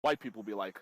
white people be like.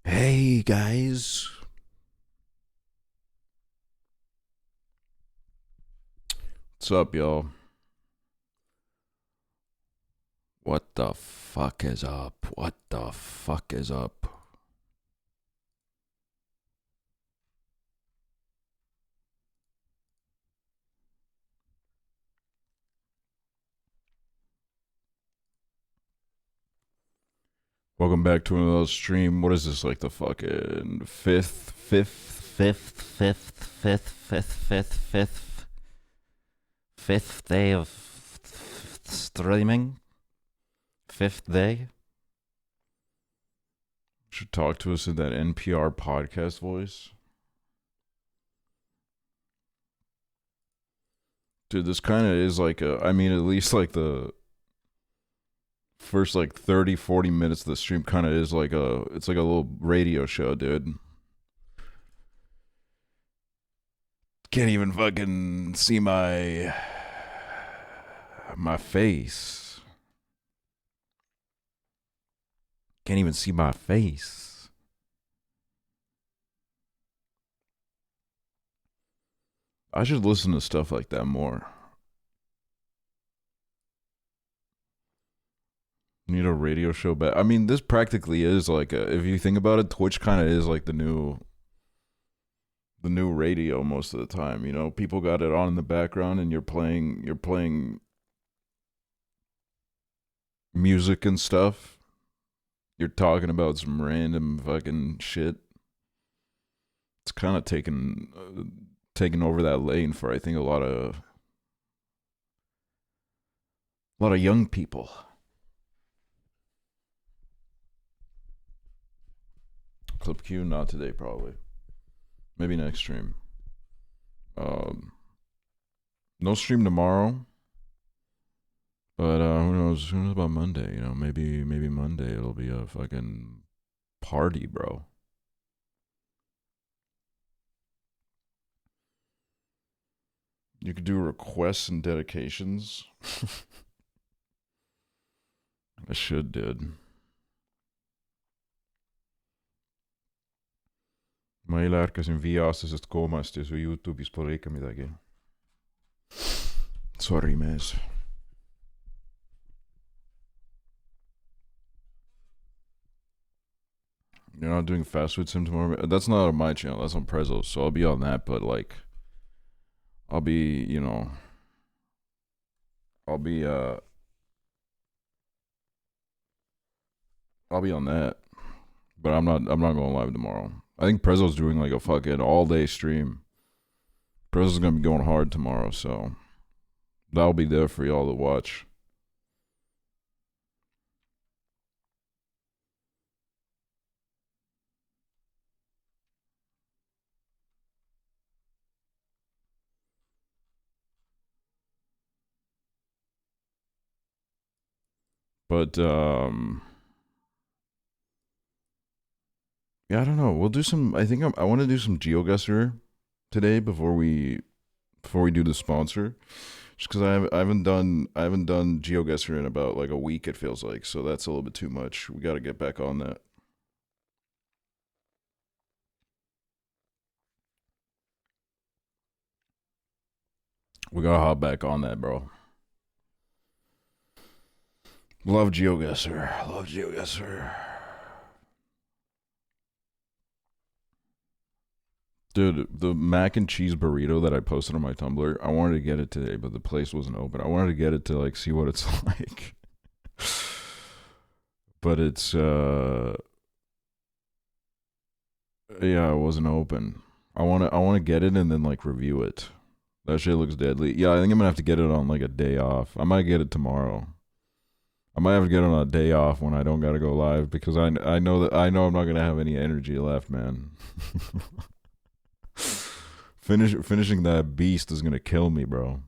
Hey guys, what's up, y'all? What the fuck is up? What the fuck is up? Welcome back to another stream. What is this, like the fucking fifth day of streaming? Fifth day? Should talk to us in that NPR podcast voice. Dude, this kind of is like I mean, at least like the first like 30, 40 minutes of the stream kind of is like it's like a little radio show, dude. Can't even fucking see my face. Can't even see my face. I should listen to stuff like that more. Need a radio show back. I mean, this practically is like if you think about it, Twitch kind of is like the the new radio most of the time. You know, people got it on in the background, and you're playing music and stuff. You're talking about some random fucking shit. It's kind of taking over that lane for I think a lot of young people. Clip Q, not today, probably. Maybe next stream. Um, no stream tomorrow, but who knows about Monday? You know, maybe Monday it'll be a fucking party, bro. You could do requests and dedications. I should did. Ma eile ärkasin 5-aastasest koomast ja su Youtube'is pole ikka midagi. Sorry, mees. You're not doing fast food sim tomorrow? That's not on my channel. That's on Prezzo's. So I'll be on that, but like, I'll be, I'll be on that. But I'm not going live tomorrow. I think Prezzo's doing like a fucking all day stream. Prezzo's gonna be going hard tomorrow, so that'll be there for y'all to watch. But yeah, I don't know. We'll do some. I think I want to do some GeoGuessr today before we do the sponsor. Just because I haven't done GeoGuessr in about like a week. It feels like, so that's a little bit too much. We got to get back on that. We gotta hop back on that, bro. Love GeoGuessr. Love GeoGuessr. Dude, the mac and cheese burrito that I posted on my Tumblr, I wanted to get it today, but the place wasn't open. I wanted to get it to like see what it's like. But it's yeah, it wasn't open. I wanna get it and then like review it. That shit looks deadly. Yeah, I think I'm gonna have to get it on like a day off. I might get it tomorrow. I might have to get it on a day off when I don't gotta go live because I know I'm not gonna have any energy left, man. Finishing that beast is gonna kill me, bro.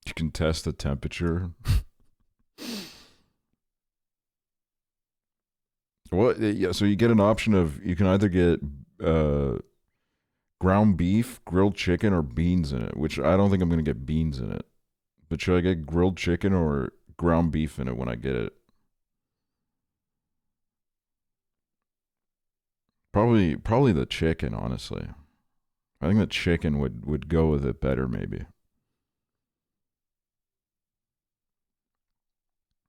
You can test the temperature. What? Yeah. So you get an option of you can either get ground beef, grilled chicken, or beans in it. Which I don't think I'm gonna get beans in it. But should I get grilled chicken or ground beef in it when I get it? Probably the chicken, honestly. I think the chicken would go with it better, maybe.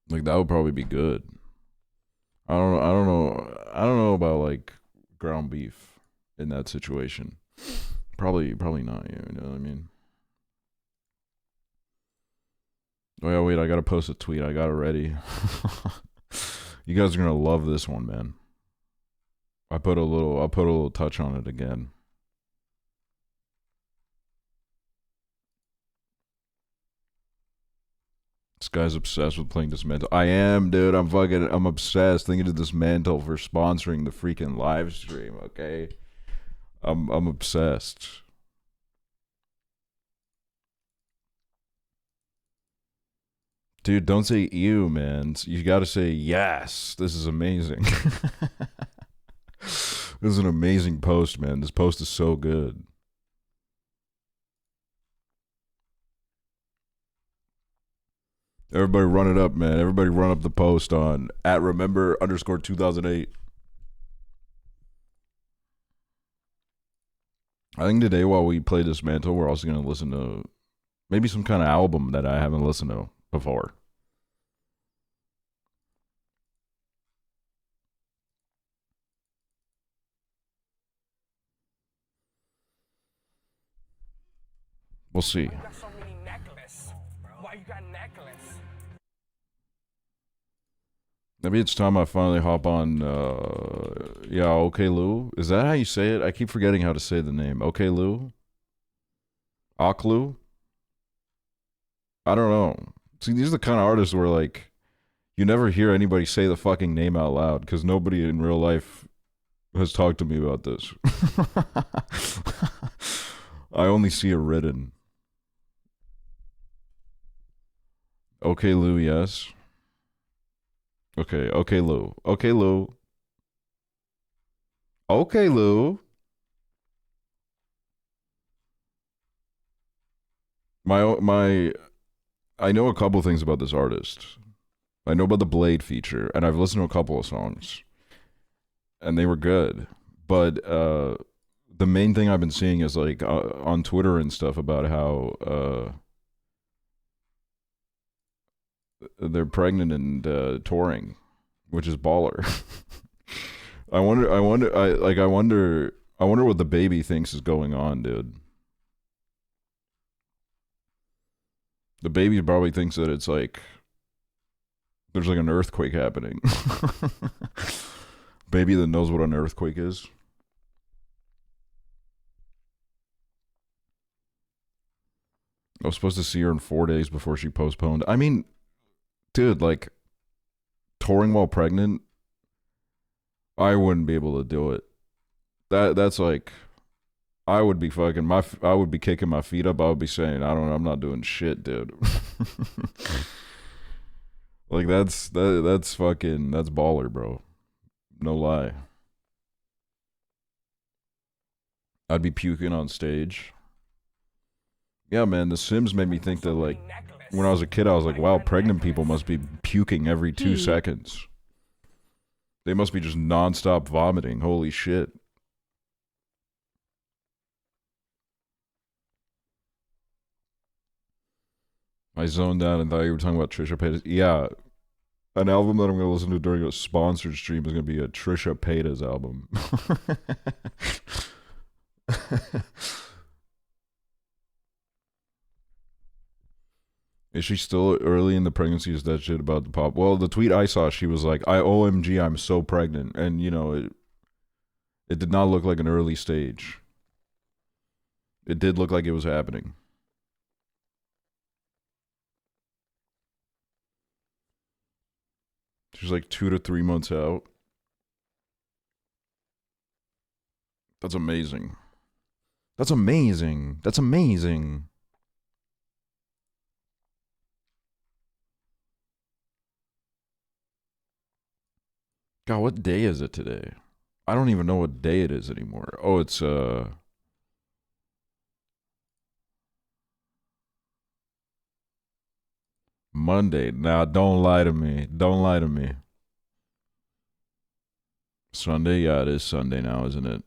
Like that would probably be good. I don't know about like ground beef in that situation. Probably not. You know what I mean? Oh yeah, wait. I gotta post a tweet. I got it ready. You guys are gonna love this one, man. I'll put a little touch on it again. This guy's obsessed with playing Dismantle. I am, dude. I'm obsessed. Thinking of Dismantle for sponsoring the freaking live stream. Okay, I'm obsessed. Dude, don't say ew, man. You gotta say yes. This is amazing. This is an amazing post, man. This post is so good. Everybody run it up, man. Everybody run up the post on at remember underscore 2008. I think today while we play Dismantle, we're also gonna listen to maybe some kind of album that I haven't listened to before. We'll see. Why you got so many necklaces? Why you got necklace? Maybe it's time I finally hop on, yeah, Okay Lou. Is that how you say it? I keep forgetting how to say the name. Okay Lou? Aklu? I don't know. See, these are the kind of artists where, like, you never hear anybody say the fucking name out loud because nobody in real life has talked to me about this. I only see it written. Okay Lou, yes. Okay Lou. Okay Lou. Okay Lou. My I know a couple things about this artist. I know about the Blade feature, and I've listened to a couple of songs, and they were good. But the main thing I've been seeing is like on Twitter and stuff about how they're pregnant and touring, which is baller. I wonder what the baby thinks is going on, dude. The baby probably thinks that it's like there's like an earthquake happening. Baby that knows what an earthquake is. I was supposed to see her in 4 days before she postponed. I mean, dude, like touring while pregnant, I wouldn't be able to do it. That's like I would be fucking I would be kicking my feet up. I would be saying, I don't know, I'm not doing shit, dude. Like that's fucking that's baller, bro. No lie. I'd be puking on stage. Yeah, man, The Sims made me think that like when I was a kid, I was like, wow, pregnant people must be puking every 2 seconds. They must be just nonstop vomiting. Holy shit. I zoned out and thought you were talking about Trisha Paytas. Yeah, an album that I'm going to listen to during a sponsored stream is going to be a Trisha Paytas album. Is she still early in the pregnancy? Is that shit about the pop? Well, the tweet I saw, she was like, "I OMG, I'm so pregnant," and you know, it did not look like an early stage. It did look like it was happening. She's like 2 to 3 months out. That's amazing. That's amazing. That's amazing. God, what day is it today? I don't even know what day it is anymore. Oh, it's Monday. Now, don't lie to me. Don't lie to me. Sunday? Yeah, it is Sunday now, isn't it?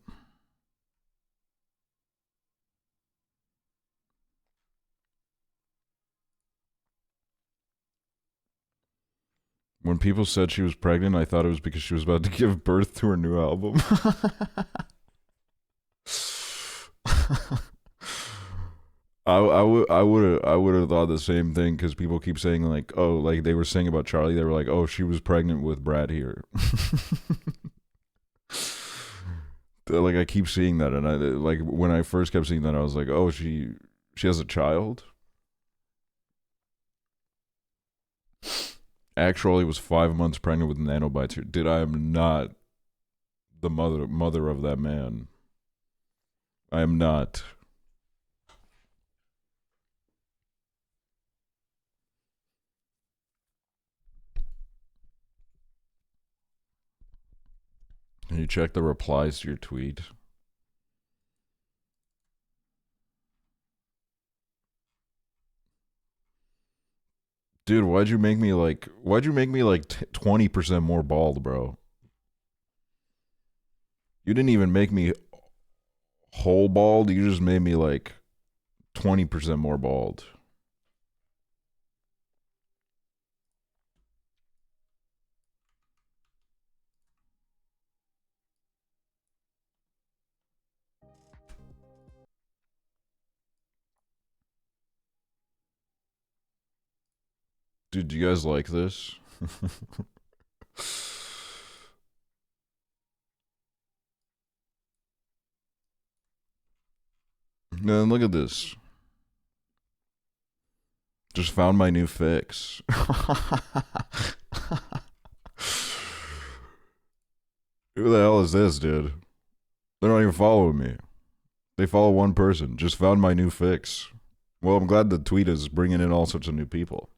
When people said she was pregnant, I thought it was because she was about to give birth to her new album. I would have thought the same thing because people keep saying like, oh, like they were saying about Charlie, they were like, oh, she was pregnant with Brad here. Like I keep seeing that, and I like when I first kept seeing that, I was like, oh, she has a child. Actually, was 5 months pregnant with nanobites here. Dude, I am not the mother of that man. I am not. Can you check the replies to your tweet? Dude, why'd you make me like 20% more bald, bro? You didn't even make me whole bald, you just made me like 20% more bald. Dude, do you guys like this? Man, look at this. Just found my new fix. Who the hell is this, dude? They're not even following me. They follow one person. Just found my new fix. Well, I'm glad the tweet is bringing in all sorts of new people.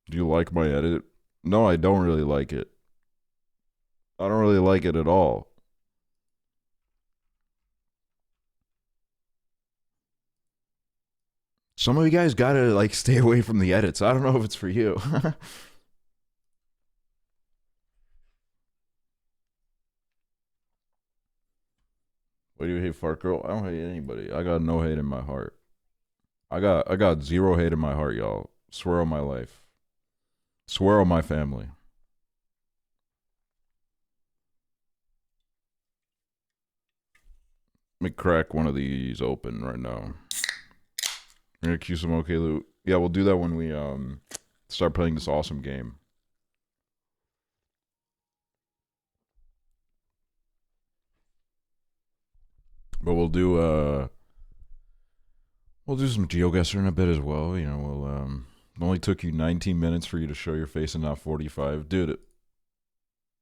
Do you like my edit? No, I don't really like it. I don't really like it at all. Some of you guys gotta, like, stay away from the edits. I don't know if it's for you. Why do you hate Fart Girl? I don't hate anybody. I got no hate in my heart. I got zero hate in my heart, y'all. Swear on my life. Swear on my family. Let me crack one of these open right now. We're gonna queue some OK loot. Yeah, we'll do that when we start playing this awesome game. But we'll do some GeoGuessr in a bit as well. You know, we'll it only took you 19 minutes for you to show your face and not 45. Dude,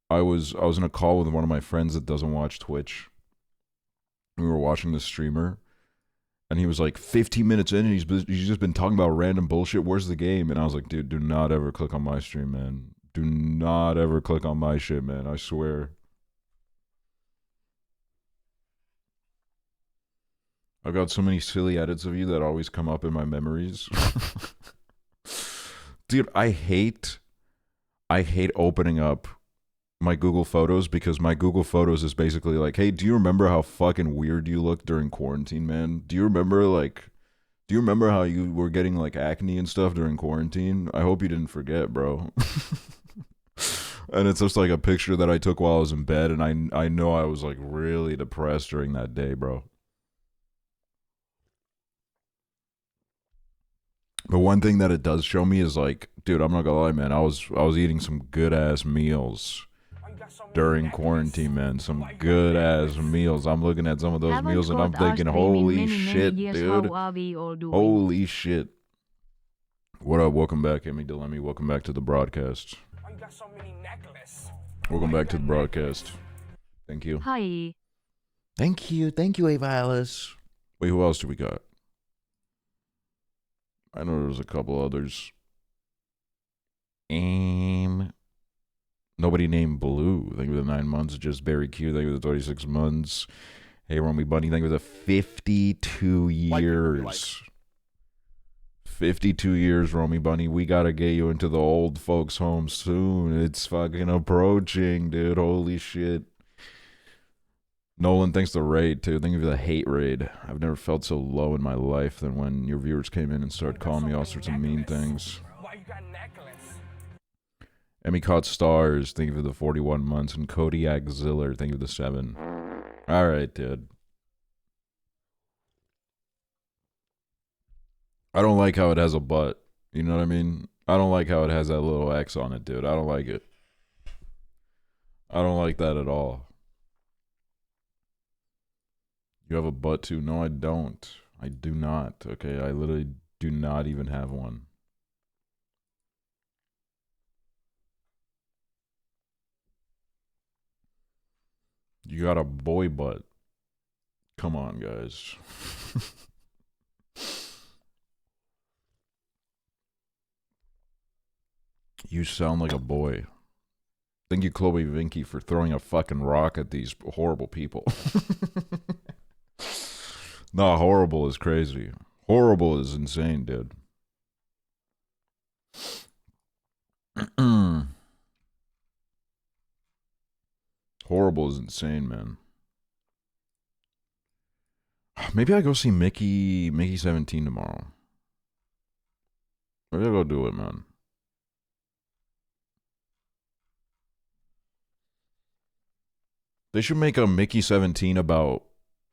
I was in a call with one of my friends that doesn't watch Twitch. We were watching this streamer, and he was like 15 minutes in, and he's just been talking about random bullshit. Where's the game? And I was like, dude, do not ever click on my stream, man. Do not ever click on my shit, man. I swear. I've got so many silly edits of you that always come up in my memories. Dude, I hate opening up my Google Photos, because my Google Photos is basically like, hey, do you remember how fucking weird you looked during quarantine, man? Do you remember how you were getting like acne and stuff during quarantine? I hope you didn't forget, bro. And it's just like a picture that I took while I was in bed, and I know I was like really depressed during that day, bro. But one thing that it does show me is like, dude, I'm not gonna lie, man, I was eating some good ass meals during quarantine, man. Some good ass meals. I'm looking at some of those meals and I'm thinking, holy shit, dude. Holy shit. What up? Welcome back, Amy Delemy. Welcome back to the broadcast. Welcome back to the broadcast. Thank you. Hi. Thank you, Ava Alice. Wait, who else do we got? I know there's a couple others. Nobody named Blue. Thank you for the 9 months. Just Barry Q. Thank you for the 26 months. Hey, Romy Bunny. Thank you for the 52 years. 52 years, Romy Bunny. We gotta get you into the old folks' home soon. It's fucking approaching, dude. Holy shit. Nolan, thanks for the raid, too. Thank you for the hate raid. I've never felt so low in my life than when your viewers came in and started calling me all sorts of mean things. Emmy Caught Stars, thank you for the 41 months. And Kodiak Ziller, thank you for the 7. Alright, dude. I don't like how it has a butt. You know what I mean? I don't like how it has that little X on it, dude. I don't like it. I don't like that at all. You have a butt too? No, I don't. I do not. Okay, I literally do not even have one. You got a boy butt. Come on, guys. You sound like a boy. Thank you, Chloe Vinky, for throwing a fucking rock at these horrible people. Nah, horrible is crazy. Horrible is insane, dude. Horrible is insane, man. Maybe I go see Mickey 17 tomorrow. Maybe I'll go do it, man. They should make a Mickey 17 about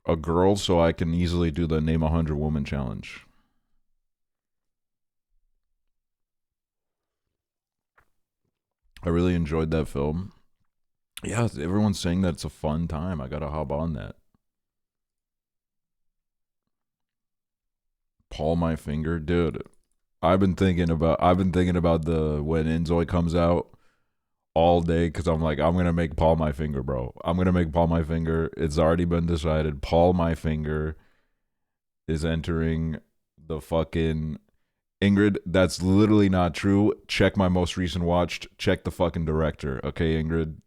a girl so I can easily do the name 100 woman challenge. I really enjoyed that film. Yeah, everyone's saying that it's a fun time. I gotta hop on that. Paul My Finger, dude. I've been thinking about the when Inzoy comes out all day because I'm like, I'm gonna make Paul My Finger, bro. I'm gonna make Paul My Finger. It's already been decided. Paul My Finger is entering the fucking Ingrid. That's literally not true. Check my most recent watch. Check the fucking director. Okay, Ingrid.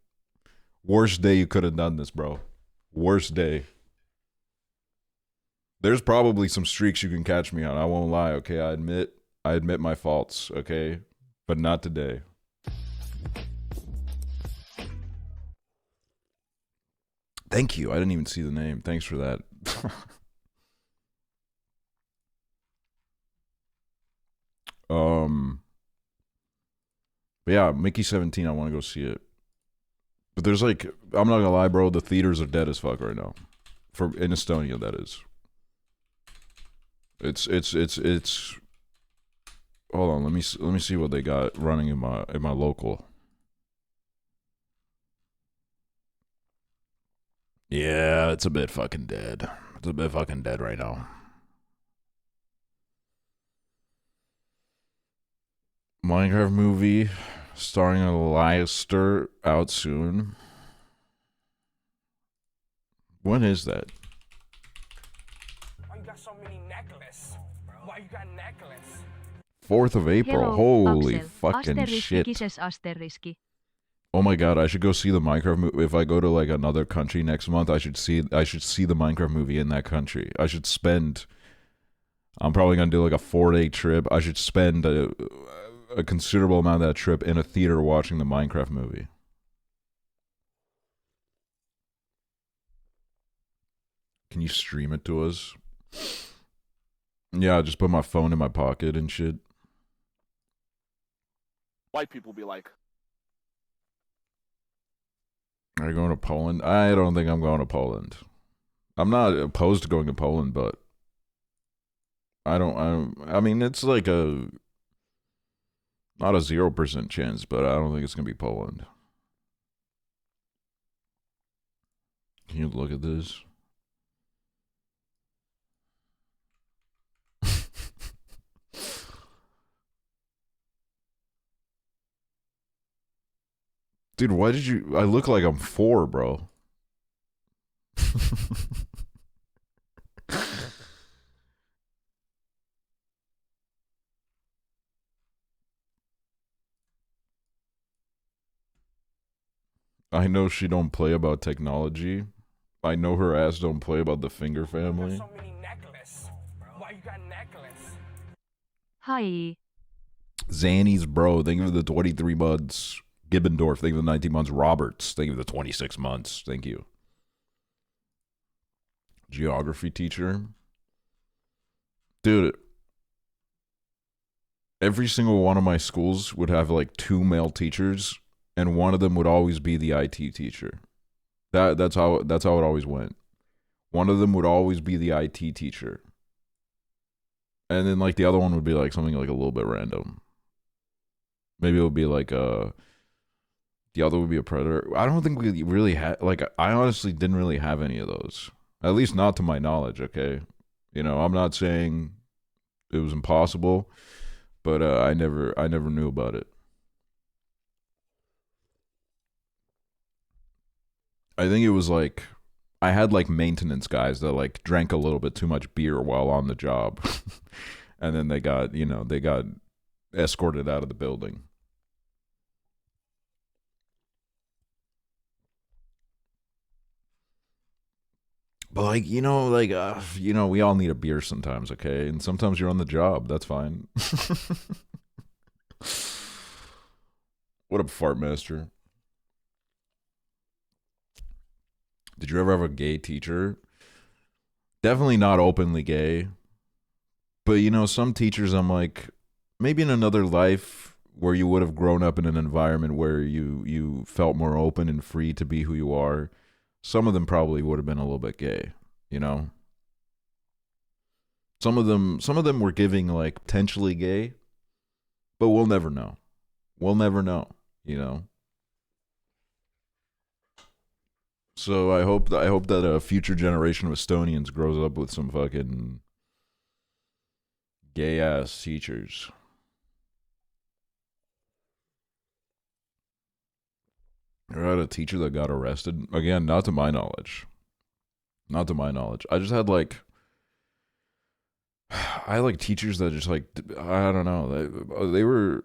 Worst day you could have done this, bro. Worst day. There's probably some streaks you can catch me on. I won't lie, okay? I admit my faults, okay? But not today. Thank you. I didn't even see the name. Thanks for that. But yeah, Mickey 17, I want to go see it. But there's like, I'm not gonna lie, bro, the theaters are dead as fuck right now. In Estonia, that is. It's hold on, let me see what they got running in my local. Yeah, it's a bit fucking dead. It's a bit fucking dead right now. Minecraft movie starring Leicester out soon. When is that? Why you got so many necklaces? Why you got necklace? 4th of April. Hello, Holy Aksel. fucking Asteriski shit. Oh my god, I should go see the Minecraft movie. If I go to like another country next month, I should see the Minecraft movie in that country. I'm probably gonna do like a 4-day trip. I should spend a considerable amount of that trip in a theater watching the Minecraft movie. Can you stream it to us? Yeah, just put my phone in my pocket and shit. White people be like, Are you going to Poland? I don't think I'm going to Poland. I'm not opposed to going to Poland, but I mean, it's like not a 0% chance, but I don't think it's going to be Poland. Can you look at this? Dude, why did you... I look like I'm 4, bro. I know she don't play about technology. I know her ass don't play about the Finger family. So many necklaces. Why you got necklace? Hi. Zanny's bro, thank you for the 23 months. Gibbendorf, thank you for the 19 months. Roberts, thank you for the 26 months. Thank you. Geography teacher. Dude, every single one of my schools would have like 2 male teachers, and one of them would always be the IT teacher. That's how it always went. One of them would always be the IT teacher. And then like the other one would be like something like a little bit random. Maybe it would be like the other would be a predator. I don't think we really had, like, I honestly didn't really have any of those. At least not to my knowledge, okay? You know, I'm not saying it was impossible, but I never knew about it. I think it was like, I had like maintenance guys that like drank a little bit too much beer while on the job. And then they got escorted out of the building. But like, we all need a beer sometimes, okay? And sometimes you're on the job. That's fine. What up, Fart Master? Did you ever have a gay teacher? Definitely not openly gay. But, some teachers I'm like, maybe in another life where you would have grown up in an environment where you felt more open and free to be who you are, some of them probably would have been a little bit gay, you know. Some of them were giving like potentially gay, but we'll never know. We'll never know, you know. So I hope that a future generation of Estonians grows up with some fucking gay ass teachers. I had a teacher that got arrested. Again, not to my knowledge. Not to my knowledge. I just had like I had like teachers that just like I don't know. They were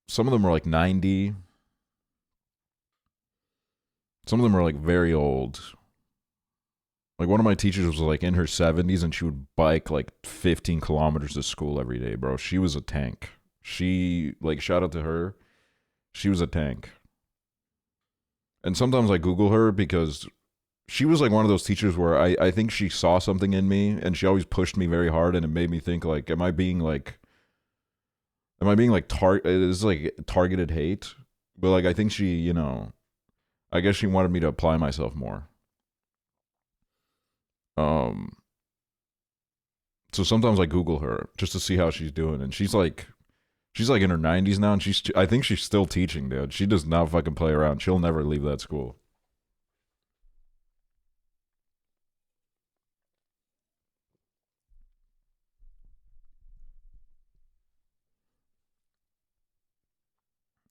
some of them were like 90. Some of them were like very old. Like one of my teachers was like in her 70s and she would bike like 15 kilometers to school every day, bro. She was a tank. She like shout out to her. She was a tank. And sometimes I Google her because she was like one of those teachers where I think she saw something in me and she always pushed me very hard and it made me think like, am I being like it's like targeted hate? But like I think she, you know, I guess she wanted me to apply myself more. So sometimes I Google her just to see how she's doing and she's like in her 90s now, and I think she's still teaching, dude. She does not fucking play around. She'll never leave that school.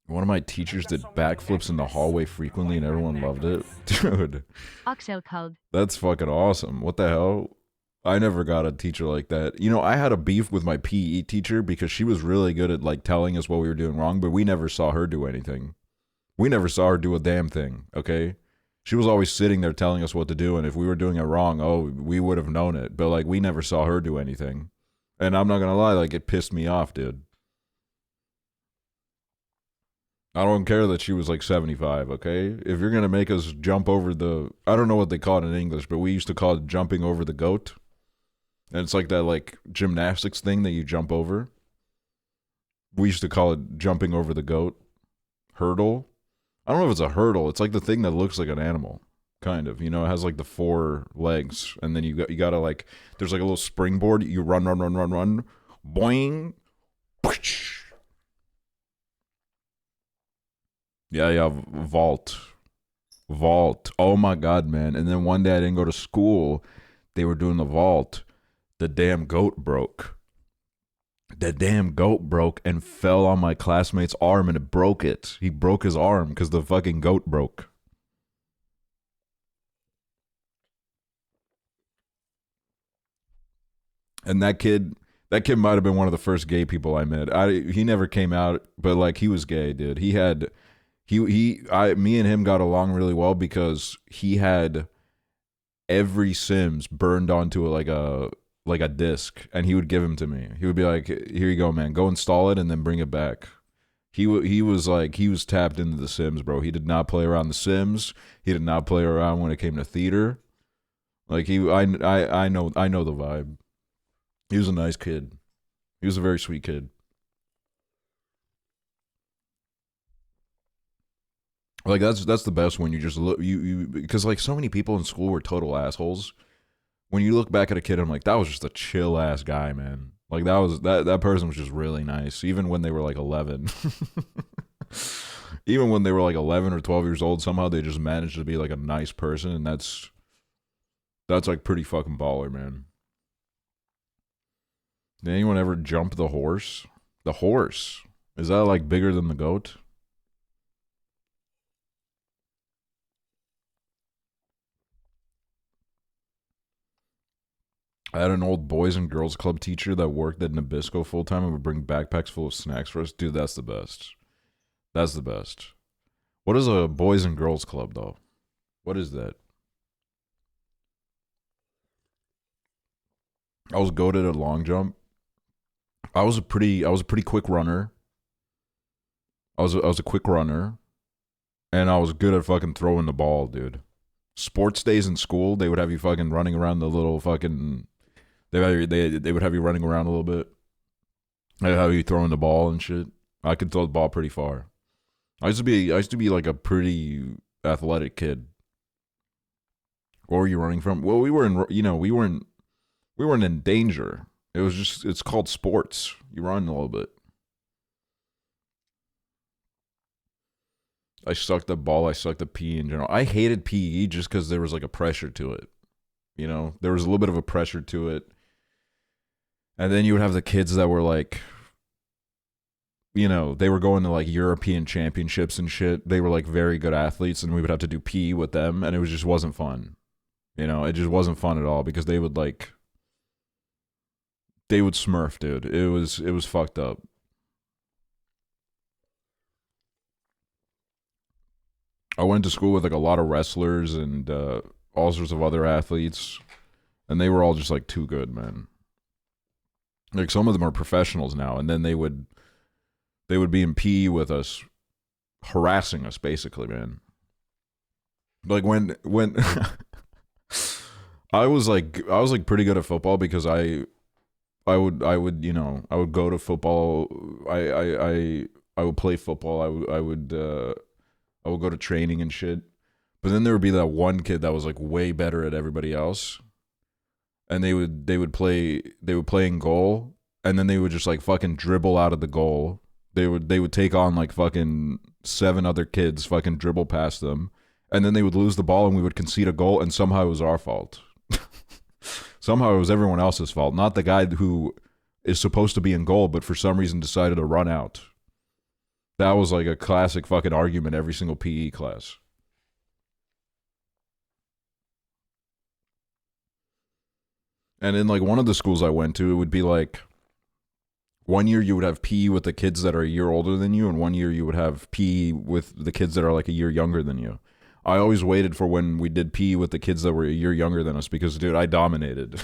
One of my teachers did backflips in the hallway frequently, and everyone loved it. Dude, Aksel called. that's fucking awesome. What the hell? I never got a teacher like that. You know, I had a beef with my PE teacher because she was really good at like telling us what we were doing wrong, but we never saw her do anything. We never saw her do a damn thing, okay? She was always sitting there telling us what to do, and if we were doing it wrong, oh, we would have known it. But like we never saw her do anything. And I'm not gonna lie, like it pissed me off, dude. I don't care that she was like 75, okay? If you're gonna make us jump over the I don't know what they call it in English, but we used to call it jumping over the goat. And it's like that like gymnastics thing that you jump over. We used to call it jumping over the goat. Hurdle. I don't know if it's a hurdle. It's like the thing that looks like an animal, kind of. You know, it has like the 4 legs, and then you gotta like there's like a little springboard. You run, boing, yeah, vault. Oh my god, man! And then one day I didn't go to school. They were doing the vault. The damn goat broke. The damn goat broke and fell on my classmate's arm and it broke it. He broke his arm because the fucking goat broke. And that kid might have been one of the first gay people I met. He never came out, but like he was gay, dude. Me and him got along really well because he had every Sims burned onto like a disc, and he would give him to me. He would be like, "Here you go, man. Go install it and then bring it back." He was tapped into the Sims, bro. He did not play around the Sims. He did not play around when it came to theater. Like I know the vibe. He was a nice kid. He was a very sweet kid. Like that's the best when you just look you because like so many people in school were total assholes. When you look back at a kid, I'm like, that was just a chill ass guy, man. Like that person was just really nice, even when they were like 11. Even when they were like 11 or 12 years old, somehow they just managed to be like a nice person, and that's like pretty fucking baller, man. Did anyone ever jump the horse? The horse, is that like bigger than the goat? I had an old boys and girls club teacher that worked at Nabisco full time and would bring backpacks full of snacks for us. Dude, that's the best. That's the best. What is a boys and girls club though? What is that? I was goated at long jump. I was a pretty quick runner. I was a quick runner, and I was good at fucking throwing the ball, dude. Sports days in school, they would have you fucking running around the little fucking. They would have you running around a little bit. They'd have you throwing the ball and shit. I could throw the ball pretty far. I used to be like a pretty athletic kid. What were you running from? Well, we were in, we weren't in danger. It was just, it's called sports. You run a little bit. I sucked the ball. I sucked the PE in general. I hated PE just because there was like a pressure to it. There was a little bit of a pressure to it. And then you would have the kids that were like, they were going to like European championships and shit. They were like very good athletes, and we would have to do PE with them, and it just wasn't fun. It just wasn't fun at all because they would smurf, dude. It was fucked up. I went to school with like a lot of wrestlers and all sorts of other athletes, and they were all just like too good, man. Like some of them are professionals now, and then they would be in PE with us, harassing us basically, man. Like when I was pretty good at football because I would go to football. I would play football. I would go to training and shit. But then there would be that one kid that was like way better at everybody else, and they would play in goal, and then they would just like fucking dribble out of the goal. They would take on like fucking 7 other kids, fucking dribble past them, and then they would lose the ball, and we would concede a goal, and somehow it was our fault. Somehow it was everyone else's fault, not the guy who is supposed to be in goal, but for some reason decided to run out. That was like a classic fucking argument every single PE class. And in like one of the schools I went to, it would be like one year you would have PE with the kids that are a year older than you, and one year you would have PE with the kids that are like a year younger than you. I always waited for when we did PE with the kids that were a year younger than us because, dude, I dominated.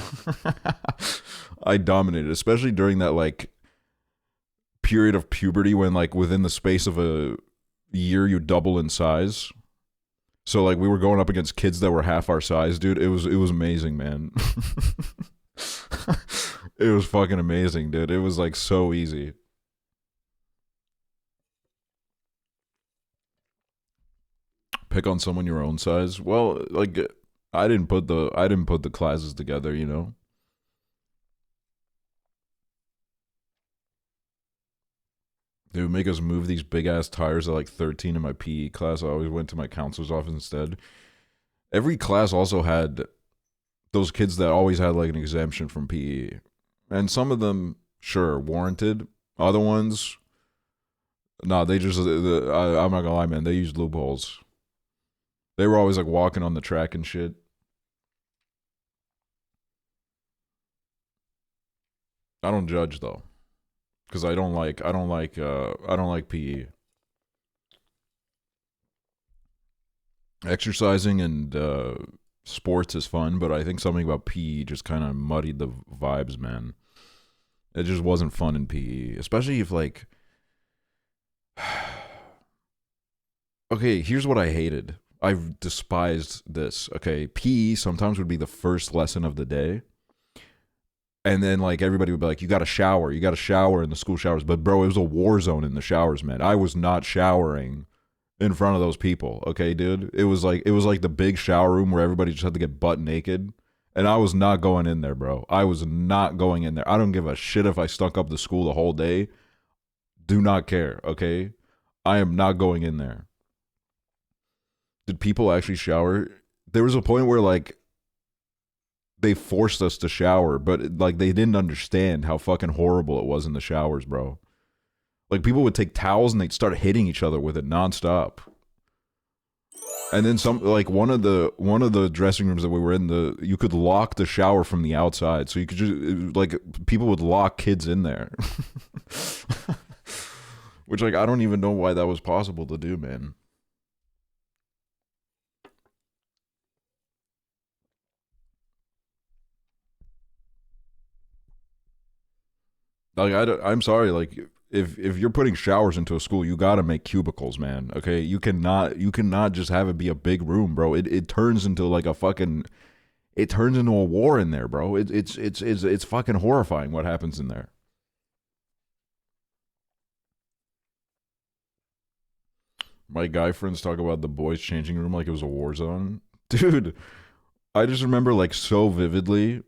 I dominated, especially during that like period of puberty when like within the space of a year you double in size. So like we were going up against kids that were half our size, dude. It was amazing, man. It was fucking amazing, dude. It was like so easy. Pick on someone your own size. Well, like I didn't put the classes together, They would make us move these big ass tires at like 13 in my PE class. I always went to my counselor's office instead. Every class also had those kids that always had like an exemption from PE. And some of them, sure, warranted. Other ones, nah, they just, I'm not gonna lie, man, they used loopholes. They were always like walking on the track and shit. I don't judge though, because I don't like PE. Exercising and sports is fun, but I think something about PE just kind of muddied the vibes, man. It just wasn't fun in PE, especially if like. Okay, here's what I hated. I've despised this. Okay, PE sometimes would be the first lesson of the day. And then like everybody would be like, you gotta shower in the school showers. But bro, it was a war zone in the showers, man. I was not showering in front of those people. Okay, dude. It was like the big shower room where everybody just had to get butt naked. And I was not going in there, bro. I was not going in there. I don't give a shit if I stunk up the school the whole day. Do not care, okay? I am not going in there. Did people actually shower? There was a point where like they forced us to shower, but like they didn't understand how fucking horrible it was in the showers, bro. Like people would take towels and they'd start hitting each other with it nonstop. And then some, like one of the dressing rooms that we were in, you could lock the shower from the outside, so you could just like people would lock kids in there. Which like I don't even know why that was possible to do, man. Like I'm sorry, like if you're putting showers into a school, you gotta make cubicles, man. Okay, you cannot just have it be a big room, bro. It turns into like a fucking, it turns into a war in there, bro. It's fucking horrifying what happens in there. My guy friends talk about the boys' changing room like it was a war zone, dude. I just remember like so vividly.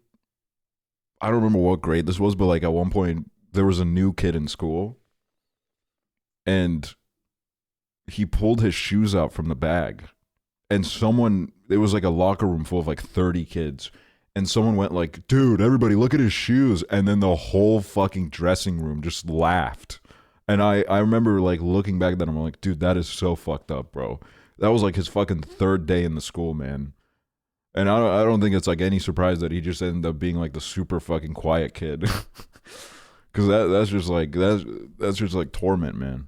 I don't remember what grade this was, but like at one point there was a new kid in school, and he pulled his shoes out from the bag, and someone, it was like a locker room full of like 30 kids, and someone went like, dude, everybody look at his shoes, and then the whole fucking dressing room just laughed. And I remember like looking back at that, I'm like, dude, that is so fucked up, bro. That was like his fucking third day in the school, man. And I don't think it's like any surprise that he just ended up being like the super fucking quiet kid. Cause that's just like that's just like torment, man.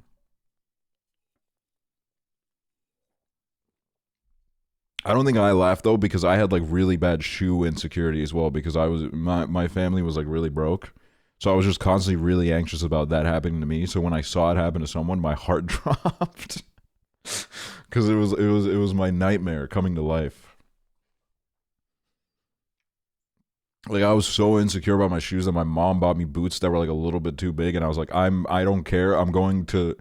I don't think I laughed though, because I had like really bad shoe insecurity as well, because my family was like really broke. So I was just constantly really anxious about that happening to me. So when I saw it happen to someone, my heart dropped. Cause it was my nightmare coming to life. Like I was so insecure about my shoes that my mom bought me boots that were like a little bit too big, and I was like, I don't care. I'm going to,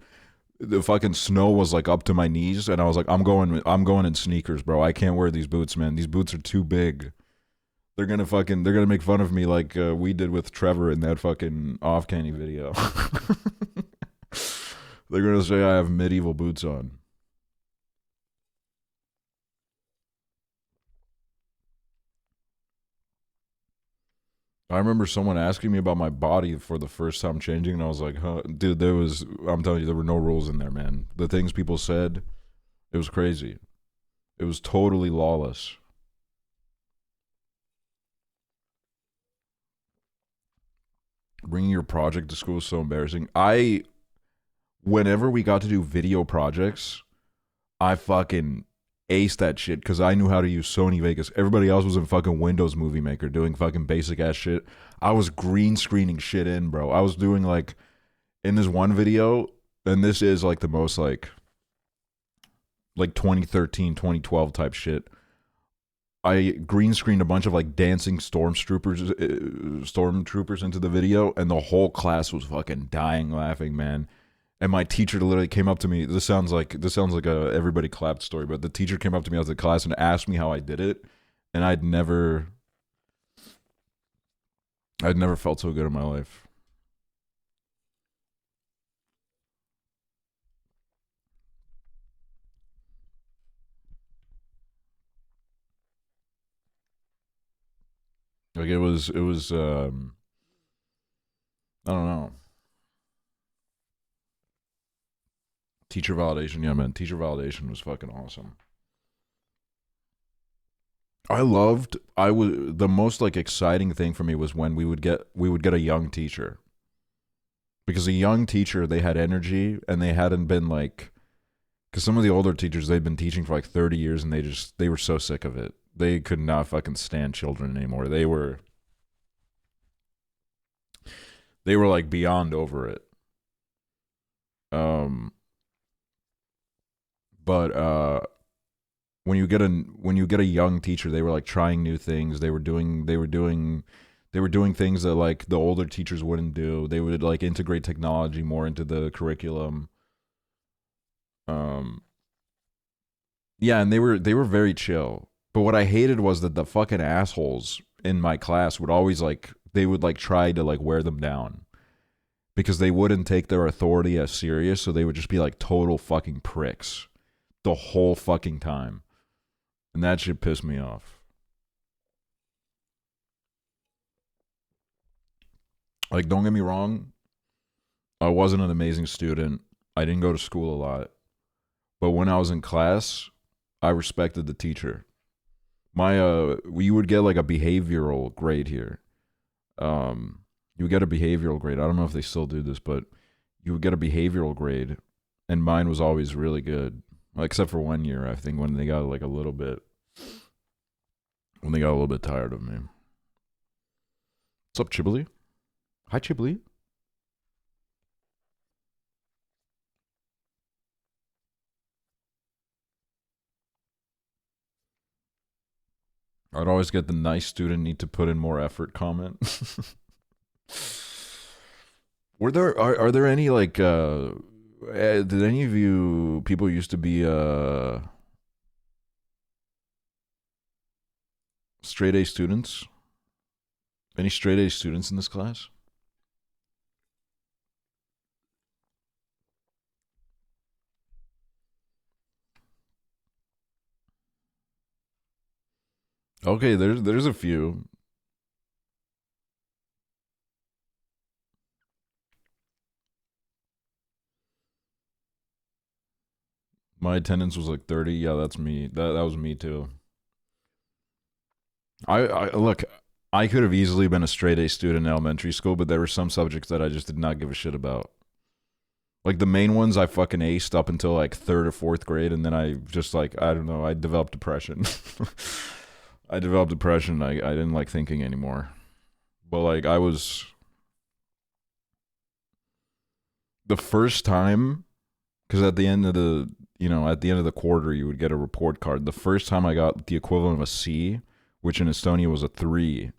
the fucking snow was like up to my knees, and I was like, I'm going in sneakers, bro. I can't wear these boots, man. These boots are too big. They're gonna make fun of me like we did with Trevor in that fucking Off Candy video. They're gonna say I have medieval boots on. I remember someone asking me about my body for the first time changing, and I was like, huh, dude, I'm telling you, there were no rules in there, man. The things people said, it was crazy. It was totally lawless. Bringing your project to school is so embarrassing. Whenever we got to do video projects, I fucking aced that shit because I knew how to use Sony Vegas. Everybody else was in fucking Windows Movie Maker doing fucking basic ass shit. I was green screening shit in, bro. I was doing like, in this one video, and this is like the most like 2013, 2012 type shit. I green screened a bunch of like dancing stormtroopers into the video, and the whole class was fucking dying laughing, man. And my teacher literally came up to me. This sounds like a everybody clapped story, but the teacher came up to me after the class and asked me how I did it, and I'd never felt so good in my life. Like it was I don't know. Teacher validation, yeah, man. Teacher validation was fucking awesome. The most like exciting thing for me was when we would get a young teacher. Because a young teacher, they had energy, and they hadn't been like, because some of the older teachers, they'd been teaching for like 30 years, and they were so sick of it. They could not fucking stand children anymore. They were like beyond over it. But when you get a young teacher, they were like trying new things. They were doing things that like the older teachers wouldn't do. They would like integrate technology more into the curriculum. Yeah, and they were very chill. But what I hated was that the fucking assholes in my class would always like, they would like try to like wear them down, because they wouldn't take their authority as serious, so they would just be like total fucking pricks the whole fucking time. And that shit pissed me off. Like, don't get me wrong, I wasn't an amazing student. I didn't go to school a lot. But when I was in class, I respected the teacher. We would get like a behavioral grade here. You would get a behavioral grade. I don't know if they still do this, but you would get a behavioral grade, and mine was always really good. Except for 1 year, I think, when they got like a little bit tired of me. What's up, Chiblee? Hi, Chiblee. I'd always get the nice student need to put in more effort comment. Are there any like did any of you people used to be Straight A students? Any straight A students in this class? Okay, there's a few. My attendance was like 30. Yeah, that's me. That was me too. I look, I could have easily been a straight A student in elementary school, but there were some subjects that I just did not give a shit about. Like the main ones I fucking aced up until like 3rd or 4th grade, and then I just like, I don't know, I developed depression. I developed depression. I didn't like thinking anymore. But like I was the first time, because at the end of the at the end of the quarter you would get a report card. The first time I got the equivalent of a C, which in Estonia was a 3,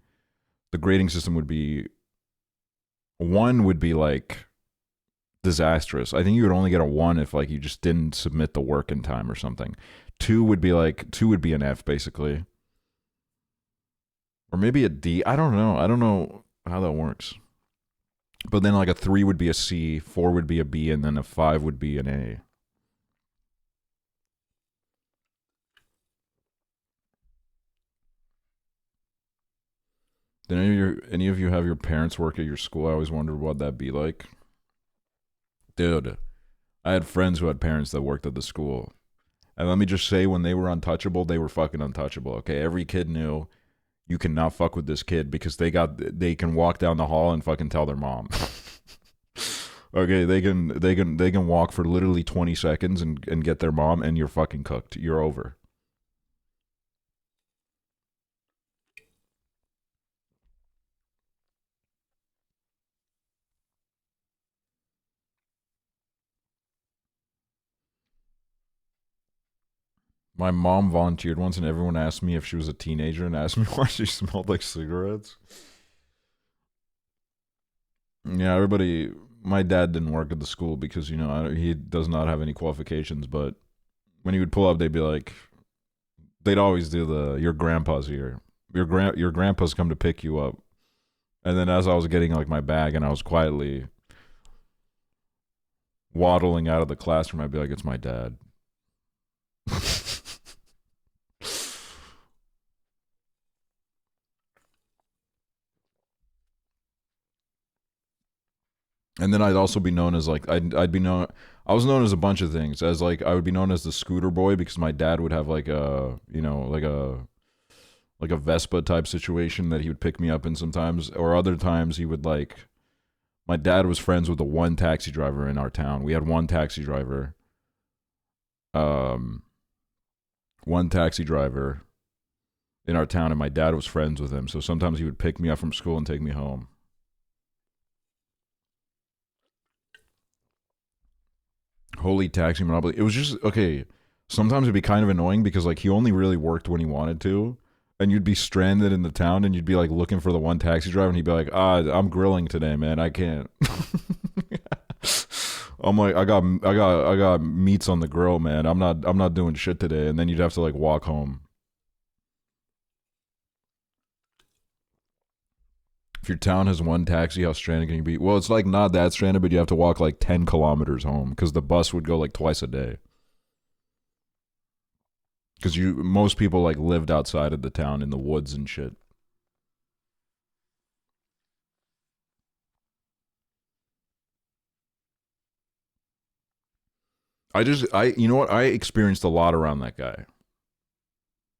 the grading system would be 1 would be like disastrous. I think you would only get a 1 if like you just didn't submit the work in time or something. 2 would be an F basically. Or maybe a D. I don't know. I don't know how that works. But then like a 3 would be a C, 4 would be a B, and then a 5 would be an A. Did any of you have your parents work at your school? I always wondered what that'd be like. Dude, I had friends who had parents that worked at the school. And let me just say, when they were untouchable, they were fucking untouchable, okay? Every kid knew you cannot fuck with this kid because they can walk down the hall and fucking tell their mom. Okay, they can walk for literally 20 seconds and get their mom, and you're fucking cooked. You're over. My mom volunteered once, and everyone asked me if she was a teenager and asked me why she smelled like cigarettes. Yeah, everybody. My dad didn't work at the school because he does not have any qualifications. But when he would pull up, they'd be like, they'd always do your grandpa's here. Your grandpa's come to pick you up. And then as I was getting like my bag and I was quietly waddling out of the classroom, I'd be like, it's my dad. And then I'd also be known as like I'd be known. I was known as a bunch of things. As like I would be known as the scooter boy because my dad would have like a like a Vespa type situation that he would pick me up in sometimes, or other times he would like. My dad was friends with the one taxi driver in our town. We had one taxi driver. One taxi driver in our town, and my dad was friends with him. So sometimes he would pick me up from school and take me home. Holy taxi monopoly. It was just okay. Sometimes it'd be kind of annoying because like he only really worked when he wanted to, and you'd be stranded in the town and you'd be like looking for the one taxi driver, and he'd be like, I'm grilling today, man. I can't. I'm like, I got meats on the grill, man. I'm not doing shit today. And then you'd have to like walk home. If your town has one taxi, how stranded can you be? Well, it's like not that stranded, but you have to walk like 10 kilometers home because the bus would go like twice a day. Because most people like lived outside of the town in the woods and shit. You know what? I experienced a lot around that guy.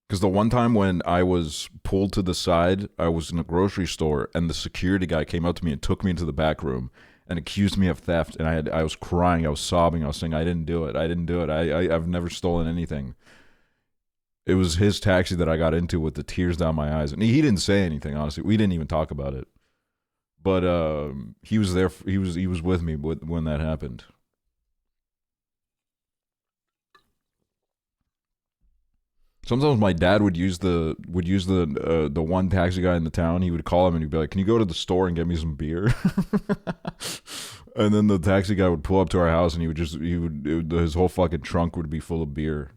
Because the one time when I was pulled to the side, I was in a grocery store, and the security guy came up to me and took me into the back room and accused me of theft. And I was crying, I was sobbing, I was saying, I didn't do it. I've never stolen anything. It was his taxi that I got into with the tears down my eyes. And he didn't say anything, honestly. We didn't even talk about it. But he was there. He was with me when that happened. Sometimes my dad would use the one taxi guy in the town. He would call him and he'd be like, "Can you go to the store and get me some beer?" And then the taxi guy would pull up to our house and his whole fucking trunk would be full of beer.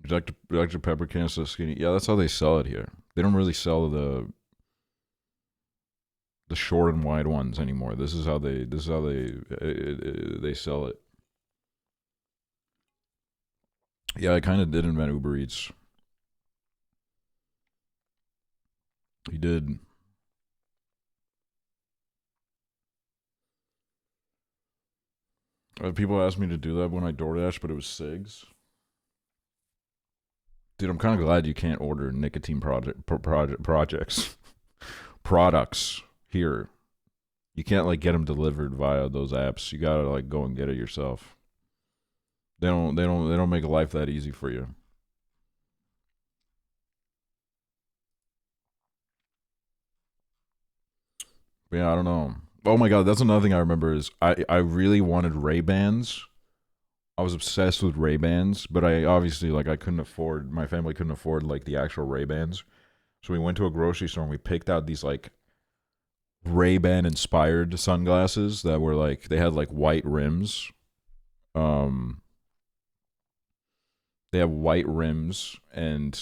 Dr. Pepper can so skinny. Yeah, that's how they sell it here. They don't really sell the short and wide ones anymore. This is how they sell it. Yeah, I kind of did invent Uber Eats. He did. People asked me to do that when I DoorDash, but it was cigs. Dude, I'm kind of glad you can't order nicotine products here. You can't like get them delivered via those apps. You gotta like go and get it yourself. They don't make life that easy for you. But yeah, I don't know. Oh my god, that's another thing I remember is I really wanted Ray-Bans. I was obsessed with Ray-Bans, but I obviously like I couldn't afford, my family couldn't afford like the actual Ray-Bans. So we went to a grocery store and we picked out these like Ray-Ban inspired sunglasses that were like they had like white rims. They have white rims, and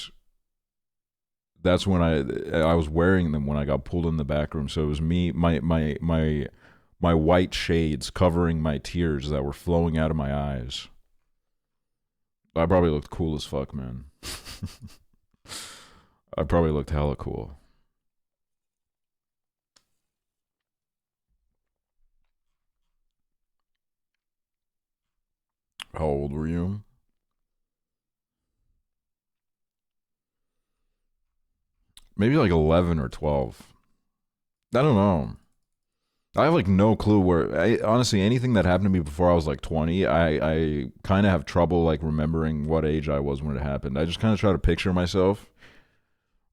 that's when I was wearing them when I got pulled in the back room. So it was me, my white shades covering my tears that were flowing out of my eyes. I probably looked cool as fuck, man. I probably looked hella cool. How old were you? Maybe like 11 or 12. I don't know. I have like no clue where. Honestly, anything that happened to me before I was like 20, I kind of have trouble like remembering what age I was when it happened. I just kind of try to picture myself.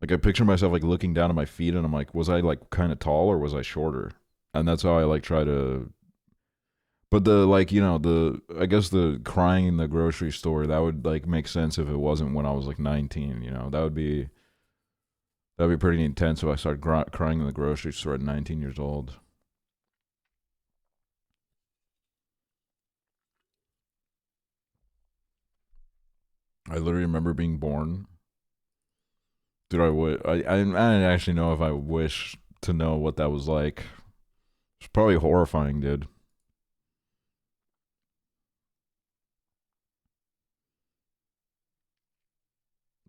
Like I picture myself like looking down at my feet, and I'm like, was I like kind of tall or was I shorter? And that's how I like try to. But the like I guess the crying in the grocery store, that would like make sense if it wasn't when I was like 19. That'd be pretty intense if I started crying in the grocery store at 19 years old. I literally remember being born. Dude, I didn't actually know if I wish to know what that was like. It's probably horrifying, dude.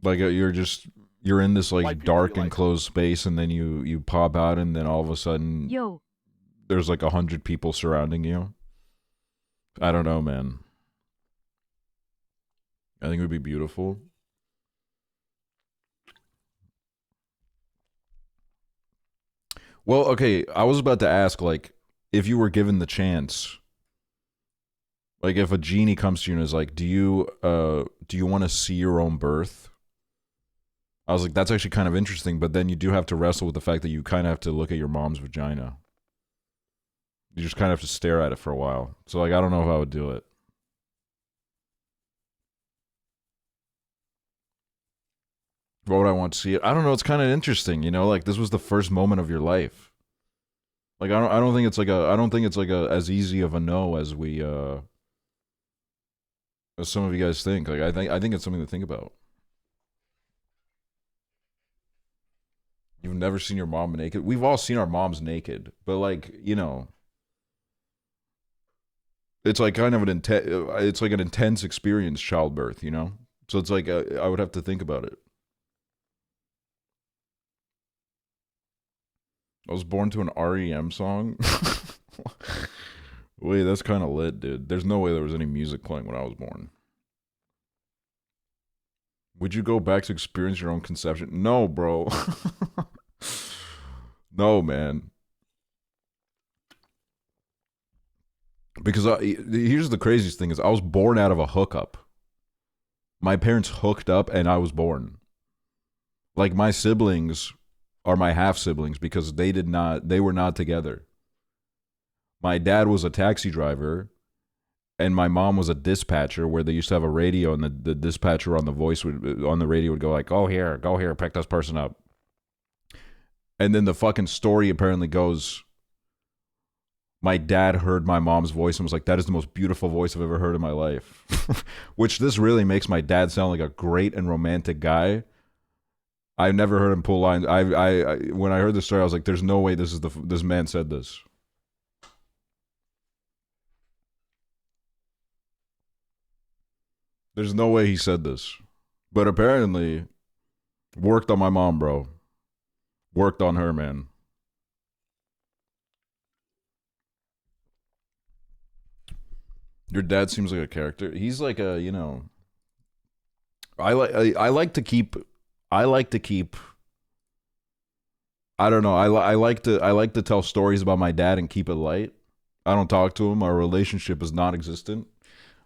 Like you're in this like dark enclosed space, and then you pop out, and then all of a sudden Yo, there's like 100 people surrounding you. I don't know, man. I think it would be beautiful. Well, okay, I was about to ask, like, if you were given the chance, like, if a genie comes to you and is like, do you want to see your own birth? I was like, that's actually kind of interesting, but then you do have to wrestle with the fact that you kind of have to look at your mom's vagina. You just kind of have to stare at it for a while. So, like, I don't know if I would do it. What would I want to see it? I don't know. It's kind of interesting, like this was the first moment of your life. Like I don't think it's like a as easy of a no as we as some of you guys think. Like I think it's something to think about. You've never seen your mom naked. We've all seen our moms naked, but like it's like kind of it's like an intense experience, childbirth. So it's like I would have to think about it. I was born to an REM song. Wait, that's kind of lit, dude. There's no way there was any music playing when I was born. Would you go back to experience your own conception? No, bro. No, man. Because here's the craziest thing is I was born out of a hookup. My parents hooked up and I was born. Like my siblings are my half siblings because they were not together. My dad was a taxi driver and my mom was a dispatcher where they used to have a radio, and the dispatcher on the radio would go like, go here, pick this person up. And then the fucking story apparently goes, my dad heard my mom's voice and was like, that is the most beautiful voice I've ever heard in my life. Which this really makes my dad sound like a great and romantic guy. I've never heard him pull lines. When I heard the story, I was like, there's no way this man said this. There's no way he said this. But apparently, worked on my mom, bro. Worked on her, man. Your dad seems like a character. He's like a, you know. I like to keep. I like to keep. I don't know. I like to tell stories about my dad and keep it light. I don't talk to him. Our relationship is non-existent.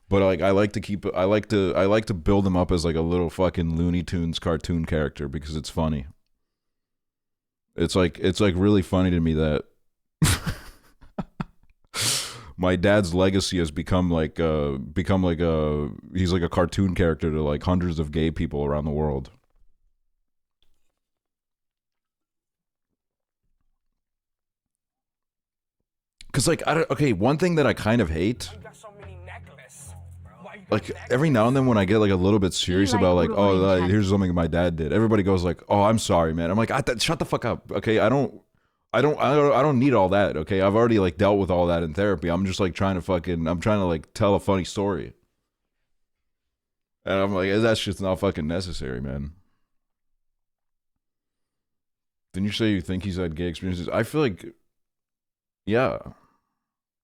But like I like to keep. I like to build him up as like a little fucking Looney Tunes cartoon character because it's funny. It's like really funny to me that my dad's legacy has become like a he's like a cartoon character to like hundreds of gay people around the world. Cause like okay, one thing that I kind of hate, You got so many necklaces. Why you got like every now and then when I get like a little bit serious like about like, oh, Uruguayan like, chat. here's something my dad did, everybody goes like, oh, I'm sorry, man. I'm like, shut the fuck up, okay? I don't need all that, okay? I've already like dealt with all that in therapy. I'm just like trying to like tell a funny story, and I'm like, that's just not fucking necessary, man. Didn't you say you think he's had gay experiences? I feel like, yeah,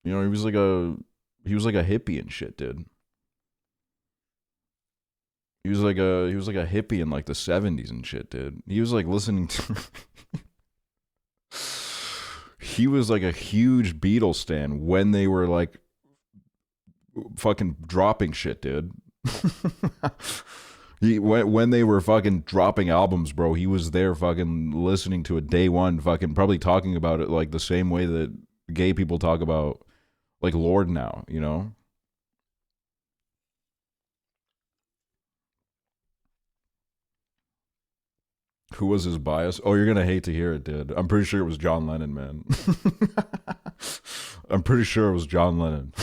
you know, he was like a hippie and shit, dude. He was like a hippie in like the 70s and shit, dude. He was like listening to he was like a huge Beatles stan when they were like fucking dropping shit, dude. When they were fucking dropping albums, bro, he was there fucking listening to it day one, fucking probably talking about it like the same way that gay people talk about like Lord now, you know? Who was his bias? Oh, you're gonna hate to hear it, dude. I'm pretty sure it was John Lennon, man. I'm pretty sure it was John Lennon.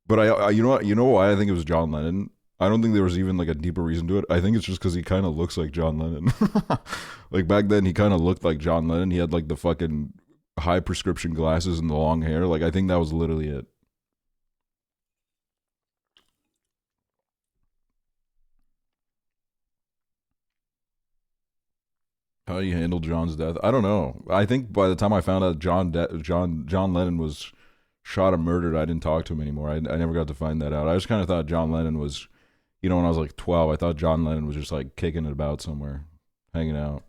But you know why I think it was John Lennon? I don't think there was even like a deeper reason to it. I think it's just because he kind of looks like John Lennon. Like back then, he kind of looked like John Lennon. He had like the fucking high prescription glasses and the long hair. Like I think that was literally it. How you handle John's death? I don't know. I think by the time I found out John Lennon was shot and murdered, I didn't talk to him anymore. I never got to find that out. I just kind of thought John Lennon was, you know, when I was like 12, I thought John Lennon was just like kicking it about somewhere, hanging out.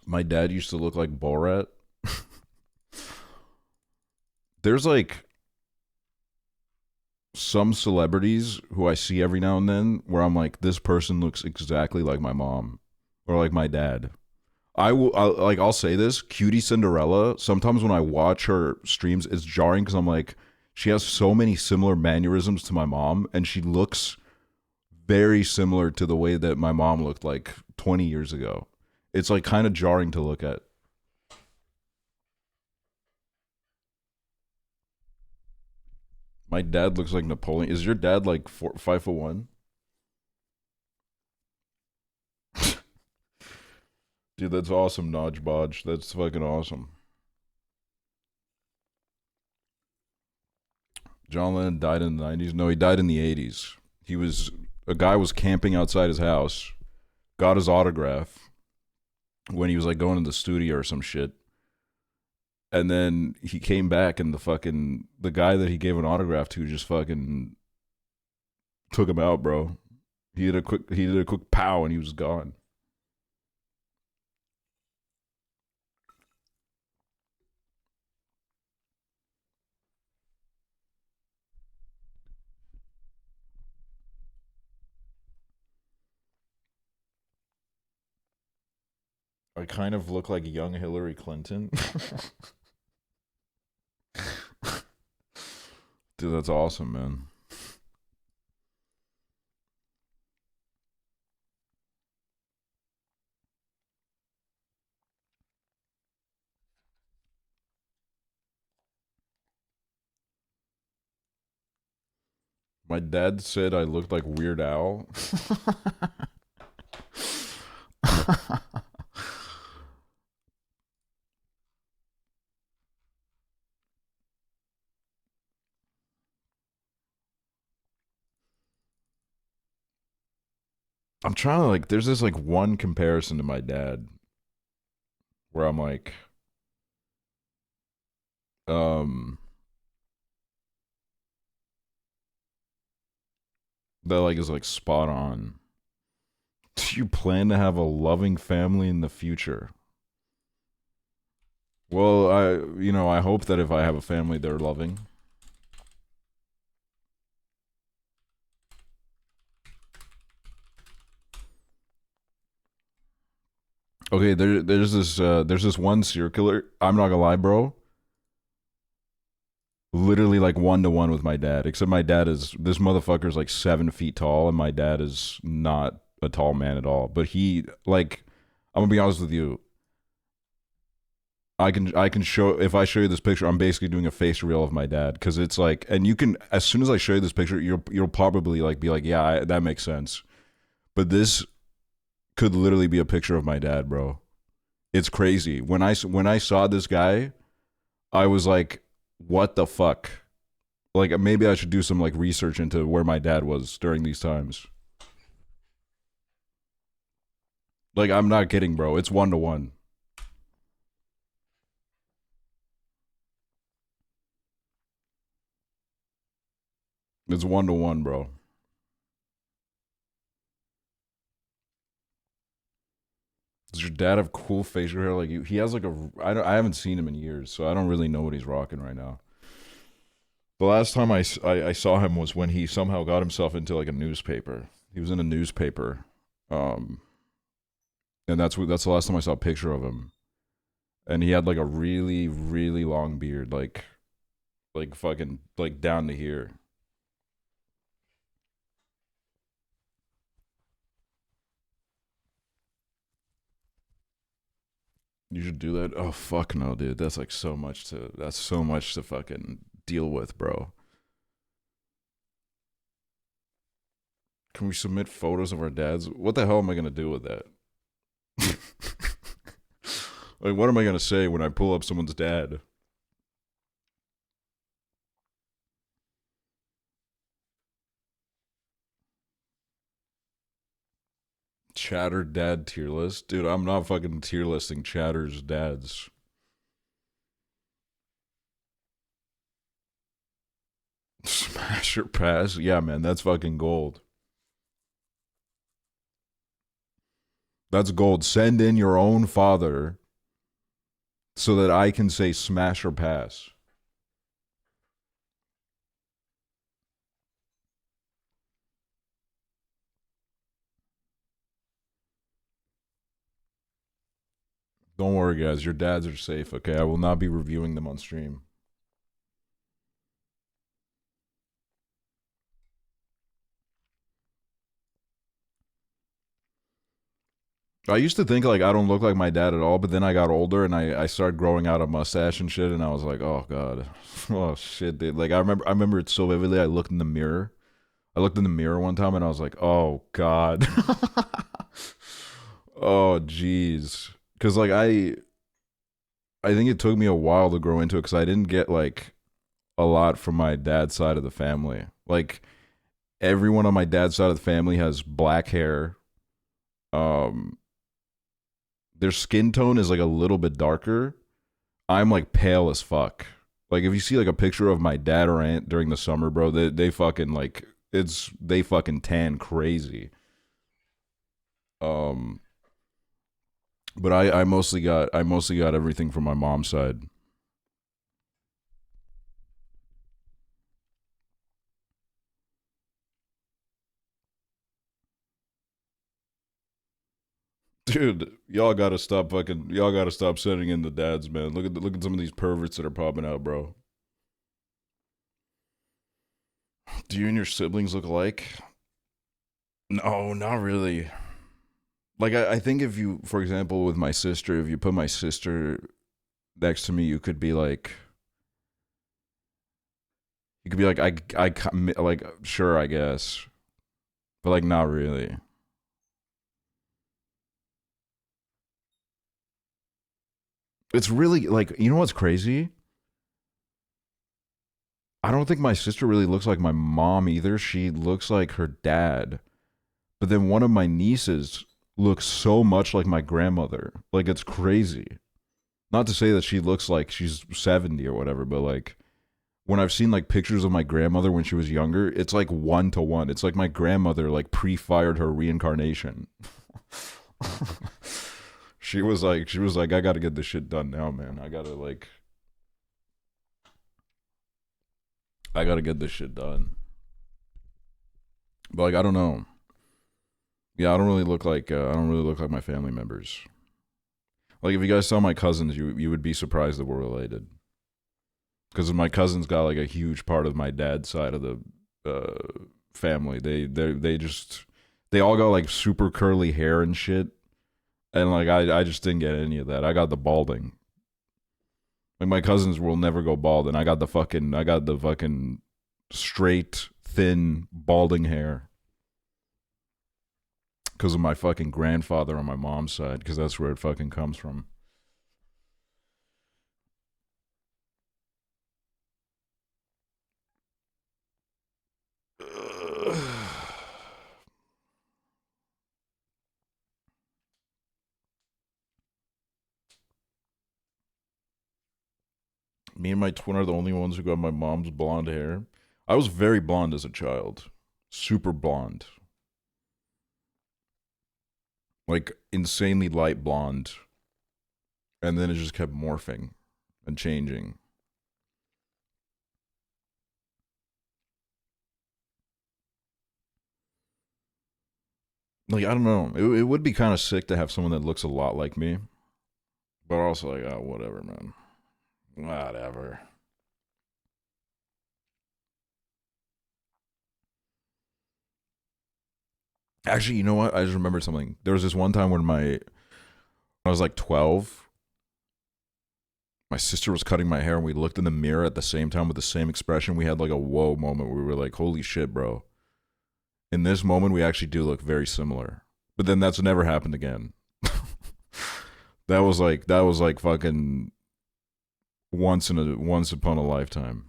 My dad used to look like Borat. There's like some celebrities who I see every now and then where I'm like, this person looks exactly like my mom or like my dad. I'll say this, Cutie Cinderella. Sometimes when I watch her streams, it's jarring because I'm like, she has so many similar mannerisms to my mom, and she looks very similar to the way that my mom looked like 20 years ago. It's like kind of jarring to look at. My dad looks like Napoleon. Is your dad like 5'1"? Dude, that's awesome, Nodge Bodge. That's fucking awesome. John Lennon died in the 90s. No, he died in the 80s. A guy was camping outside his house, got his autograph when he was like going to the studio or some shit. And then he came back and the guy that he gave an autograph to just fucking took him out, bro. He did a quick pow and he was gone. I kind of look like young Hillary Clinton. Dude, that's awesome, man. My dad said I looked like Weird Al. I'm trying to like there's this like one comparison to my dad where I'm like um that like is like spot on. Do you plan to have a loving family in the future? Well, I hope that if I have a family they're loving. Okay, there's this one serial killer. I'm not gonna lie, bro. Literally like 1-to-1 with my dad. Except my dad is this motherfucker's like 7 feet tall, and my dad is not a tall man at all. But he like, I'm gonna be honest with you. I can show if I show you this picture, I'm basically doing a face reveal of my dad because it's like, and you can as soon as I show you this picture, you'll probably like be like, yeah, that makes sense. But this could literally be a picture of my dad, bro. It's crazy. When I saw this guy, I was like, what the fuck? Like maybe I should do some like research into where my dad was during these times. Like I'm not kidding, bro. It's 1-to-1. It's 1-to-1, bro. Does your dad have cool facial hair like you? He has like I haven't seen him in years, so I don't really know what he's rocking right now. The last time I saw him was when he somehow got himself into like a newspaper. He was in a newspaper, um, and that's the last time I saw a picture of him. And he had like a really really long beard, like fucking like down to here. You should do that. Oh fuck no, dude. That's so much to fucking deal with, bro. Can we submit photos of our dads? What the hell am I gonna do with that? Like, what am I gonna say when I pull up someone's dad? Chatter dad tier list? Dude, I'm not fucking tier listing Chatter's dads. Smash or pass? Yeah, man, that's fucking gold. That's gold. Send in your own father so that I can say smash or pass. Don't worry, guys. Your dads are safe, okay? I will not be reviewing them on stream. I used to think like I don't look like my dad at all, but then I got older and I started growing out a mustache and shit, and I was like, oh god, oh shit, dude. Like I remember it so vividly. I looked in the mirror. I looked in the mirror one time and I was like, oh god, oh jeez, because like I think it took me a while to grow into it because I didn't get like a lot from my dad's side of the family. Like everyone on my dad's side of the family has black hair. Um, their skin tone is like a little bit darker. I'm like pale as fuck. Like if you see like a picture of my dad or aunt during the summer, bro, they fucking like they fucking tan crazy. Um, but I mostly got everything from my mom's side. Dude, y'all gotta stop sending in the dads, man. Look at some of these perverts that are popping out, bro. Do you and your siblings look alike? No, not really. Like I think if you, for example, with my sister, if you put my sister next to me, you could be like, like, sure, I guess, but like, not really. It's really like, you know what's crazy? I don't think my sister really looks like my mom either. She looks like her dad. But then one of my nieces looks so much like my grandmother. Like, it's crazy. Not to say that she looks like she's 70 or whatever, but like when I've seen like pictures of my grandmother when she was younger, it's like 1-to-1. It's like my grandmother like pre-fired her reincarnation. She was like, I gotta get this shit done now, man. I gotta get this shit done. But like, I don't know. Yeah, I don't really look like my family members. Like, if you guys saw my cousins, you would be surprised that we're related. Because my cousins got like a huge part of my dad's side of the family. They all got like super curly hair and shit, and like I just didn't get any of that. I got the balding. Like, my cousins will never go bald, and I got the fucking straight, thin, balding hair. Because of my fucking grandfather on my mom's side, because that's where it fucking comes from. Me and my twin are the only ones who got my mom's blonde hair. I was very blonde as a child. Super blonde. Like, insanely light blonde. And then it just kept morphing and changing. Like, I don't know. It would be kind of sick to have someone that looks a lot like me. But also, like, oh, whatever, man. Whatever. Actually, you know what? I just remembered something. There was this one time when I was like 12. My sister was cutting my hair, and we looked in the mirror at the same time with the same expression. We had like a whoa moment where we were like, holy shit, bro. In this moment, we actually do look very similar. But then that's never happened again. That was like fucking once upon a lifetime.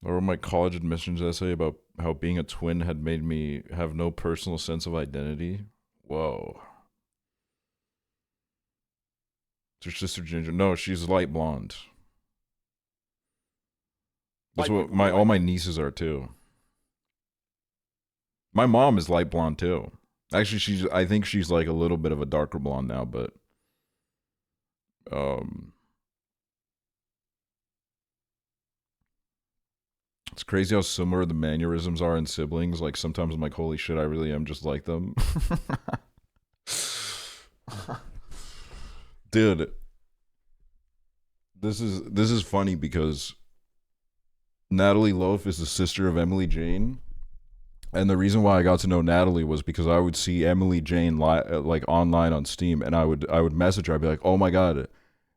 I wrote my college admissions essay about how being a twin had made me have no personal sense of identity. Whoa. It's your sister Ginger. No, she's light blonde. That's what all my nieces are too. My mom is light blonde too. Actually, I think she's like a little bit of a darker blonde now, but it's crazy how similar the mannerisms are in siblings. Like, sometimes I'm like, holy shit, I really am just like them. Dude, this is funny because Natalie Loaf is the sister of Emily Jane. And the reason why I got to know Natalie was because I would see Emily Jane like online on Steam, and I would message her. I'd be like, "Oh my god,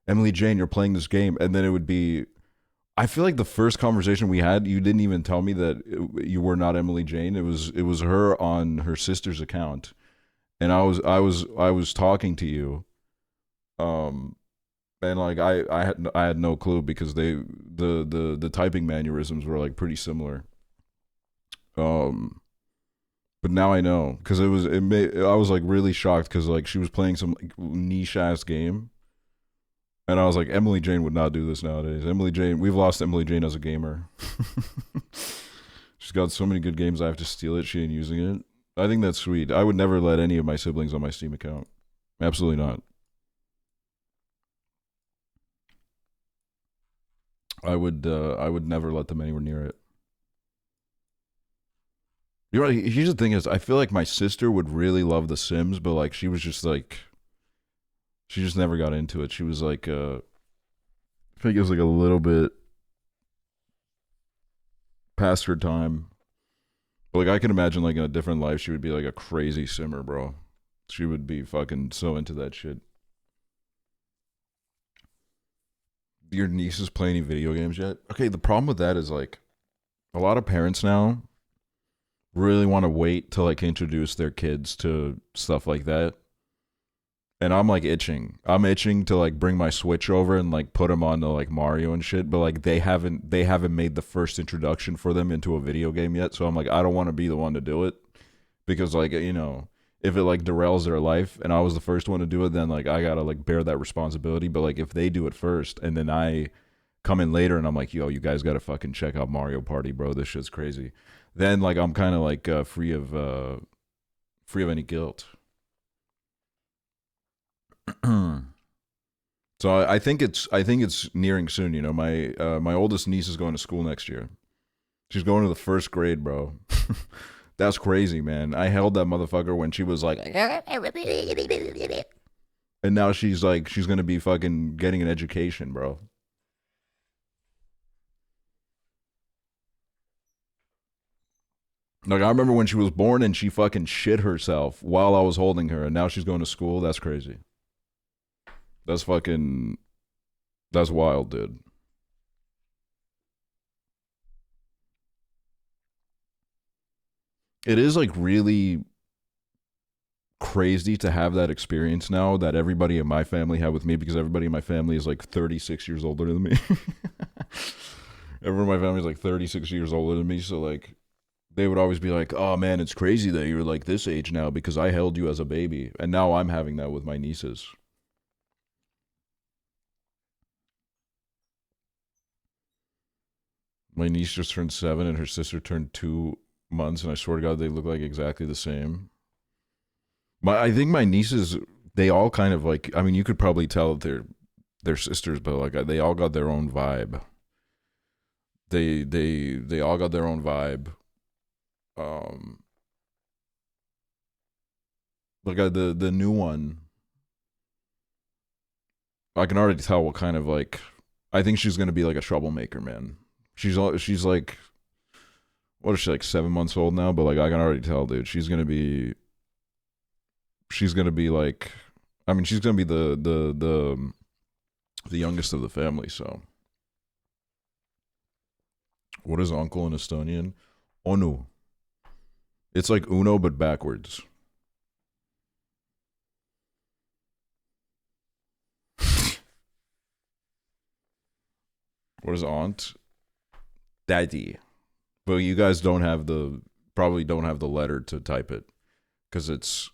Emily Jane, you're playing this game," and then it would be. I feel like the first conversation we had, you didn't even tell me that you were not Emily Jane. It was her on her sister's account, and I was talking to you, and like I had no clue because the typing mannerisms were like pretty similar. But now I know because I was like really shocked because like she was playing some like niche ass game, and I was like, Emily Jane would not do this nowadays. Emily Jane, we've lost Emily Jane as a gamer. She's got so many good games I have to steal it. She ain't using it. I think that's sweet. I would never let any of my siblings on my Steam account. Absolutely not. I would never let them anywhere near it. You know, here's the thing is, I feel like my sister would really love The Sims, but like she just never got into it. She was like, I think it was like a little bit past her time. But like I can imagine like in a different life she would be like a crazy simmer, bro. She would be fucking so into that shit. Your nieces play any video games yet? Okay, the problem with that is like a lot of parents now really want to wait to like introduce their kids to stuff like that. And I'm like itching. I'm itching to like bring my Switch over and like put them on to like Mario and shit, but like they haven't made the first introduction for them into a video game yet. So I'm like I don't want to be the one to do it because like you know, if it like derails their life and I was the first one to do it, then like I gotta like bear that responsibility. But like if they do it first and then I come in later and I'm like, yo, you guys gotta fucking check out Mario Party, bro. This shit's crazy. Then like I'm kind of like free of any guilt. So I think it's nearing soon. You know, my oldest niece is going to school next year. She's going to the first grade, bro. That's crazy, man. I held that motherfucker when she was like, and now she's like, she's gonna be fucking getting an education, bro. Like I remember when she was born and she fucking shit herself while I was holding her, and now she's going to school. That's crazy. That's wild, dude. It is like really crazy to have that experience now that everybody in my family had with me because everybody in my family is like 36 years older than me. Everyone in my family is like 36 years older than me, so like they would always be like, "Oh man, it's crazy that you're like this age now because I held you as a baby." And now I'm having that with my nieces. My niece just turned 7 and her sister turned 2 months, and I swear to God, they look like exactly the same. I think my nieces, they all kind of like. I mean, you could probably tell that they're sisters, but like they all got their own vibe. They all got their own vibe. Like the new one, I can already tell what kind of like. I think she's gonna be like a troublemaker, man. She's like, what is she like 7 months old now? But like I can already tell, dude, she's gonna be like, I mean, she's gonna be the youngest of the family. So, what is uncle in Estonian? Onu. It's like Uno but backwards. What is aunt? Daddy. But you guys probably don't have the letter to type it because it's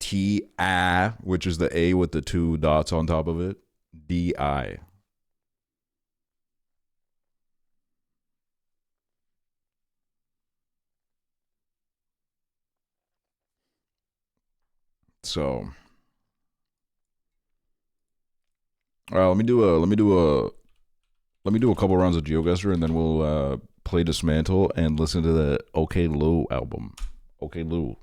T-A, which is the A with the 2 dots on top of it. D-I. So, all right, let me do a couple rounds of GeoGuessr and then we'll play Dismantle and listen to the OK Lou album. OK Lou.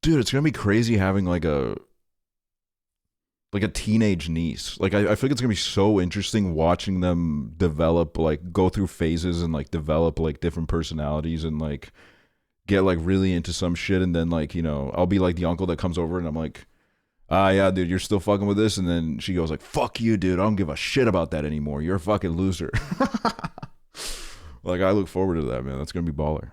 Dude, it's gonna be crazy having like a teenage niece. Like I feel like it's gonna be so interesting watching them develop, like go through phases and like develop like different personalities and like get like really into some shit, and then like, you know, I'll be like the uncle that comes over and I'm like, yeah, dude, you're still fucking with this, and then she goes like, fuck you, dude, I don't give a shit about that anymore. You're a fucking loser. Like I look forward to that, man. That's gonna be baller.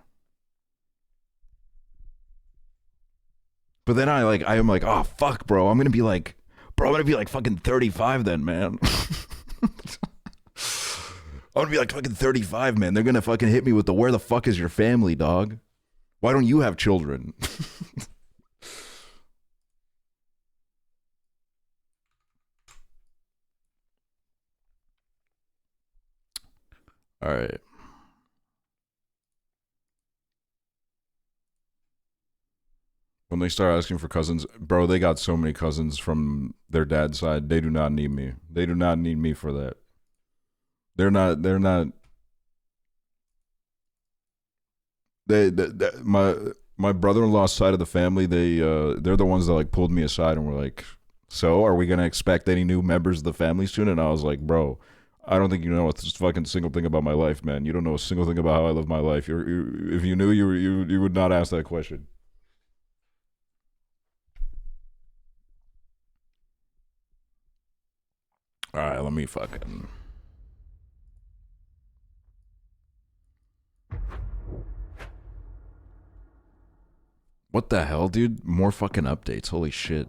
But then I am like, oh fuck, bro, I'm gonna be like fucking 35 then, man. I'm gonna be like fucking 35, man. They're gonna fucking hit me with the where the fuck is your family, dog? Why don't you have children? All right. When they start asking for cousins, bro, they got so many cousins from their dad's side. They do not need me. They do not need me for that. They're not My brother-in-law's side of the family, they're the ones that like pulled me aside and were like, "So, are we gonna expect any new members of the family soon?" And I was like, "Bro, I don't think you know a fucking single thing about my life, man. You don't know a single thing about how I live my life. If you knew, you would not ask that question." All right, let me fucking. What the hell, dude? More fucking updates. Holy shit.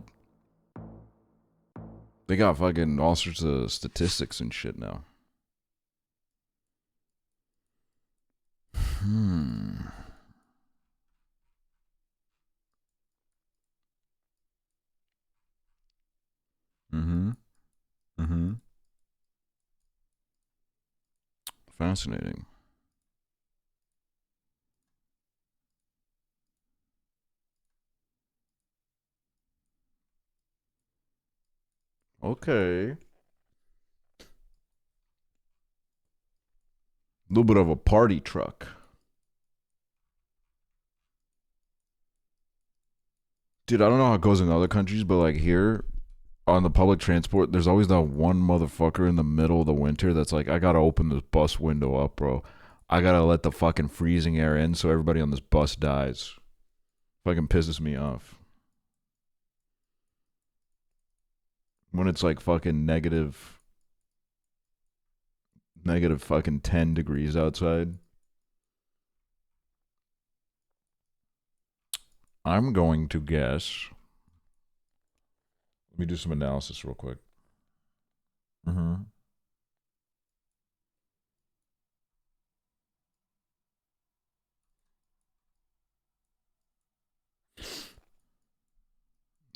They got fucking all sorts of statistics and shit now. Hmm. Mm-hmm. Mm-hmm. Fascinating. Okay. A little bit of a party truck. Dude, I don't know how it goes in other countries, but like here on the public transport, there's always that one motherfucker in the middle of the winter that's like, I gotta open this bus window up, bro. I gotta let the fucking freezing air in so everybody on this bus dies. Fucking pisses me off. When it's like fucking negative fucking 10 degrees outside. I'm going to guess. Let me do some analysis real quick. Mm-hmm.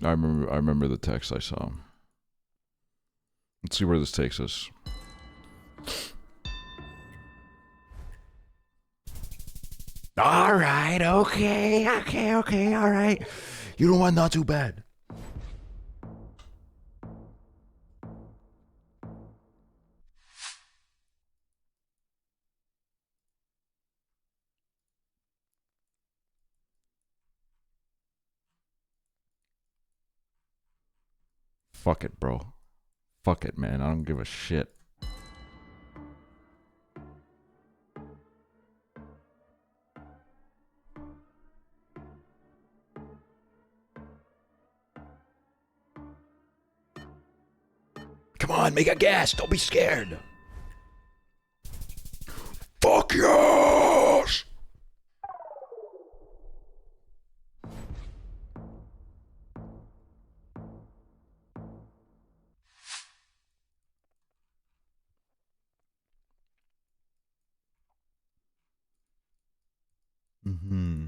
I remember the text I saw. Let's see where this takes us. All right, okay, all right. You know what? Not too bad. Fuck it, bro. Fuck it, man. I don't give a shit. Come on, make a guess. Don't be scared. Fuck yes! Mm-hmm.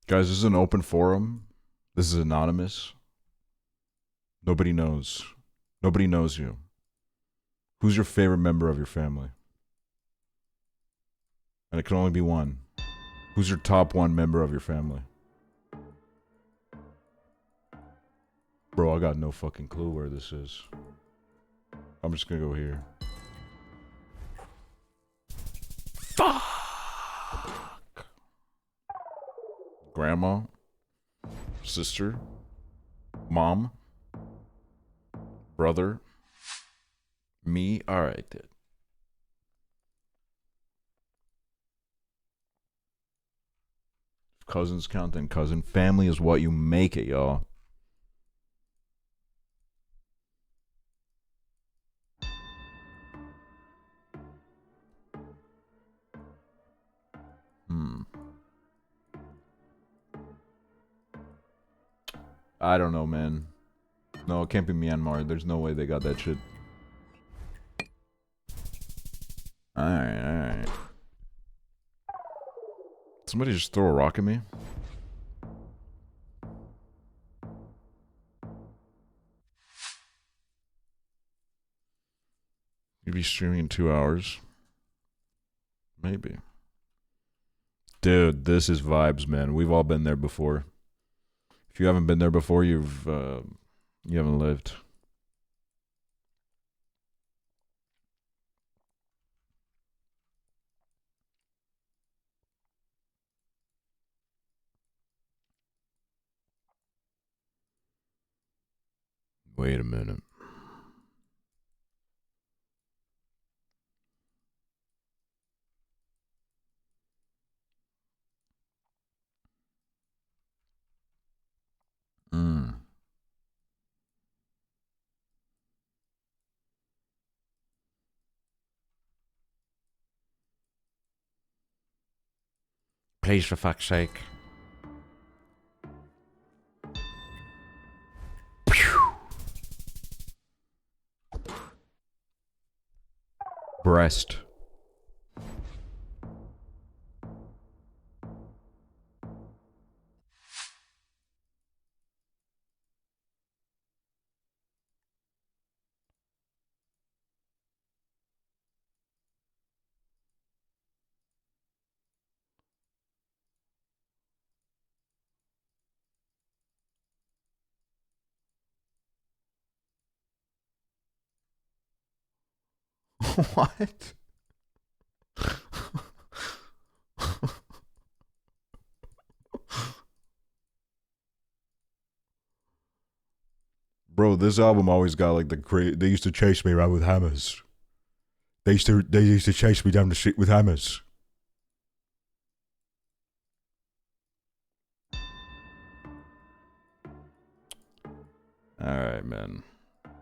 Guys, this is an open forum. This is anonymous. Nobody knows. Nobody knows you. Who's your favorite member of your family? And it can only be one. Who's your top one member of your family? Bro, I got no fucking clue where this is. I'm just gonna go here. Fuck! Grandma? Sister? Mom? Brother? Me? Alright, dude. Cousins count, then cousin. Family is what you make it, y'all. I don't know, man. No, it can't be Myanmar. There's no way they got that shit. Alright, alright. Somebody just throw a rock at me? You'd be streaming in 2 hours. Maybe. Dude, this is vibes, man. We've all been there before. If you haven't been there before, you haven't lived. Wait a minute. Please, for fuck's sake. Breast. What? Bro, this album always got like the great. They used to chase me around with hammers. They used to chase me down the street with hammers. All right, man.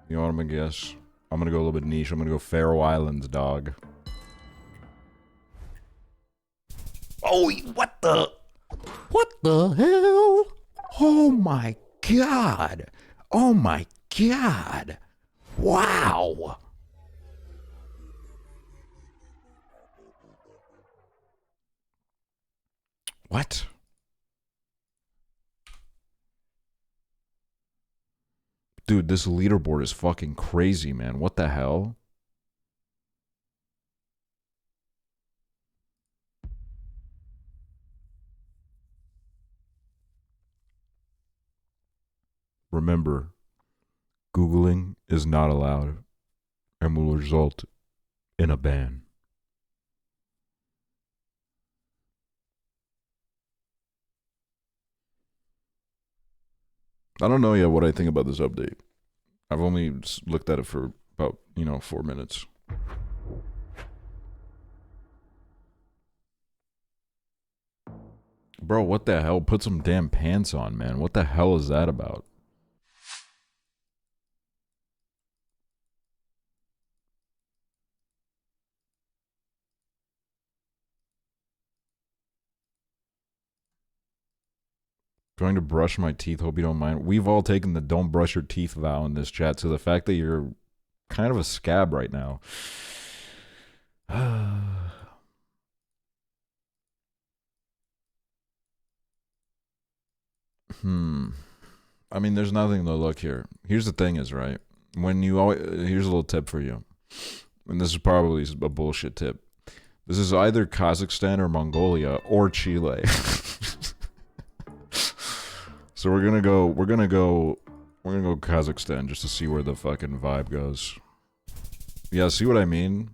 You know what I'm gonna guess? I'm gonna go a little bit niche. I'm gonna go Faroe Islands, dog. Oh, what the? What the hell? Oh my god. Oh my god. Wow. What? Dude, this leaderboard is fucking crazy, man. What the hell? Remember, Googling is not allowed and will result in a ban. I don't know yet what I think about this update. I've only looked at it for about, 4 minutes. Bro, what the hell? Put some damn pants on, man. What the hell is that about? Going to brush my teeth. Hope you don't mind. We've all taken the don't brush your teeth vow in this chat. So the fact that you're kind of a scab right now. I mean, there's nothing to look here. Here's the thing is, right? When you always, here's a little tip for you. And this is probably a bullshit tip. This is either Kazakhstan or Mongolia or Chile. So we're gonna go Kazakhstan just to see where the fucking vibe goes. Yeah, see what I mean?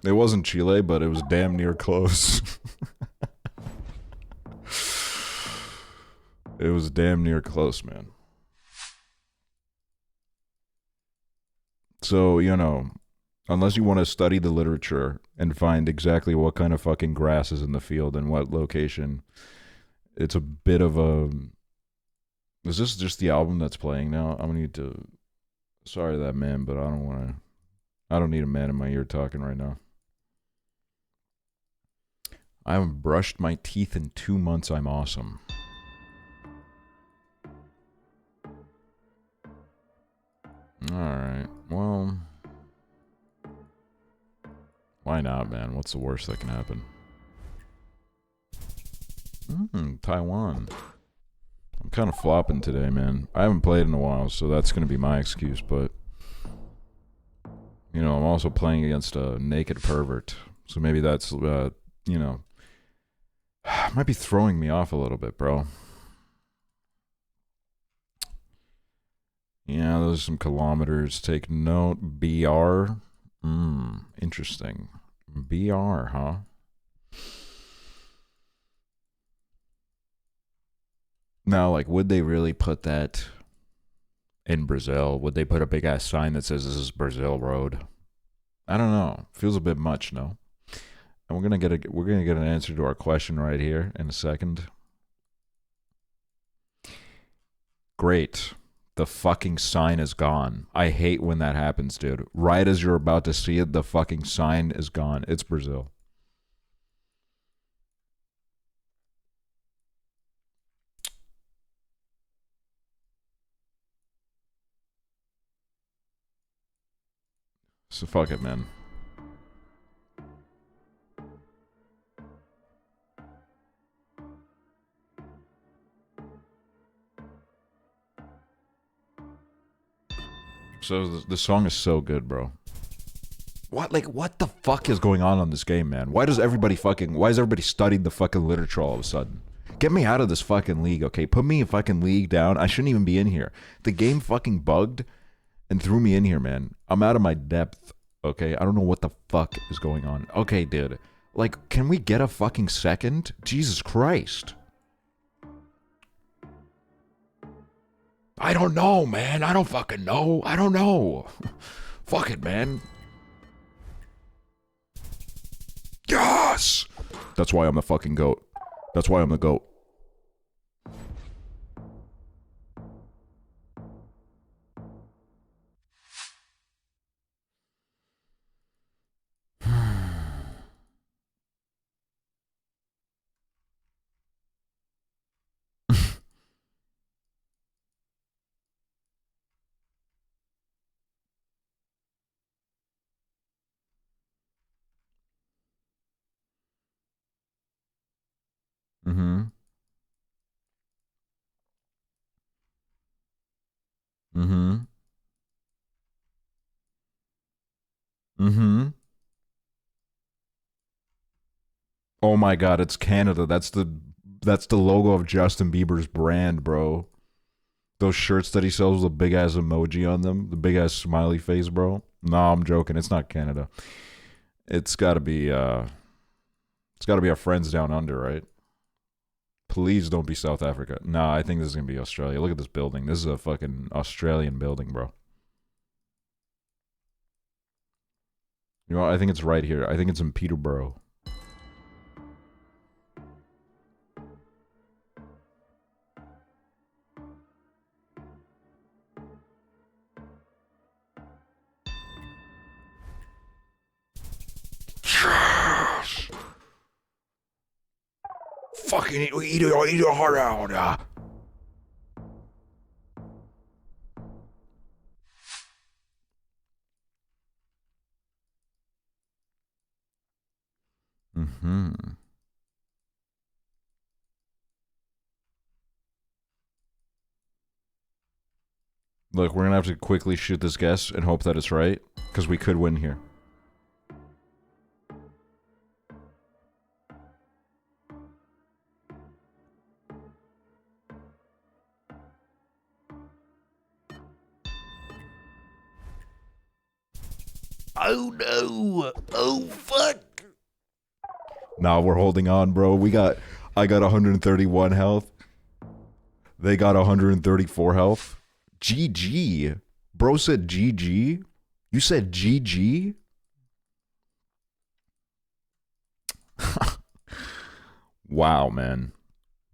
It wasn't Chile, but it was damn near close. It was damn near close, man. So, unless you want to study the literature and find exactly what kind of fucking grass is in the field and what location, it's a bit of a... Is this just the album that's playing now? I'm gonna need to... Sorry that man, but I don't need a man in my ear talking right now. I haven't brushed my teeth in 2 months. I'm awesome. Alright, well... Why not, man? What's the worst that can happen? Taiwan. I'm kind of flopping today, man. I haven't played in a while, so that's going to be my excuse, but... I'm also playing against a naked pervert. So maybe that's, might be throwing me off a little bit, bro. Yeah, those are some kilometers. Take note. BR. Interesting. BR, huh? Now, like, would they really put that in Brazil? Would they put a big ass sign that says this is Brazil Road? I don't know. Feels a bit much, no? And we're gonna get an answer to our question right here in a second. Great. The fucking sign is gone. I hate when that happens, dude. Right as you're about to see it, the fucking sign is gone. It's Brazil. So fuck it, man. So the song is so good, bro. What the fuck is going on this game, man? Why is everybody studying the fucking literature all of a sudden? Get me out of this fucking league, okay? Put me in fucking league down. I shouldn't even be in here. The game fucking bugged and threw me in here, man. I'm out of my depth, okay? I don't know what the fuck is going on. Okay, dude. Like, can we get a fucking second? Jesus Christ. I don't know, man. I don't fucking know. I don't know. Fuck it, man. Yes! That's why I'm the fucking GOAT. That's why I'm the GOAT. Mm-hmm. Mm-hmm. Mm-hmm. Oh my god, it's Canada. That's the logo of Justin Bieber's brand, bro. Those shirts that he sells with a big ass emoji on them, the big ass smiley face, bro. No, I'm joking. It's not Canada. It's gotta be our friends down under, right? Please don't be South Africa. Nah, I think this is gonna be Australia. Look at this building. This is a fucking Australian building, bro. You know what? I think it's right here. I think it's in Peterborough. Yes! Fucking eat your heart out. Mm-hmm. Look, we're gonna have to quickly shoot this guess and hope that it's right, because we could win here. Oh no! Oh fuck! Nah, we're holding on, bro. I got 131 health. They got 134 health. GG. Bro said GG? You said GG? Wow, man.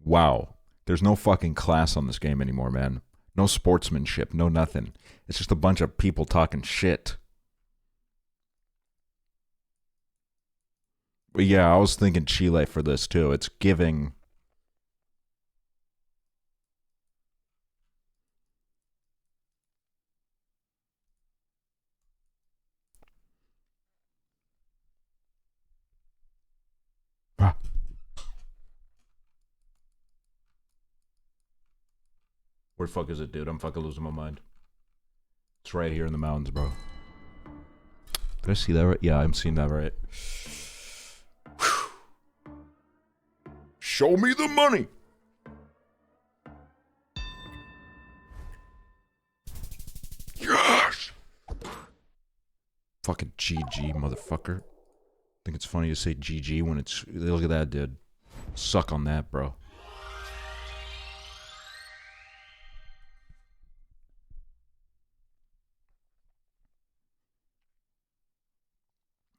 Wow. There's no fucking class on this game anymore, man. No sportsmanship, no nothing. It's just a bunch of people talking shit. But yeah, I was thinking Chile for this too. It's giving... Where the fuck is it, dude? I'm fucking losing my mind. It's right here in the mountains, bro. Did I see that right? Yeah, I'm seeing that right. Show me the money! Yes! Fucking GG, motherfucker. Think it's funny to say GG when it's... Look at that, dude. Suck on that, bro.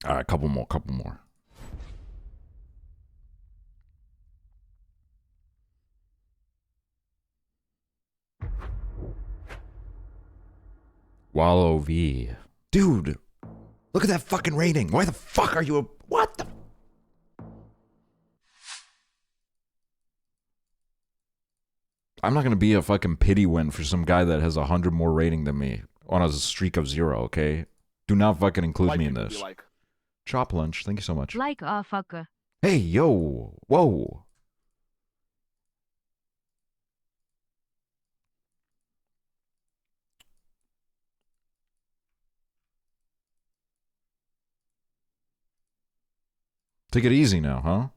All right, couple more. Wallow V. Dude, look at that fucking rating. Why the fuck are you a... What the... I'm not gonna be a fucking pity win for some guy that has 100 more rating than me on a streak of 0, okay? Do not fucking include me in this. Like. Chop lunch, thank you so much. Like a fucker. Hey, yo, whoa. Take it easy now, huh?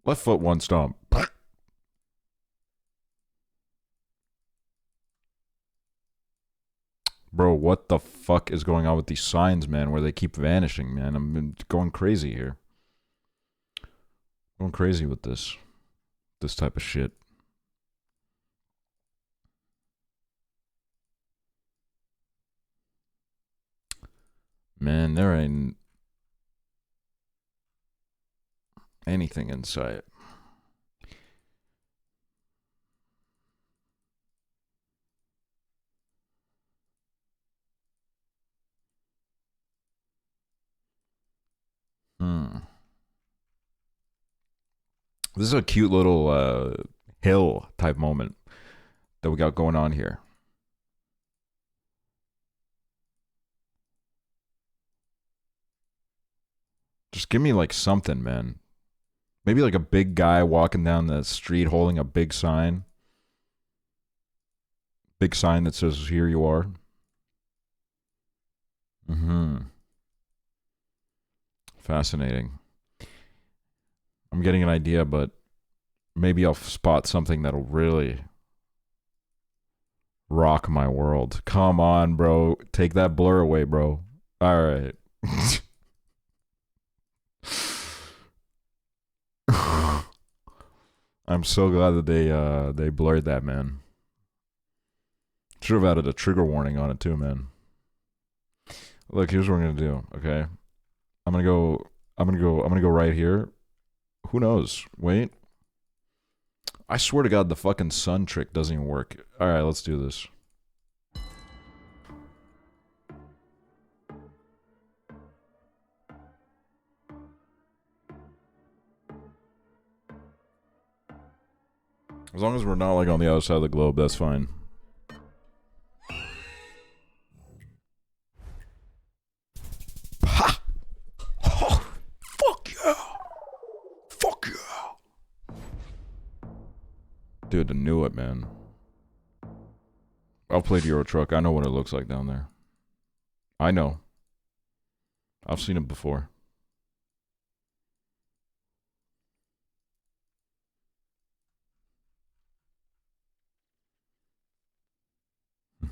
Left foot, one stomp. Bro, what the fuck is going on with these signs, man, where they keep vanishing, man? I'm going crazy here. Going crazy with this type of shit. Man, there ain't anything in sight. This is a cute little hill type moment that we got going on here. Just give me like something, man. Maybe like a big guy walking down the street holding a big sign. Big sign that says, "Here you are." Fascinating. I'm getting an idea, but maybe I'll spot something that'll really rock my world. Come on, bro. Take that blur away, bro. All right. I'm so glad that they blurred that, man. Should have added a trigger warning on it too, man. Look, here's what we're gonna do. Okay, I'm gonna go right here. Who knows? Wait. I swear to God, the fucking sun trick doesn't even work. All right, let's do this. As long as we're not like on the other side of the globe, that's fine. Ha! Oh, fuck yeah! Fuck yeah! Dude, I knew it, man. I've played Euro Truck. I know what it looks like down there. I know. I've seen it before.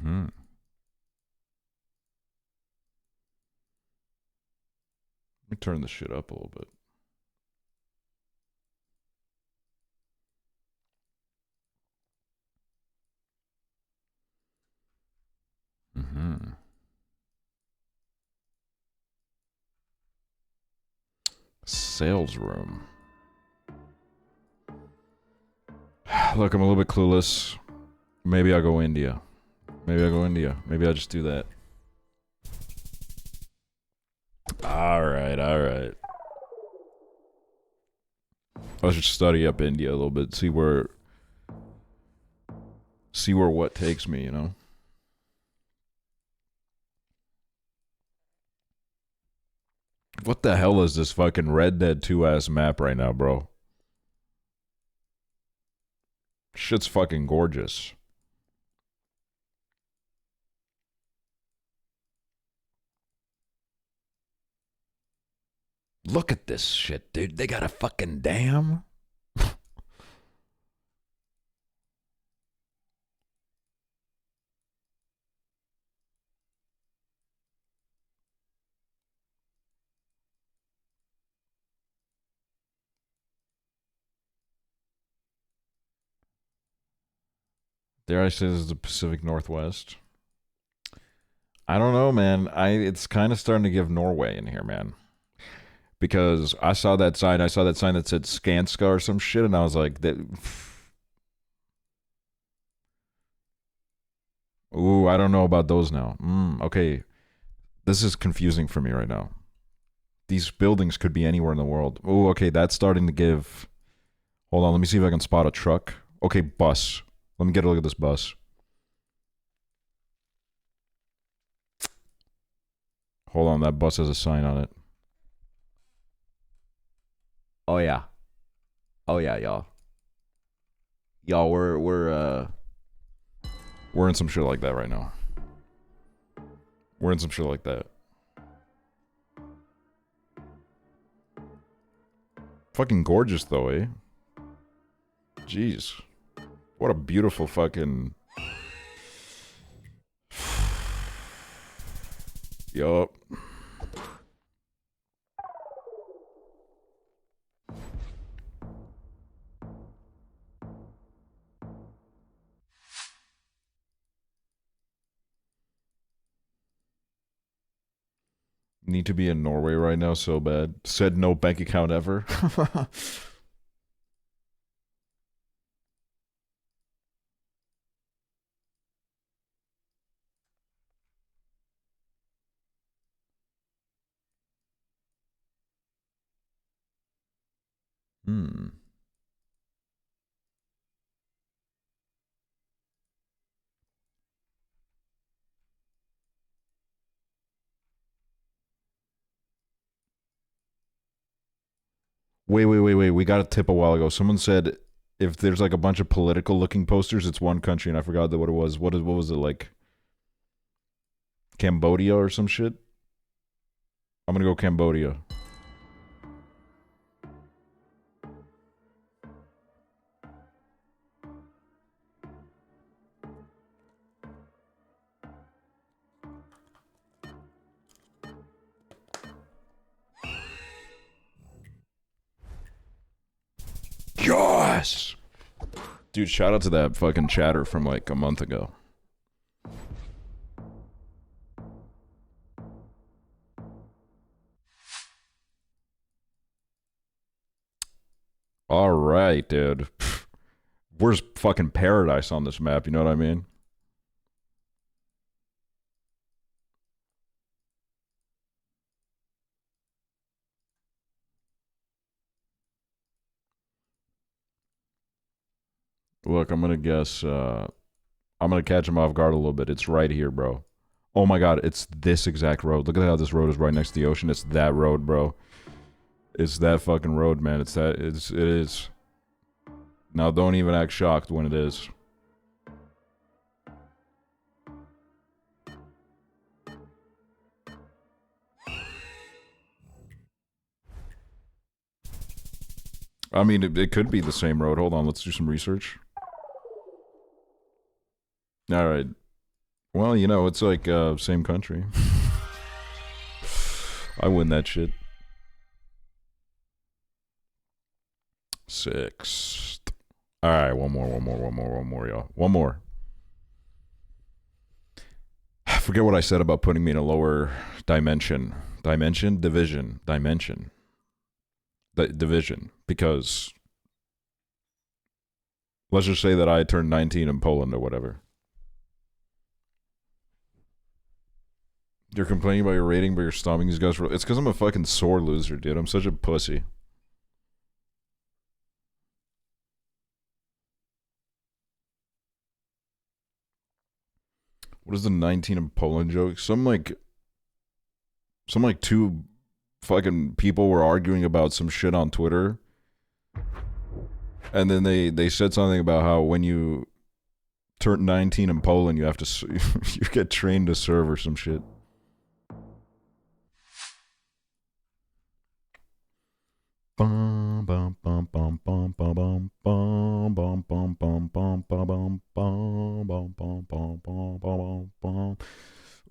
Let me turn this shit up a little bit. Sales room. Look, I'm a little bit clueless. Maybe I'll go India. Maybe I just do that. Alright. I should study up India a little bit, see where what takes me, you know? What the hell is this fucking Red Dead 2 ass map right now, bro? Shit's fucking gorgeous. Look at this shit, dude. They got a fucking dam. Dare I say this is the Pacific Northwest? I don't know, man. It's kind of starting to give Norway in here, man. Because I saw that sign. I saw that sign that said Skanska or some shit, and I was like, that. Ooh, I don't know about those now. Okay. This is confusing for me right now. These buildings could be anywhere in the world. Ooh, okay, that's starting to give. Hold on, let me see if I can spot a truck. Okay, bus. Let me get a look at this bus. Hold on, that bus has a sign on it. Oh yeah. Oh yeah, y'all. Y'all, we're in some shit like that right now. We're in some shit like that. Fucking gorgeous though, eh? Jeez. What a beautiful fucking... Yup. Need to be in Norway right now so bad. Said no bank account ever. Wait. We got a tip a while ago. Someone said if there's like a bunch of political looking posters, it's one country, and I forgot what it was. What was it like? Cambodia or some shit? I'm gonna go Cambodia. Yes! Dude, shout out to that fucking chatter from like a month ago. All right, dude. Where's fucking paradise on this map? You know what I mean? Look, I'm gonna guess. I'm gonna catch him off guard a little bit. It's right here, bro. Oh my god, it's this exact road. Look at how this road is right next to the ocean. It's that road, bro. It's that fucking road, man. It is. Now don't even act shocked when it is. I mean, it could be the same road. Hold on, let's do some research. All right. Well, you know, it's like same country. I win that shit. 6. All right, one more, y'all. One more. I forget what I said about putting me in a lower dimension. Dimension? Division. Dimension. Division. Because let's just say that I turned 19 in Poland or whatever. You're complaining about your rating, but you're stomping these guys for... It's because I'm a fucking sore loser, dude. I'm such a pussy. What is the 19 in Poland joke? Some like two fucking people were arguing about some shit on Twitter. And then they said something about how when you turn 19 in Poland, you have to... you get trained to serve or some shit.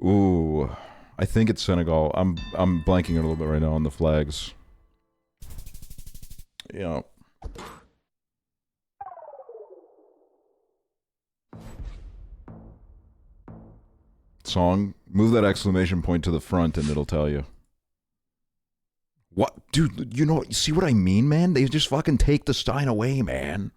Ooh, I think it's Senegal. I'm blanking a little bit right now on the flags. Yeah. song, move that exclamation point to the front and it'll tell you. What? Dude, you know, see what I mean, man? They just fucking take the Stein away, man.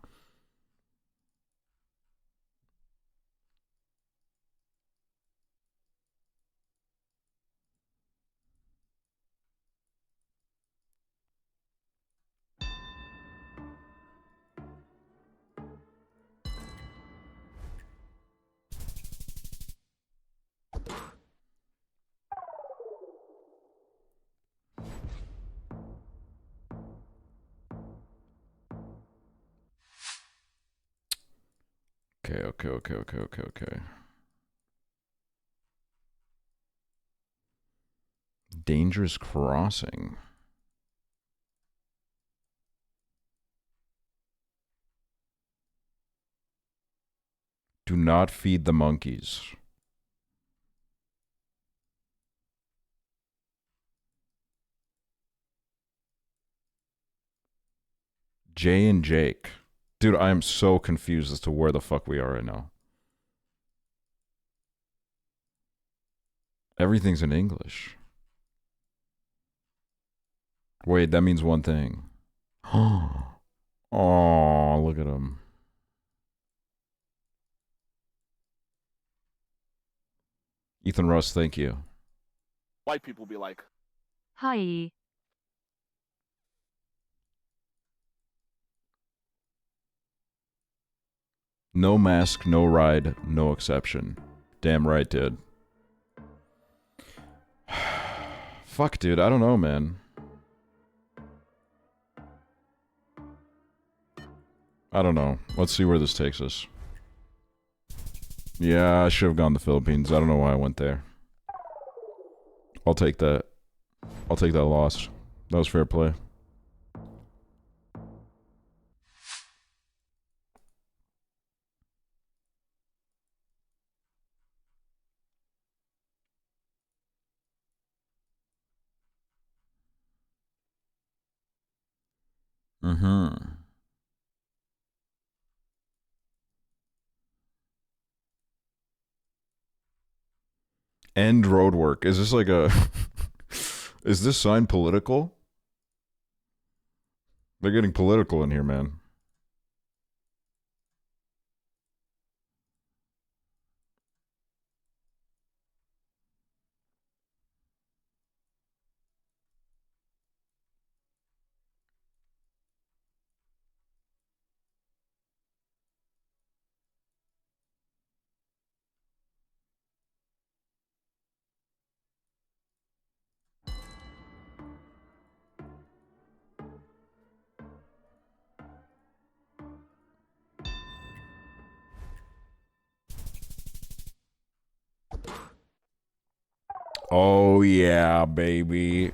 Okay. Dangerous crossing. Do not feed the monkeys. Jay and Jake. Dude, I am so confused as to where the fuck we are right now. Everything's in English. Wait, that means one thing. Oh, look at him. Ethan Russ, thank you. White people be like, Hi. No mask, no ride, no exception. Damn right, dude. Fuck, dude, I don't know, man. I don't know. Let's see where this takes us. Yeah, I should have gone to the Philippines. I don't know why I went there. I'll take that. I'll take that loss. That was fair play. Mm-hmm. End road work. Is this like a... Is this sign political? They're getting political in here, man. Oh, yeah, baby.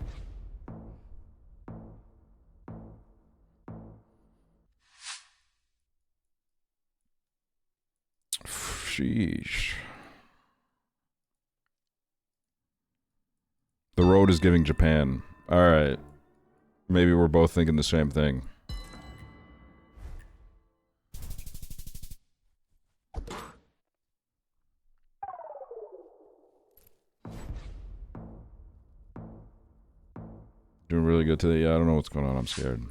Sheesh. The road is giving Japan. Alright. Maybe we're both thinking the same thing. Doing really good today. Yeah, I don't know what's going on. I'm scared.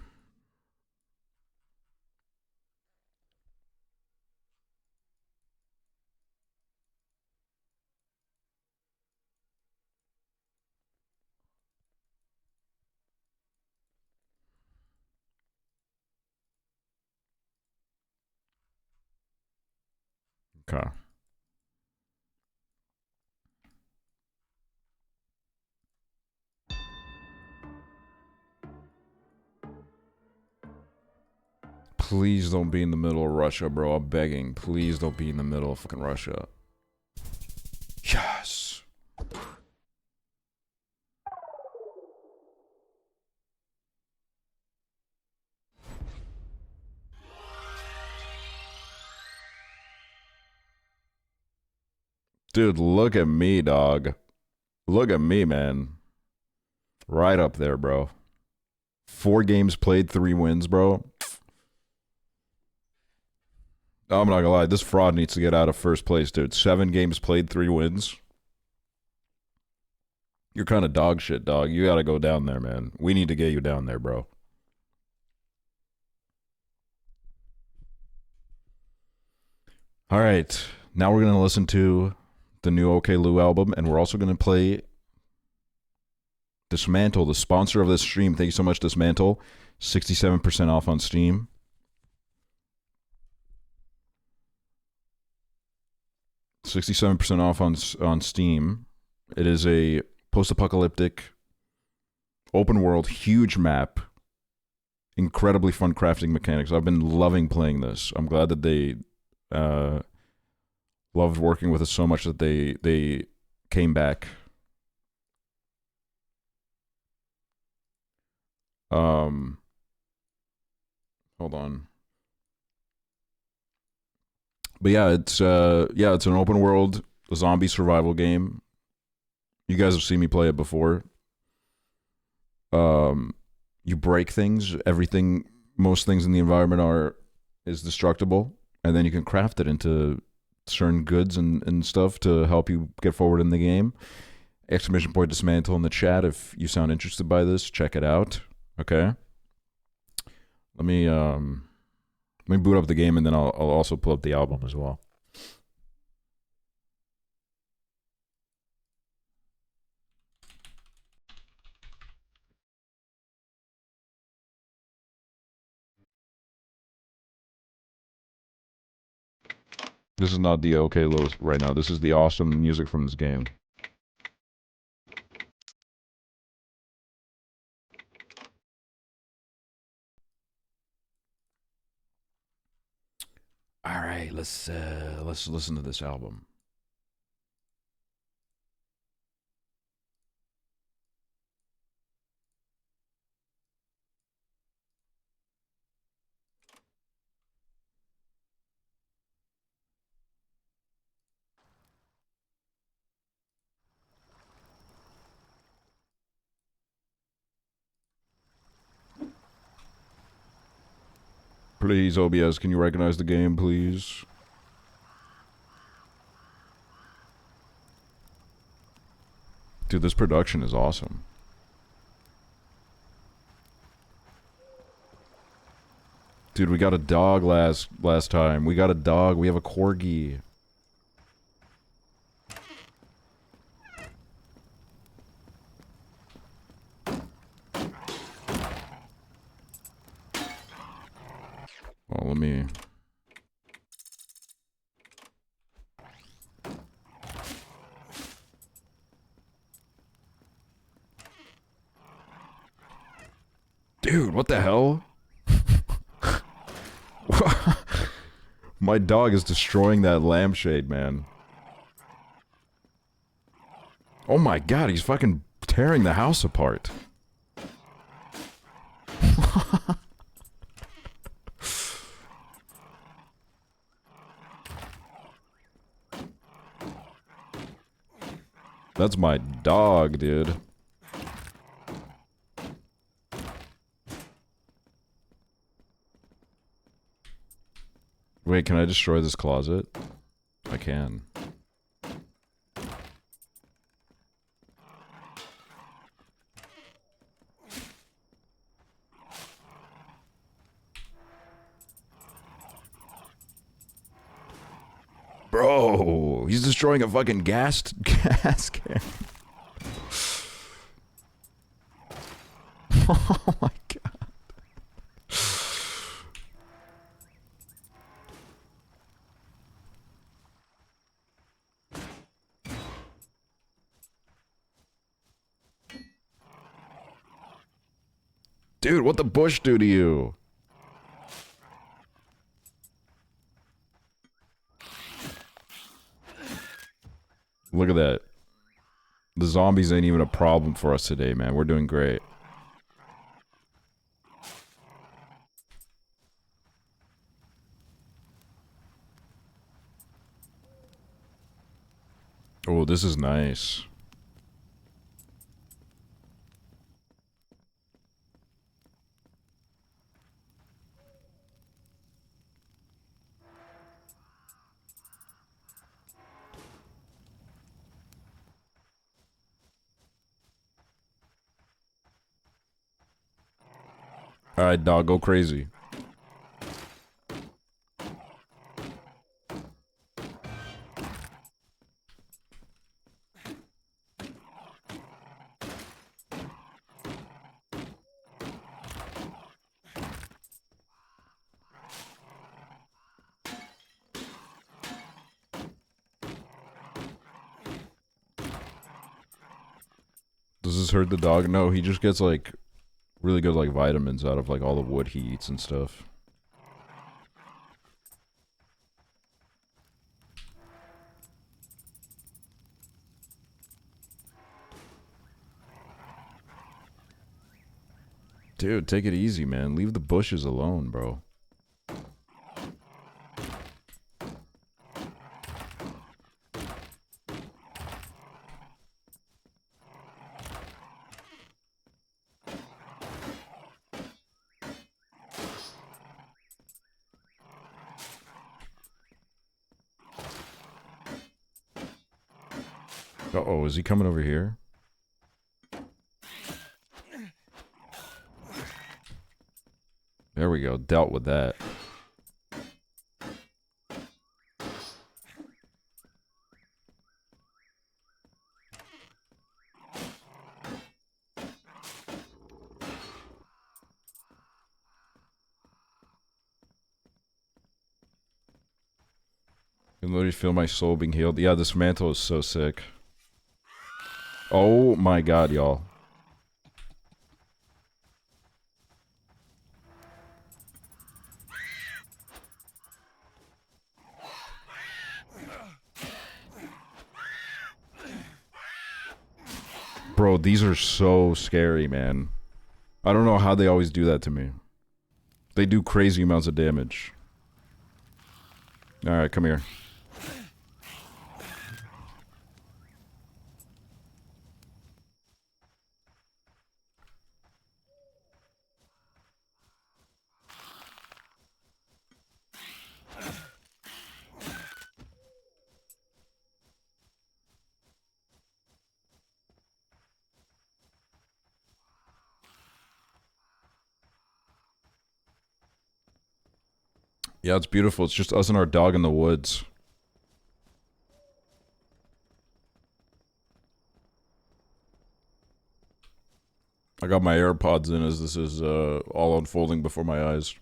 Okay. Please don't be in the middle of Russia, bro. I'm begging. Please don't be in the middle of fucking Russia. Yes. Dude, look at me, dog. Look at me, man. Right up there, bro. 4 games played, 3 wins, bro. I'm not gonna lie, this fraud needs to get out of first place, dude. 7 games played, 3 wins. You're kind of dog shit, dog. You gotta go down there, man. We need to get you down there, bro. All right. Now we're gonna listen to the new OK Lou album, and we're also gonna play Dismantle, the sponsor of this stream. Thank you so much, Dismantle. 67% off on Steam. $67% off on Steam. It is a post-apocalyptic, open world, huge map, incredibly fun crafting mechanics. I've been loving playing this. I'm glad that they loved working with us so much that they came back. Hold on. But yeah, it's an open world zombie survival game. You guys have seen me play it before. You break things. Most things in the environment is destructible, and then you can craft it into certain goods and stuff to help you get forward in the game. Exclamation point Dismantle in the chat if you sound interested by this. Check it out. Okay. Let me boot up the game, and then I'll also pull up the album as well. This is not the OK Lou right now. This is the awesome music from this game. All right, let's listen to this album. Please, OBS, can you recognize the game, please? Dude, this production is awesome. Dude, we got a dog last time. We got a dog. We have a corgi. Well, let me... Dude, what the hell? My dog is destroying that lampshade, man. Oh my god, he's fucking tearing the house apart. That's my dog, dude. Wait, can I destroy this closet? I can. Bro, he's destroying a fucking gas can. Oh my god. Dude, what the bush do to you? Look at that. The zombies ain't even a problem for us today, man. We're doing great. Oh, this is nice. Alright, dog, go crazy. Does this hurt the dog? No, he just gets like really good like vitamins out of like all the wood he eats and stuff. Dude, take it easy, man. Leave the bushes alone, bro. Uh-oh, is he coming over here? There we go, dealt with that. I can literally feel my soul being healed. Yeah, this mantle is so sick. Oh my god, y'all. Bro, these are so scary, man. I don't know how they always do that to me. They do crazy amounts of damage. Alright, come here. Yeah, it's beautiful. It's just us and our dog in the woods. I got my AirPods in as this is all unfolding before my eyes.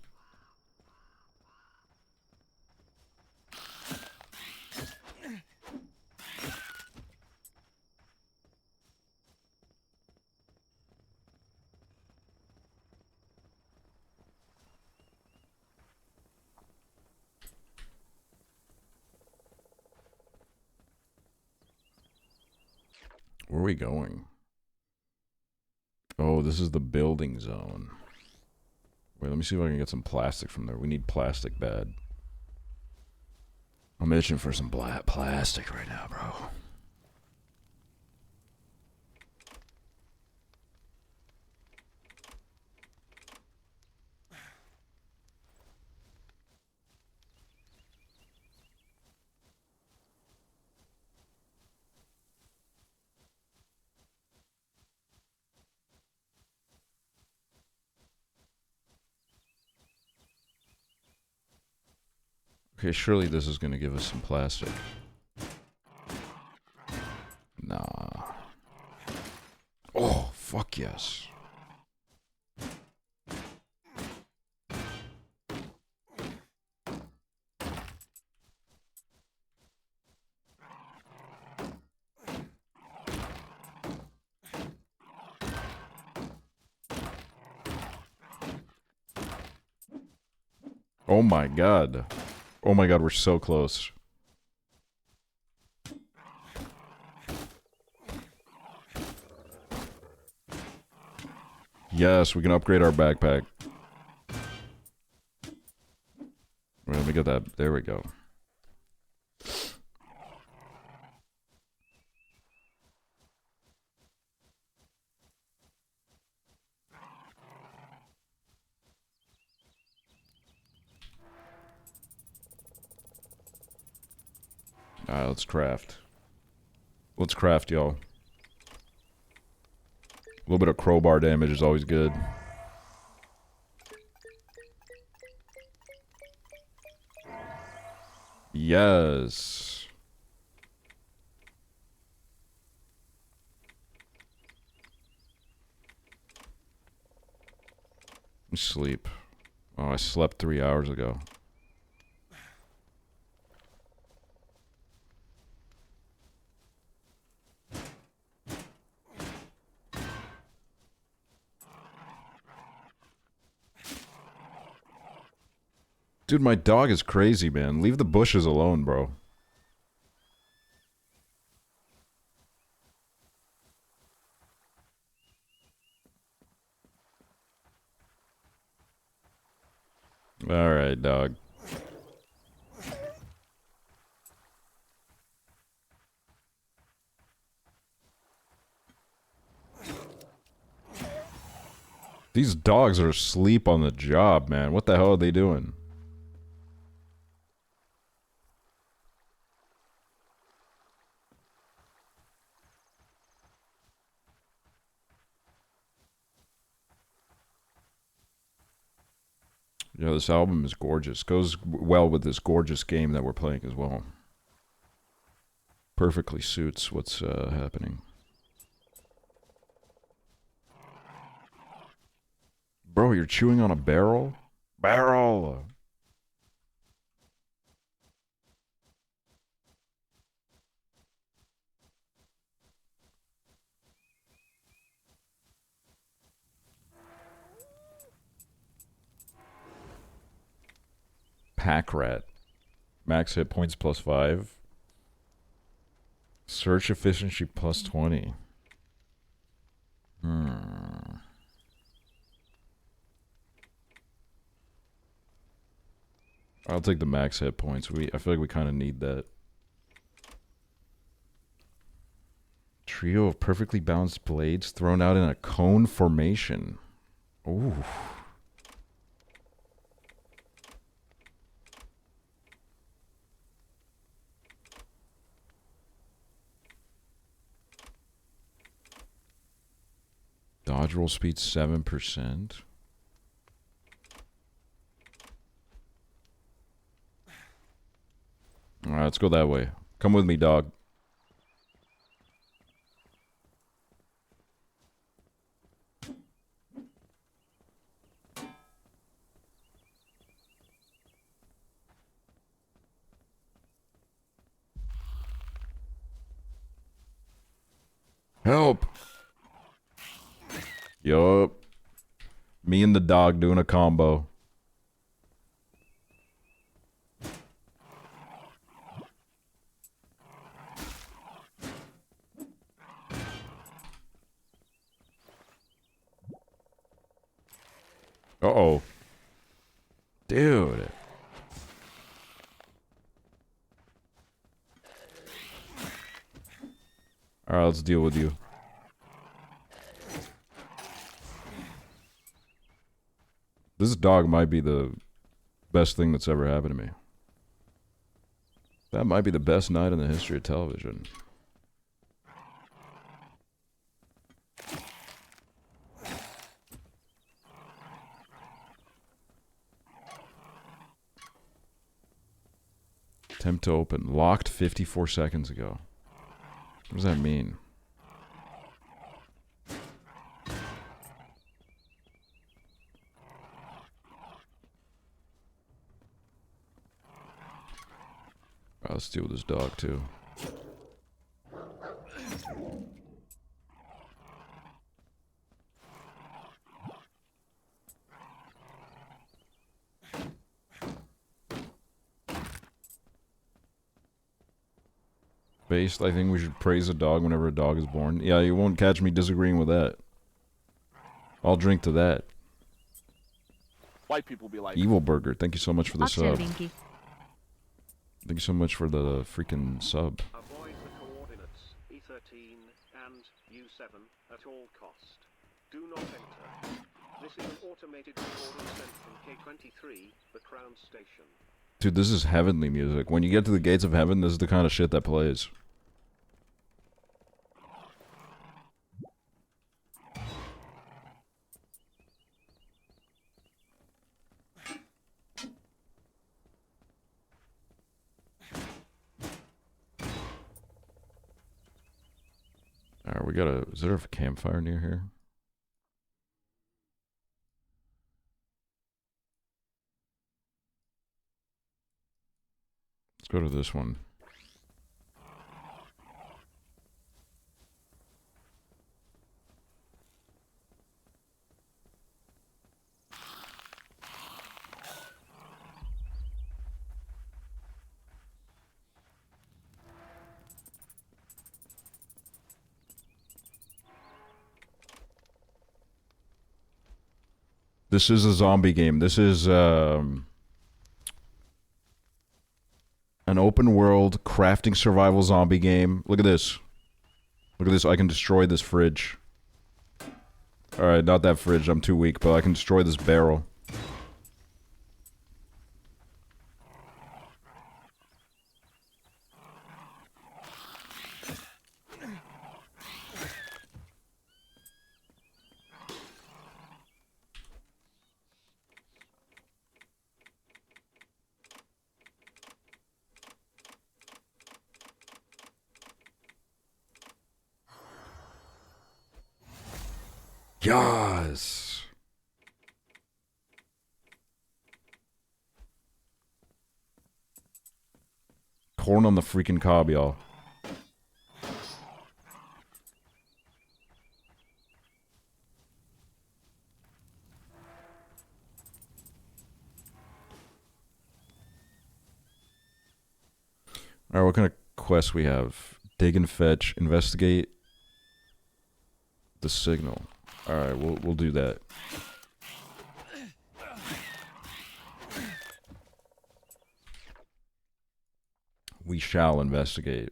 Where are we going? Oh, this is the building zone. Wait, let me see if I can get some plastic from there. We need plastic bad. I'm itching for some plastic right now, bro. Okay, surely this is gonna give us some plastic. Nah. Oh, fuck yes. Oh my god. Oh my god, we're so close. Yes, we can upgrade our backpack. Wait, let me get that. There we go. Alright, let's craft. Let's craft, y'all. A little bit of crowbar damage is always good. Yes. Sleep. Oh, I slept 3 hours ago. Dude, my dog is crazy, man. Leave the bushes alone, bro. Alright, dog. These dogs are asleep on the job, man. What the hell are they doing? Yeah, this album is gorgeous. Goes well with this gorgeous game that we're playing as well. Perfectly suits what's happening. Bro, you're chewing on a barrel? Barrel! Pack rat. Max hit points +5. Search efficiency +20. I'll take the max hit points. I feel like we kind of need that. Trio of perfectly balanced blades thrown out in a cone formation. Ooh. Dodge roll speed 7%. Alright, let's go that way. Come with me, dog. Help! Yup. Me and the dog doing a combo. Uh-oh. Dude. Alright, let's deal with you. This dog might be the best thing that's ever happened to me. That might be the best night in the history of television. Attempt to open. Locked 54 seconds ago. What does that mean? Alright, let's deal with this dog too. Based, I think we should praise a dog whenever a dog is born. Yeah, you won't catch me disagreeing with that. I'll drink to that. White people be like, Evil Burger, thank you so much for the sub. Akselvinki. Thank you so much for the freaking sub. Avoid the coordinates E13 and U7 at all cost. Do not enter. This is an automated recording sent from K23, the Crown Station. Dude, this is heavenly music. When you get to the gates of heaven, this is the kind of shit that plays. Alright, we gotta... Is there a campfire near here? Let's go to this one. This is a zombie game. This is an open world crafting survival zombie game. Look at this. Look at this. I can destroy this fridge. Alright, not that fridge. I'm too weak, but I can destroy this barrel. Yes. Corn on the freaking cob, y'all. Alright, what kind of quests we have? Dig and fetch, investigate the signal. Alright, we'll do that. We shall investigate.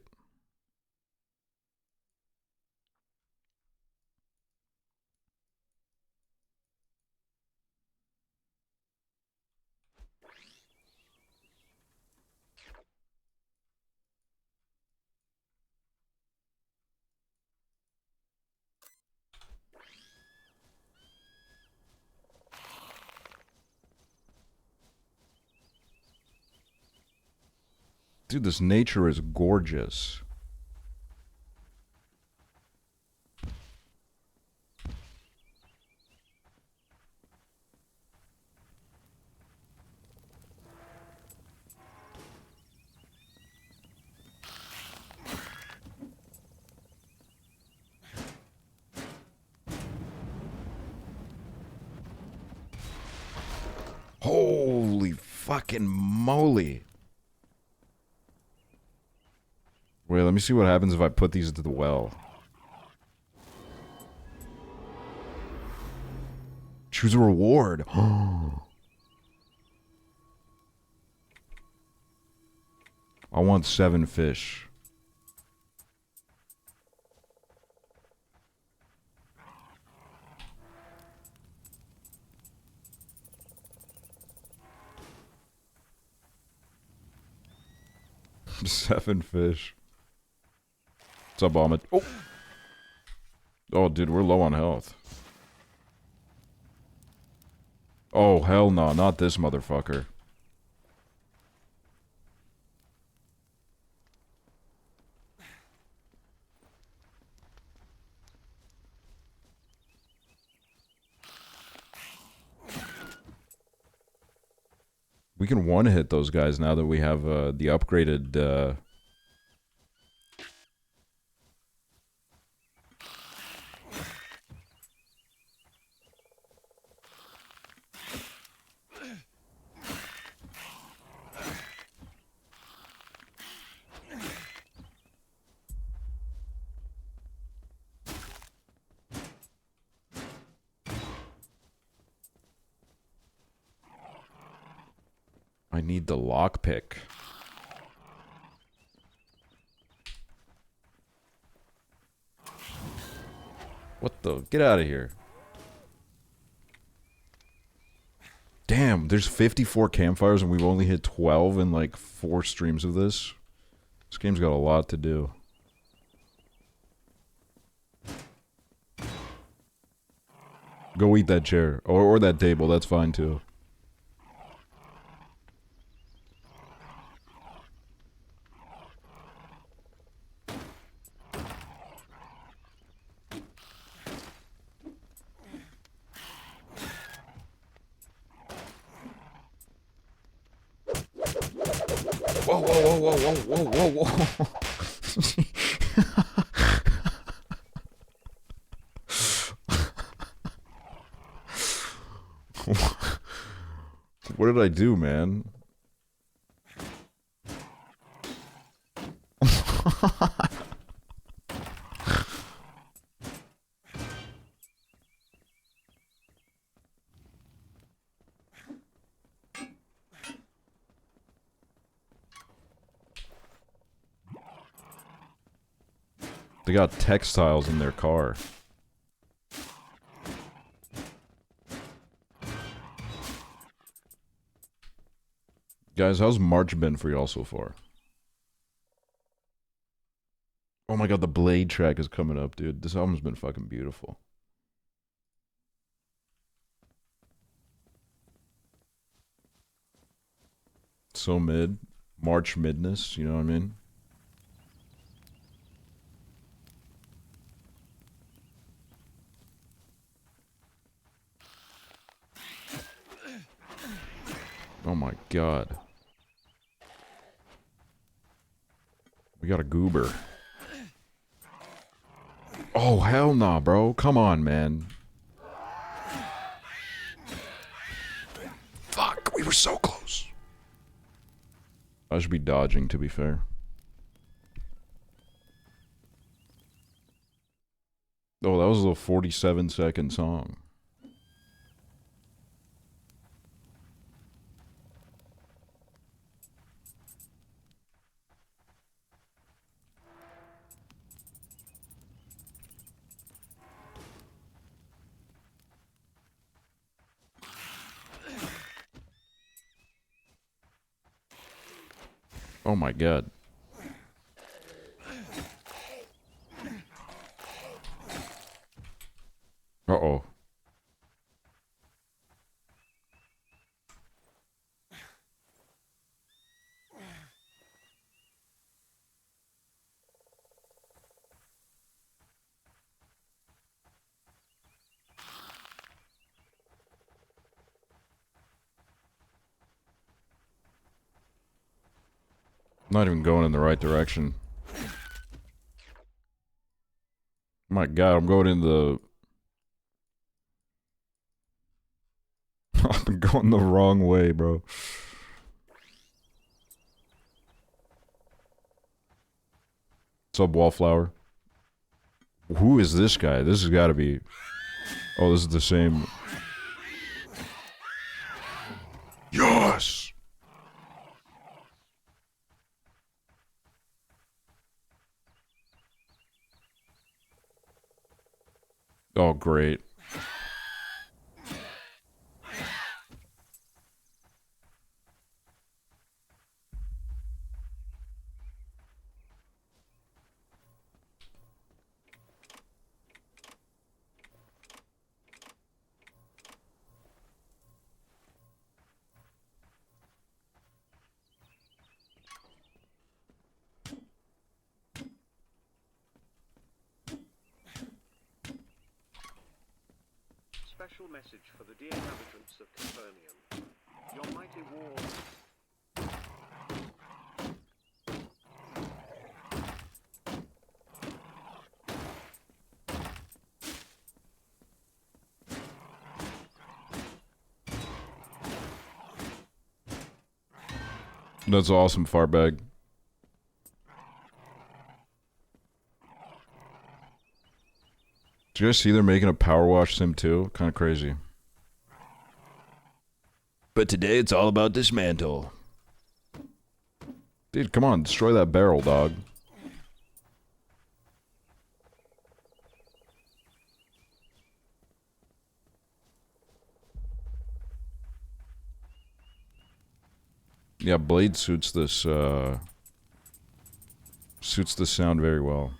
Dude, this nature is gorgeous. Holy fucking moly. Wait, let me see what happens if I put these into the well. Choose a reward. I want 7 fish. Seven fish. What's up, Ahmed? Oh! Oh, dude, we're low on health. Oh, hell no, not this motherfucker. We can one-hit those guys now that we have the upgraded... I need the lockpick. What the? Get out of here. Damn, there's 54 campfires and we've only hit 12 in like 4 streams of this. This game's got a lot to do. Go eat that chair. Or that table, that's fine too. Whoa, whoa, whoa, whoa, whoa, whoa, whoa. What did I do, man? They got textiles in their car. Guys, how's March been for y'all so far? Oh my god, the Blade track is coming up, dude. This album's been fucking beautiful. So mid. March midness, you know what I mean? Oh my god. We got a goober. Oh, hell nah, bro. Come on, man. Fuck, we were so close. I should be dodging, to be fair. Oh, that was a 47-second song. Oh my god. Uh-oh. Not even going in the right direction. My god, I'm going in the... I'm going the wrong way, bro. What's up, Wallflower? Who is this guy? This has got to be... Oh, this is the same... Yes! Oh, great. Special message for the dear inhabitants of Capernaum. Your mighty war... That's awesome, Farbag. Do you guys see they're making a Power Wash sim too? Kind of crazy. But today it's all about Dismantle. Dude, come on, destroy that barrel, dog. Yeah, Blade suits this, suits the sound very well.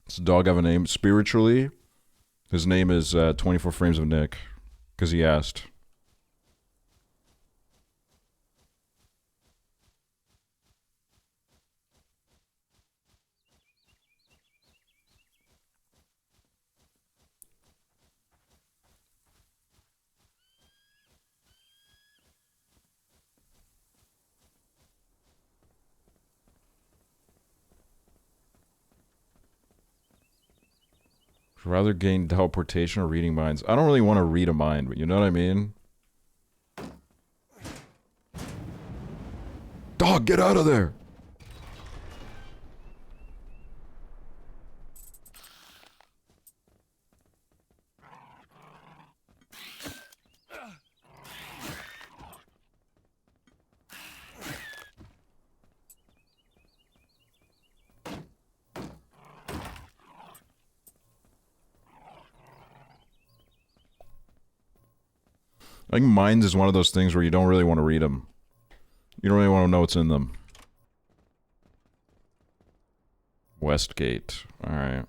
Does the dog have a name? Spiritually, his name is 24 Frames of Nick, because he asked. Rather gain teleportation or reading minds. I don't really want to read a mind, but you know what I mean? Dog, get out of there! I think minds is one of those things where you don't really want to read them. You don't really want to know what's in them. Westgate. Alright.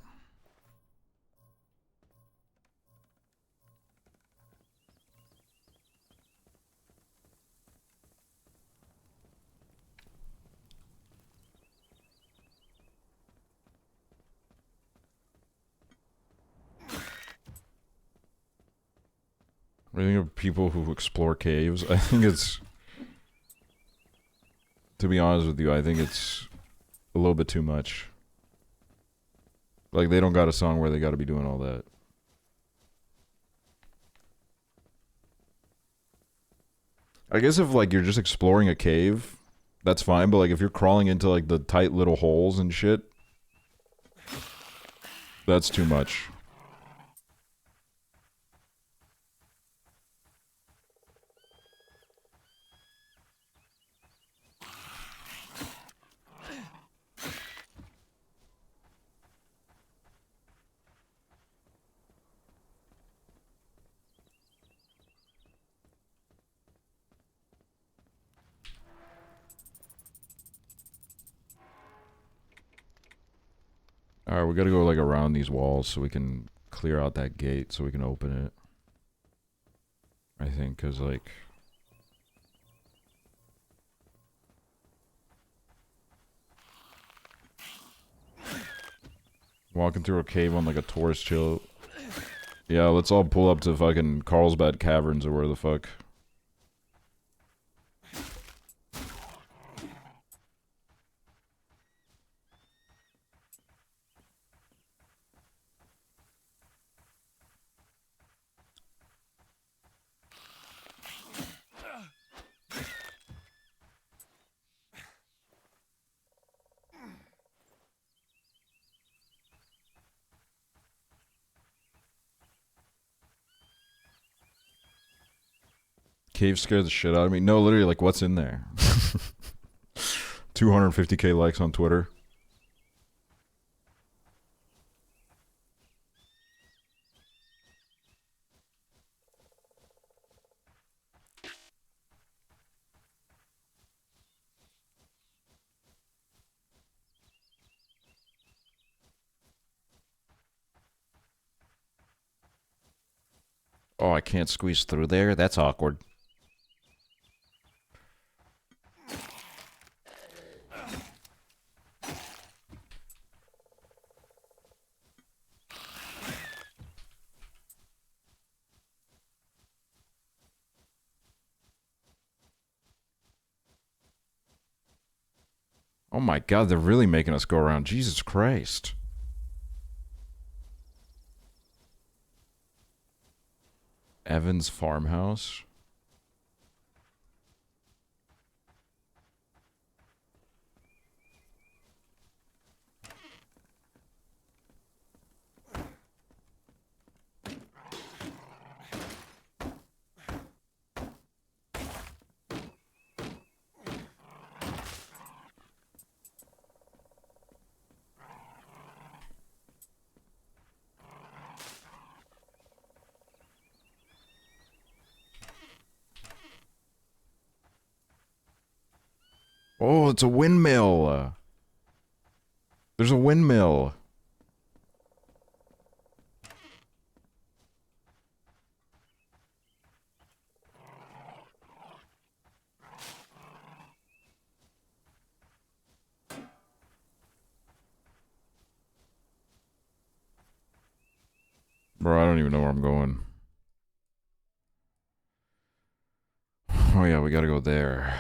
What do you think of people who explore caves? I think it's... To be honest with you, I think it's a little bit too much. Like, they don't got a song where they gotta be doing all that. I guess if, like, you're just exploring a cave, that's fine, but, like, if you're crawling into, like, the tight little holes and shit, that's too much. Alright, we gotta go, like, around these walls so we can clear out that gate so we can open it. I think, because, like... Walking through a cave on, like, a tourist chill. Yeah, let's all pull up to fucking Carlsbad Caverns or where the fuck. Cave scared the shit out of me. No, literally, like, what's in there? 250k likes on Twitter. Oh, I can't squeeze through there? That's awkward. Oh my god, they're really making us go around. Jesus Christ. Evan's farmhouse. Oh, it's a windmill. There's a windmill. Bro, I don't even know where I'm going. Oh yeah, we gotta go there.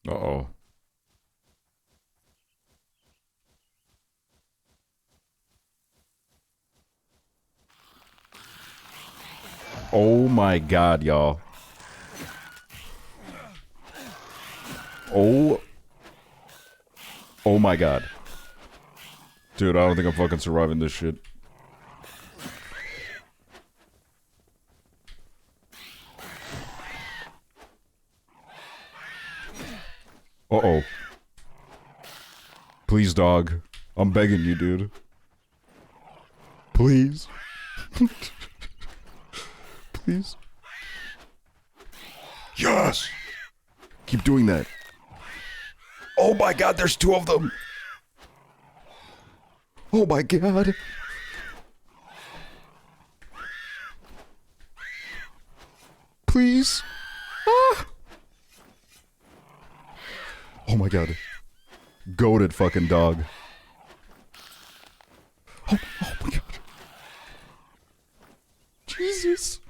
Uh-oh. Oh my god, y'all. Oh. Oh my god. Dude, I don't think I'm fucking surviving this shit. Uh-oh. Please, dog. I'm begging you, dude. Please. Please. Yes! Keep doing that. Oh my god, there's 2 of them! Oh my god! Please! Ah! Oh my god. Goated fucking dog. Oh my god. Jesus.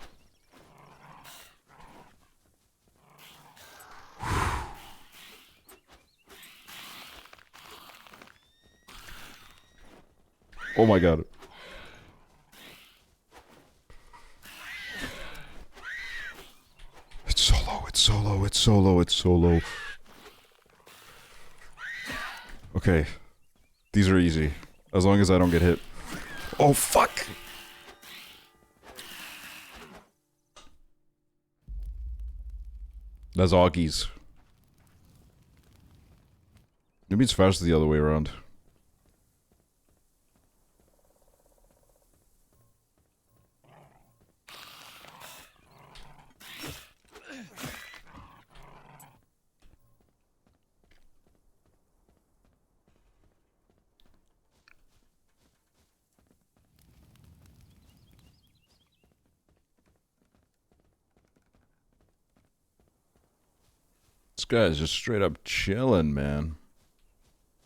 Oh my god. It's solo, it's solo, it's solo, it's solo. Okay. These are easy. As long as I don't get hit. Oh, fuck! That's Augies. Maybe it's faster the other way around. This guy's just straight up chilling, man.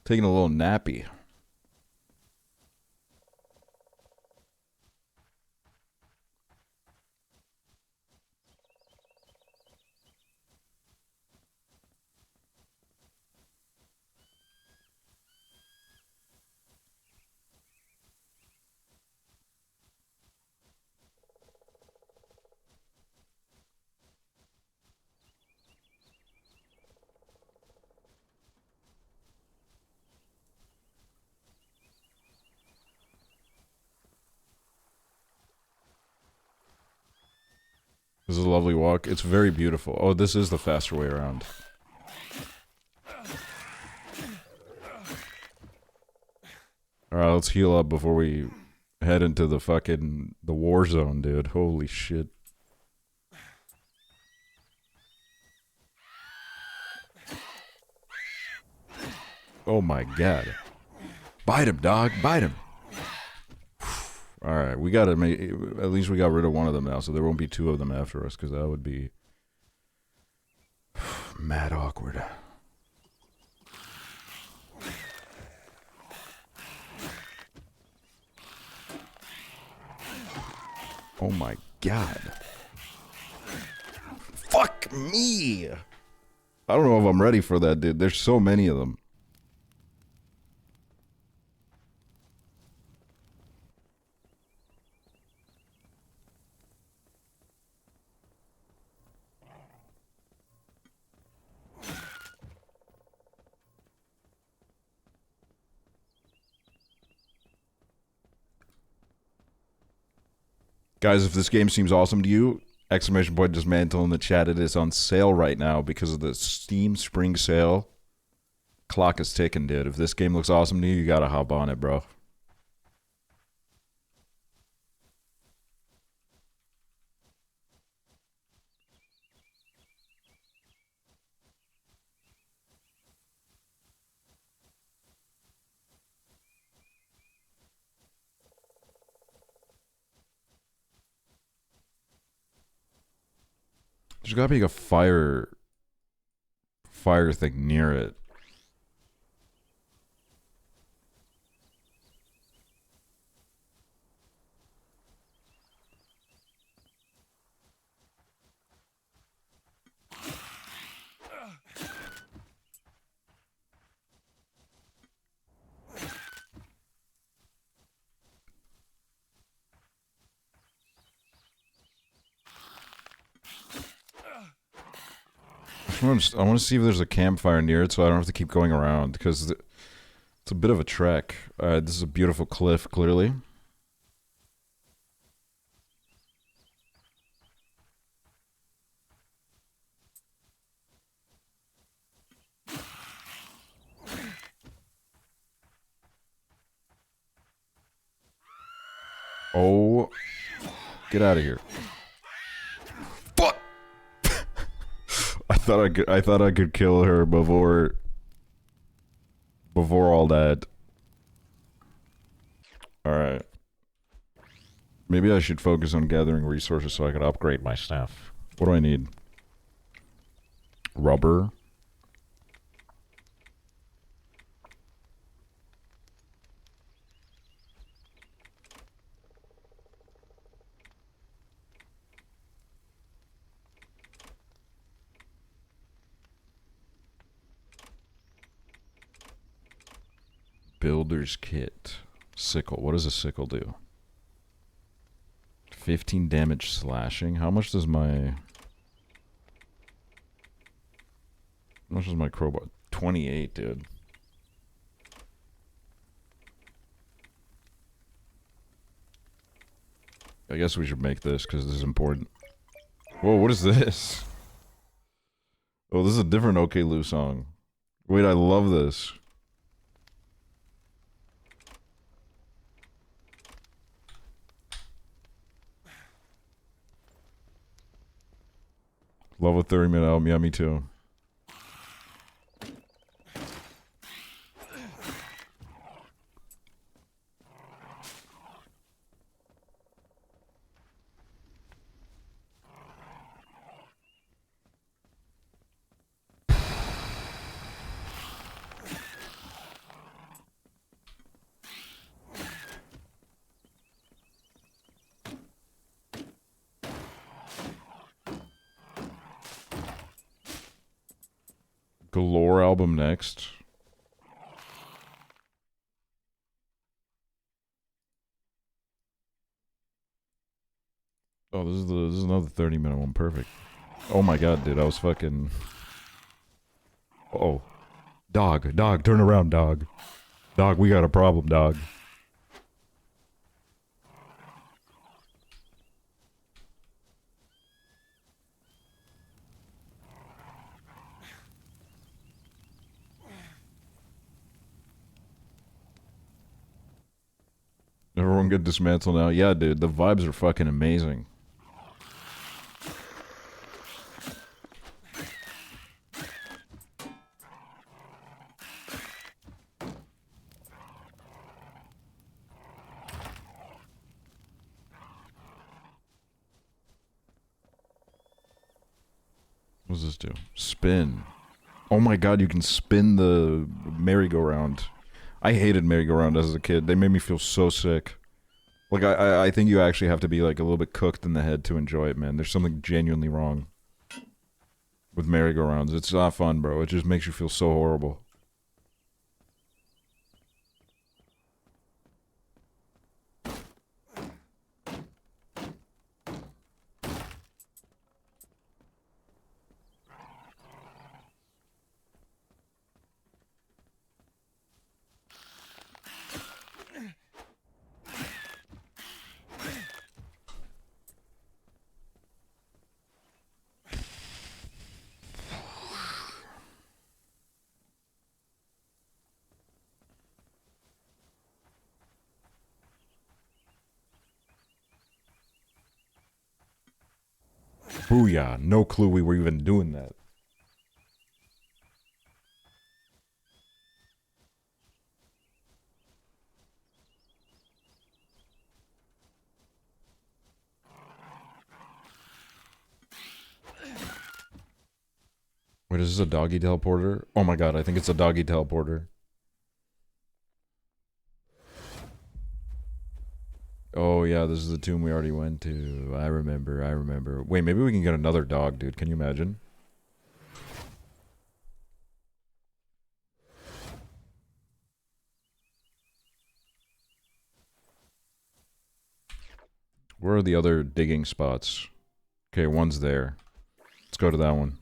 Taking a little nappy. This is a lovely walk. It's very beautiful. Oh, this is the faster way around. Alright, let's heal up before we head into the fucking the war zone, dude. Holy shit. Oh my god. Bite him, dog. Bite him. Alright, we gotta make... At least we got rid of one of them now, so there won't be 2 of them after us, because that would be... mad awkward. Oh my god. Fuck me! I don't know if I'm ready for that, dude. There's so many of them. Guys, if this game seems awesome to you, exclamation point dismantle in the chat. It is on sale right now because of the Steam Spring Sale. Clock is ticking, dude. If this game looks awesome to you, you gotta hop on it, bro. There's gotta be a fire thing near it. I want to see if there's a campfire near it so I don't have to keep going around, because it's a bit of a trek. This is a beautiful cliff, clearly. Oh, get out of here. Fuck! I thought I could kill her before all that. Alright. Maybe I should focus on gathering resources so I can upgrade my stuff. What do I need? Rubber. Builder's kit. Sickle. What does a sickle do? 15 damage slashing. How much does my crowbar? 28, dude. I guess we should make this because this is important. Whoa, what is this? Oh, this is a different OK Lou song. Wait, I love this. Love a 30-minute album. Yeah, me too. Galore album next. Oh, this is another 30-minute one. Perfect. Oh my god, dude, I was fucking. Oh, dog, turn around, dog. Dog, we got a problem, dog. Everyone get dismantled now. Yeah, dude, the vibes are fucking amazing. What does this do? Spin. Oh my god, you can spin the merry-go-round. I hated merry-go-round as a kid. They made me feel so sick. Like, I think you actually have to be, like, a little bit cooked in the head to enjoy it, man. There's something genuinely wrong with merry-go-rounds. It's not fun, bro. It just makes you feel so horrible. Booyah. No clue we were even doing that. Wait, is this a doggy teleporter? Oh my god, I think it's a doggy teleporter. Oh yeah, this is the tomb we already went to. I remember. Wait, maybe we can get another dog, dude. Can you imagine? Where are the other digging spots? Okay, one's there. Let's go to that one.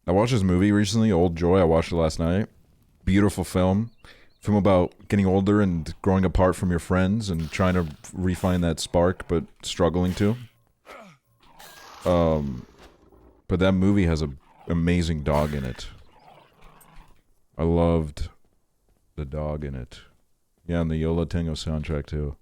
I watched this movie recently, Old Joy. I watched it last night. Beautiful film. Film about getting older and growing apart from your friends and trying to refine that spark, but struggling to. But that movie has an amazing dog in it. I loved the dog in it. Yeah, and the Yola Tango soundtrack too.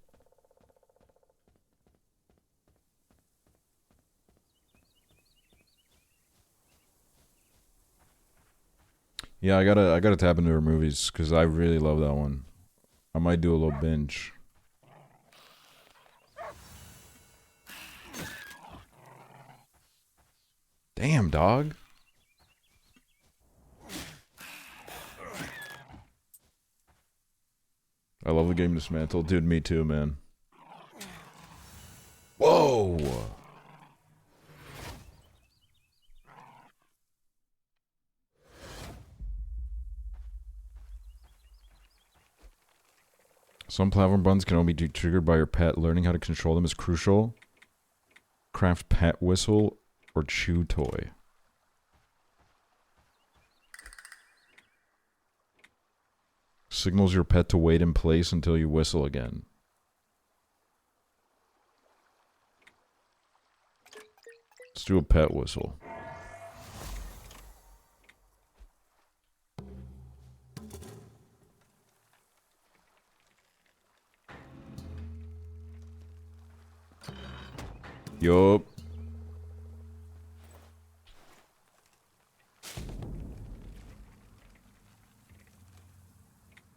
Yeah, I gotta tap into her movies because I really love that one. I might do a little binge. Damn, dog. I love the game Dismantle. Dude, me too, man. Whoa! Some platform buttons can only be triggered by your pet. Learning how to control them is crucial. Craft pet whistle or chew toy. Signals your pet to wait in place until you whistle again. Let's do a pet whistle. Yup.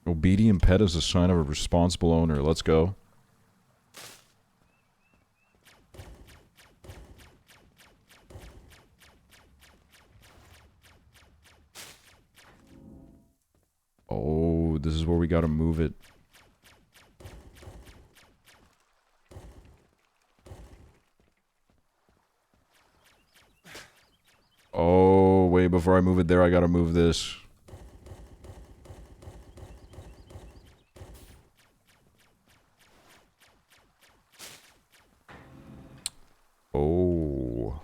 Obedient pet is a sign of a responsible owner. Let's go. Oh, this is where we gotta move it. Oh, wait, before I move it there, I gotta move this. Oh.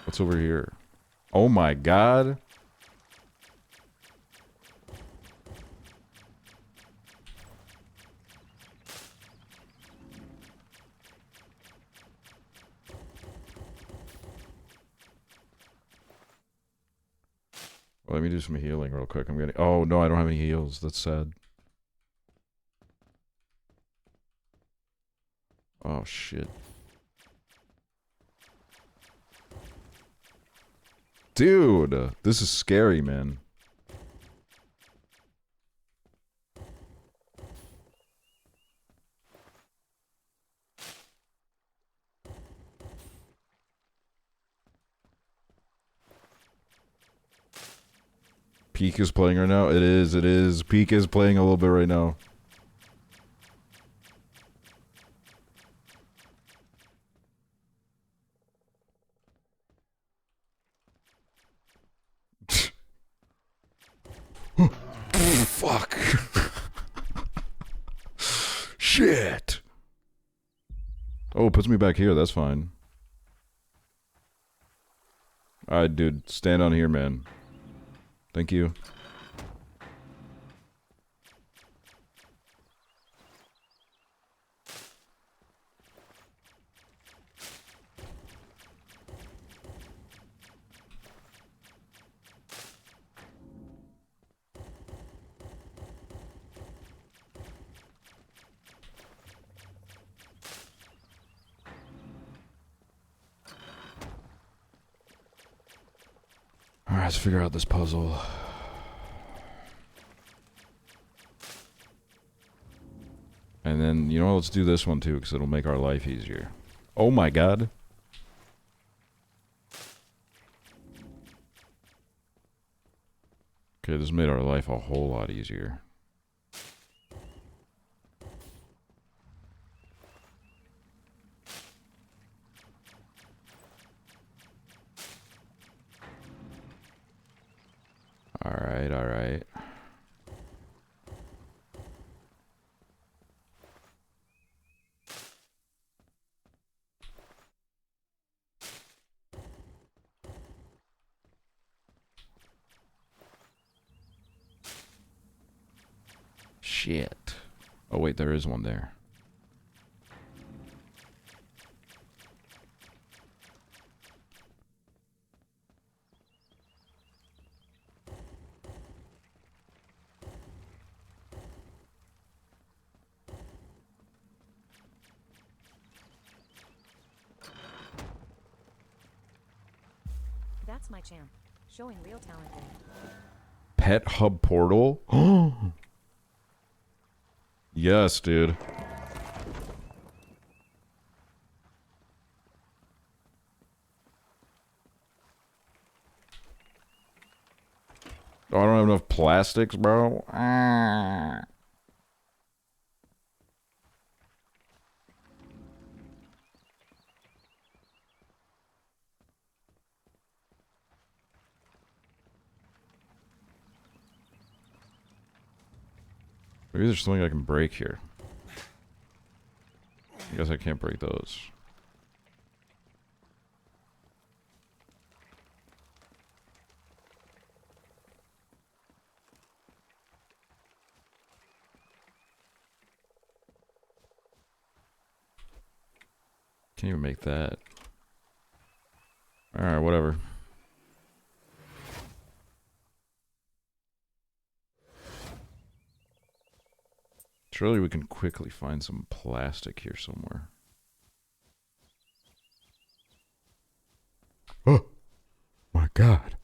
What's over here? Oh my god. Well, let me do some healing real quick. I'm getting... Oh, no, I don't have any heals. That's sad. Oh, shit. Dude, this is scary, man. Peak is playing right now? It is. Peak is playing a little bit right now. Fuck. Shit. Oh, it puts me back here. That's fine. Alright, dude. Stand on here, man. Thank you. Alright, let's figure out this puzzle. And then, you know what, let's do this one too, because it'll make our life easier. Oh my god. Okay, this made our life a whole lot easier. Alright, alright. shit. Oh wait, there is one there. That's my champ. Showing real talent there. Pet hub portal? Yes, dude. Oh, I don't have enough plastics, bro. Ah. Maybe there's something I can break here. I guess I can't break those. Can't even make that. Alright, whatever. Surely we can quickly find some plastic here somewhere. Oh my god.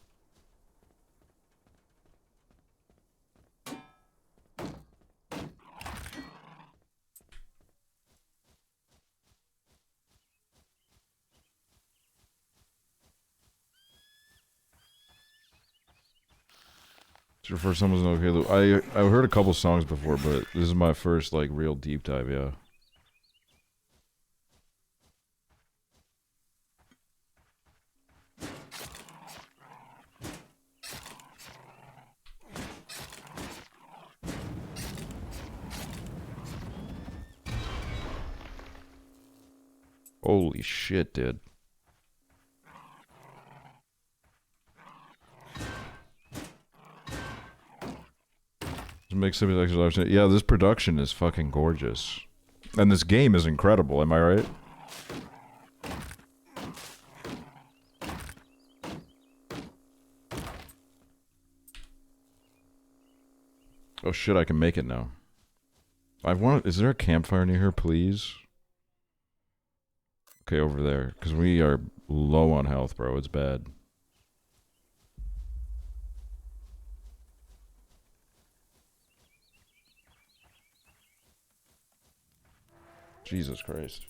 It's your first time listening to Okay I've heard a couple songs before, but this is my first like real deep dive, yeah. Holy shit, dude. Make something like yeah, this production is fucking gorgeous. And this game is incredible, am I right? Oh shit, I can make it now. Is there a campfire near here, please? Okay, over there. Because we are low on health, bro. It's bad. Jesus Christ.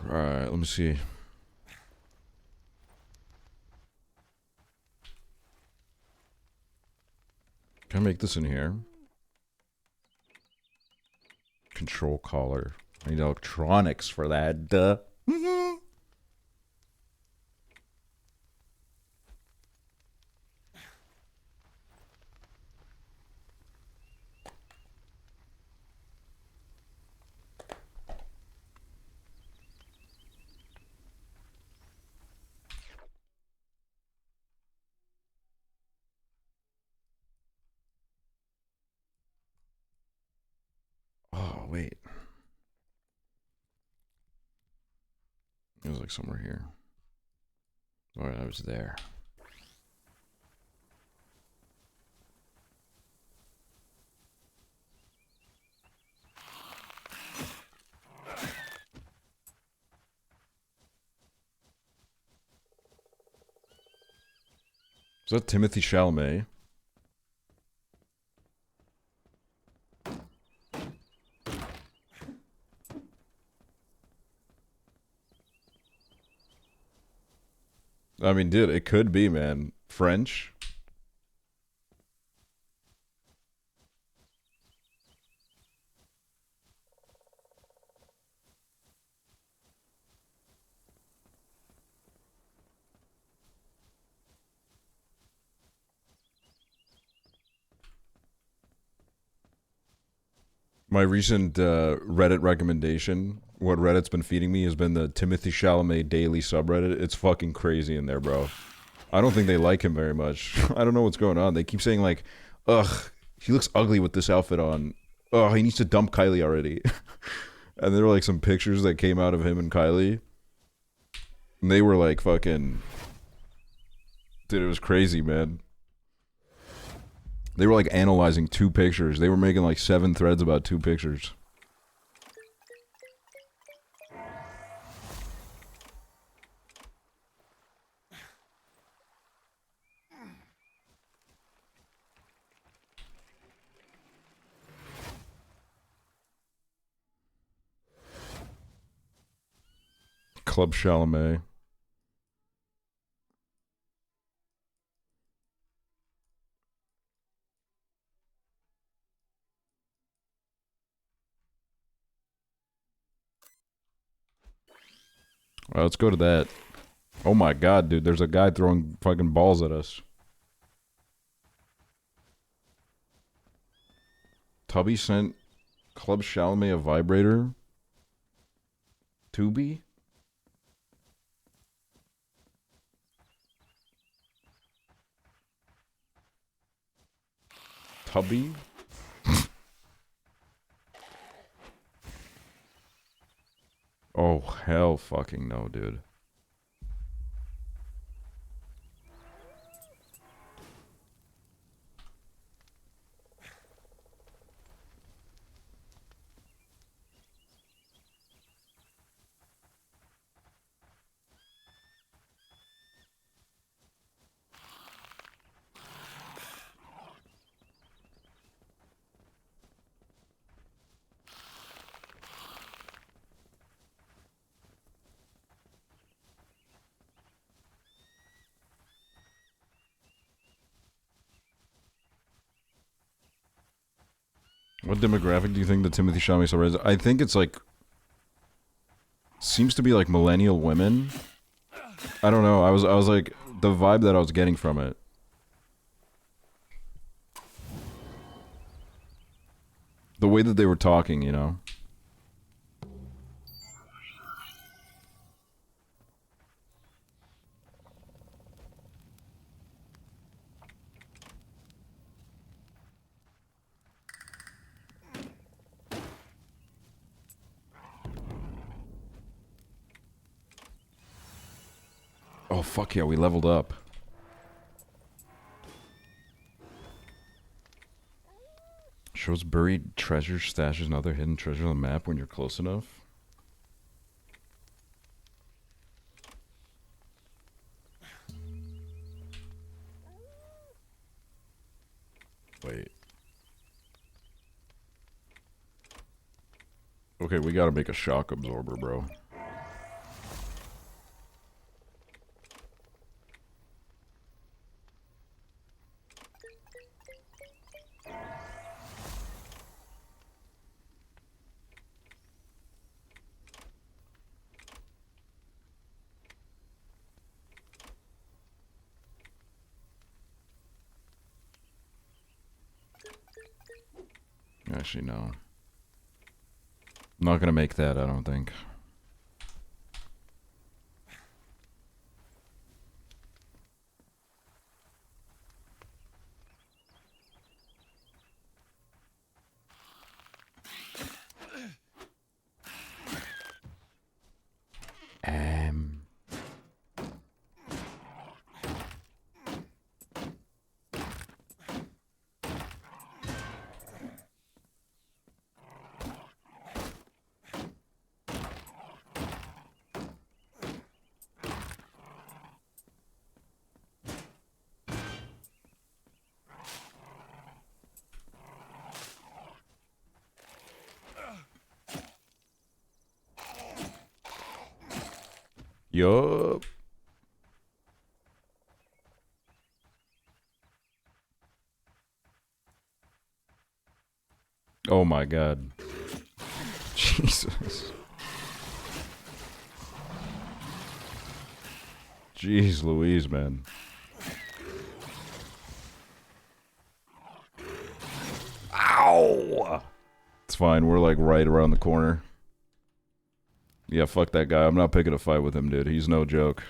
Alright, let me see. Can I make this in here? Control collar. I need electronics for that. Duh. Oh, wait. It was like somewhere here. Alright, I was there. Is that Timothy Chalamet? I mean, dude, it could be, man. French? My recent Reddit recommendation, what Reddit's been feeding me, has been the Timothy Chalamet daily subreddit. It's fucking crazy in there, bro. I don't think they like him very much. I don't know what's going on. They keep saying like, ugh, he looks ugly with this outfit on. Oh, he needs to dump Kylie already. And there were like some pictures that came out of him and Kylie. And they were like fucking... Dude, it was crazy, man. They were like analyzing 2 pictures. They were making like 7 threads about 2 pictures. Club Chalamet. Well, let's go to that. Oh my god, dude, there's a guy throwing fucking balls at us. Tubby sent Club Chalamet a vibrator. Tubi? Tubby? Oh, hell fucking no, dude. What demographic do you think the Timothy Chalamet star is? I think it's like... Seems to be like millennial women. I don't know. I was like... The vibe that I was getting from it. The way that they were talking, you know? Oh, fuck yeah, we leveled up. Shows buried treasure, stashes, and other hidden treasures on the map when you're close enough. Wait. Okay, we gotta make a shock absorber, bro. Actually, no. I'm not gonna make that, I don't think. Yup. Oh my god. Jesus. Jeez Louise, man. Ow! It's fine, we're like right around the corner. Yeah, fuck that guy. I'm not picking a fight with him, dude. He's no joke.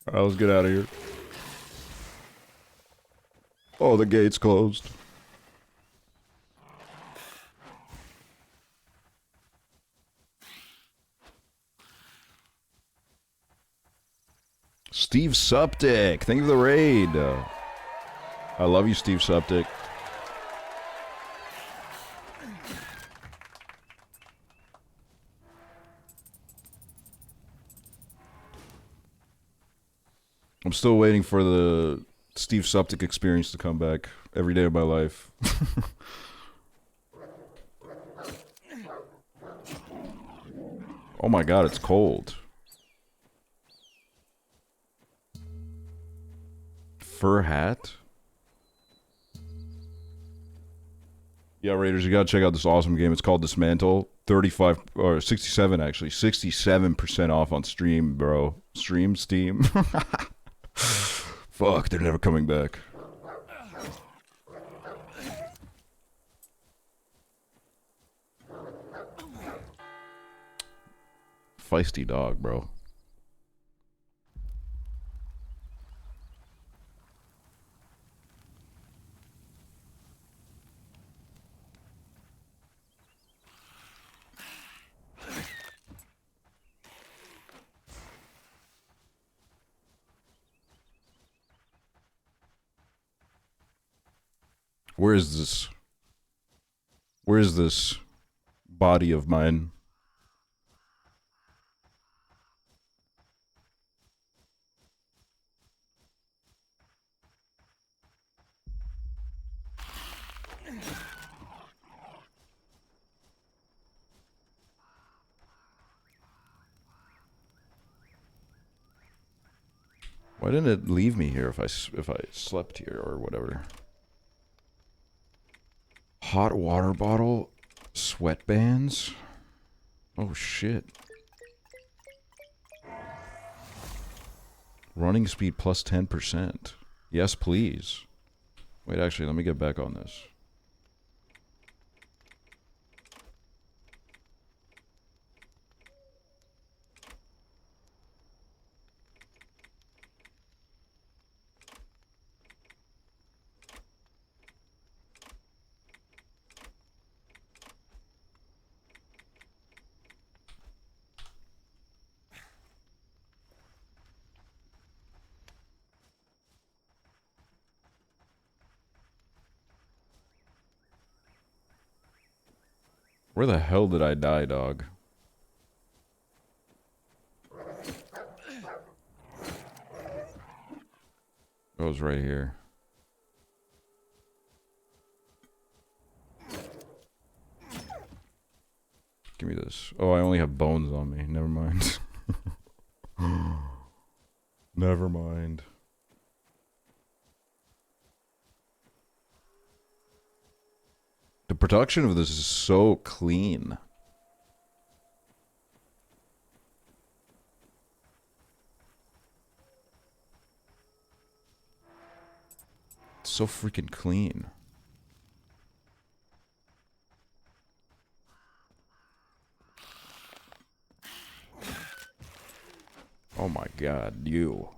Alright, let's get out of here. Oh, the gate's closed. Steve Suptic, thank you for the raid. I love you, Steve Suptic. I'm still waiting for the Steve Suptic experience to come back every day of my life. Oh my god, it's cold. Fur hat? Yeah, Raiders, you gotta check out this awesome game. It's called Dismantle. 35 or 67 actually. 67% off on Steam, bro. Steam. Fuck, they're never coming back. Feisty dog, bro. Where is this? Where is this body of mine? Why didn't it leave me here if I slept here or whatever? Hot water bottle, sweatbands. Oh shit. Running speed plus 10%. Yes, please. Wait, actually, let me get back on this. Where the hell did I die, dog? It was right here. Give me this. Oh, I only have bones on me. Never mind. Never mind. The production of this is so clean. It's so freaking clean. Oh my god, you.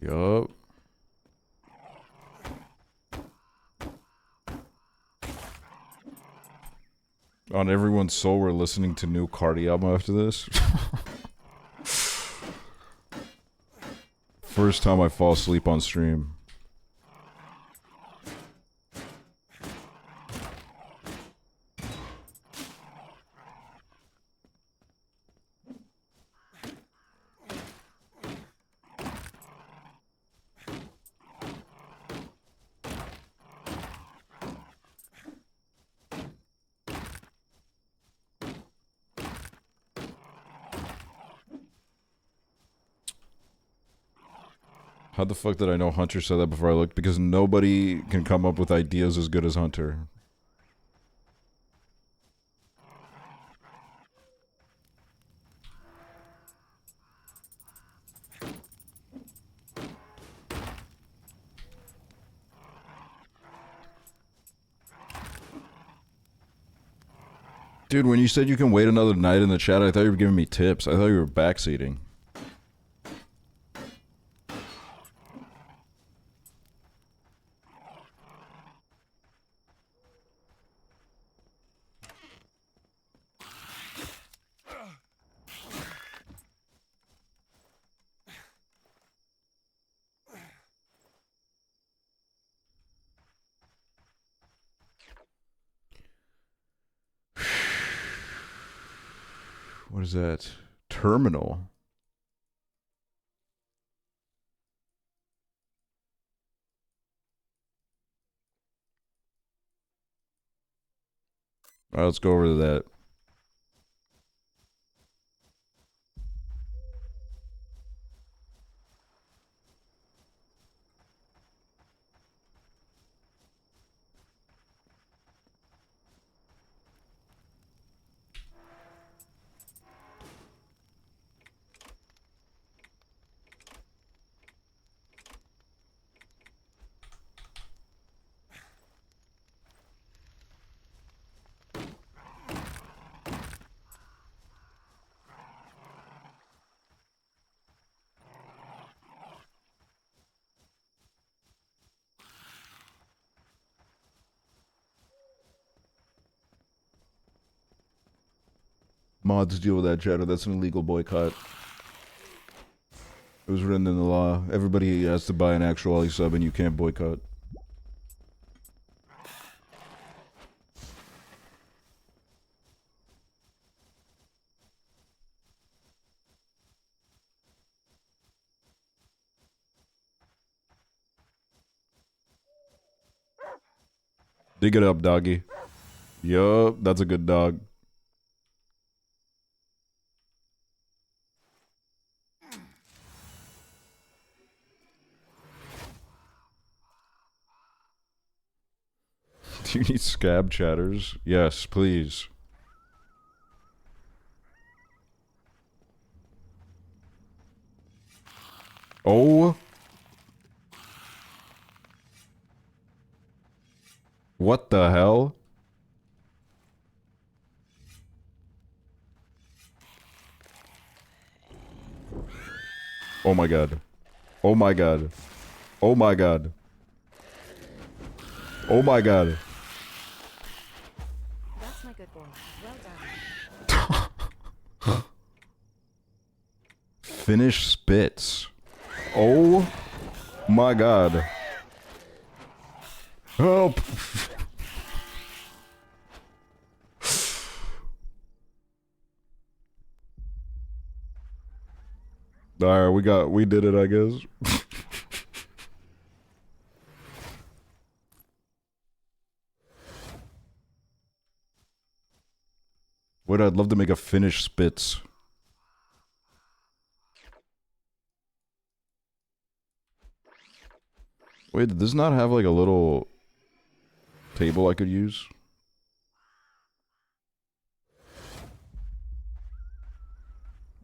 Yup. On everyone's soul, we're listening to new Cardi album after this. First time I fall asleep on stream. How the fuck did I know Hunter said that before I looked? Because nobody can come up with ideas as good as Hunter. Dude, when you said you can wait another night in the chat, I thought you were giving me tips. I thought you were backseating. What is that? Terminal. All right, let's go over to that. Mods deal with that, Shadow. That's an illegal boycott. It was written in the law. Everybody has to buy an Aksually sub and you can't boycott. Dig it up, doggy. Yup, that's a good dog. Do you need scab chatters? Yes, please. Oh. What the hell? Oh my god. Oh my god. Oh my god. Oh my god. That's my good boy. Well done. Finish spits. Oh my god. Help. Alright, we did it, I guess. Wait, I'd love to make a finish spits. Wait, did this not have like a little table I could use?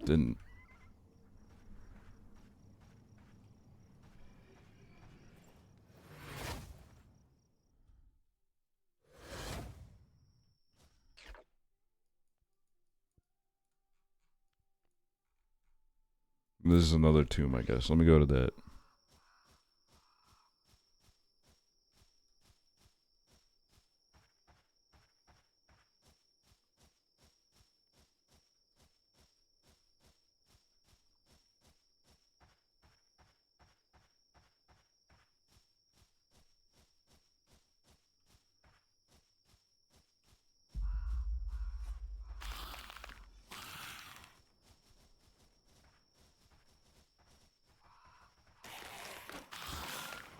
Didn't. This is another tomb, I guess. Let me go to that.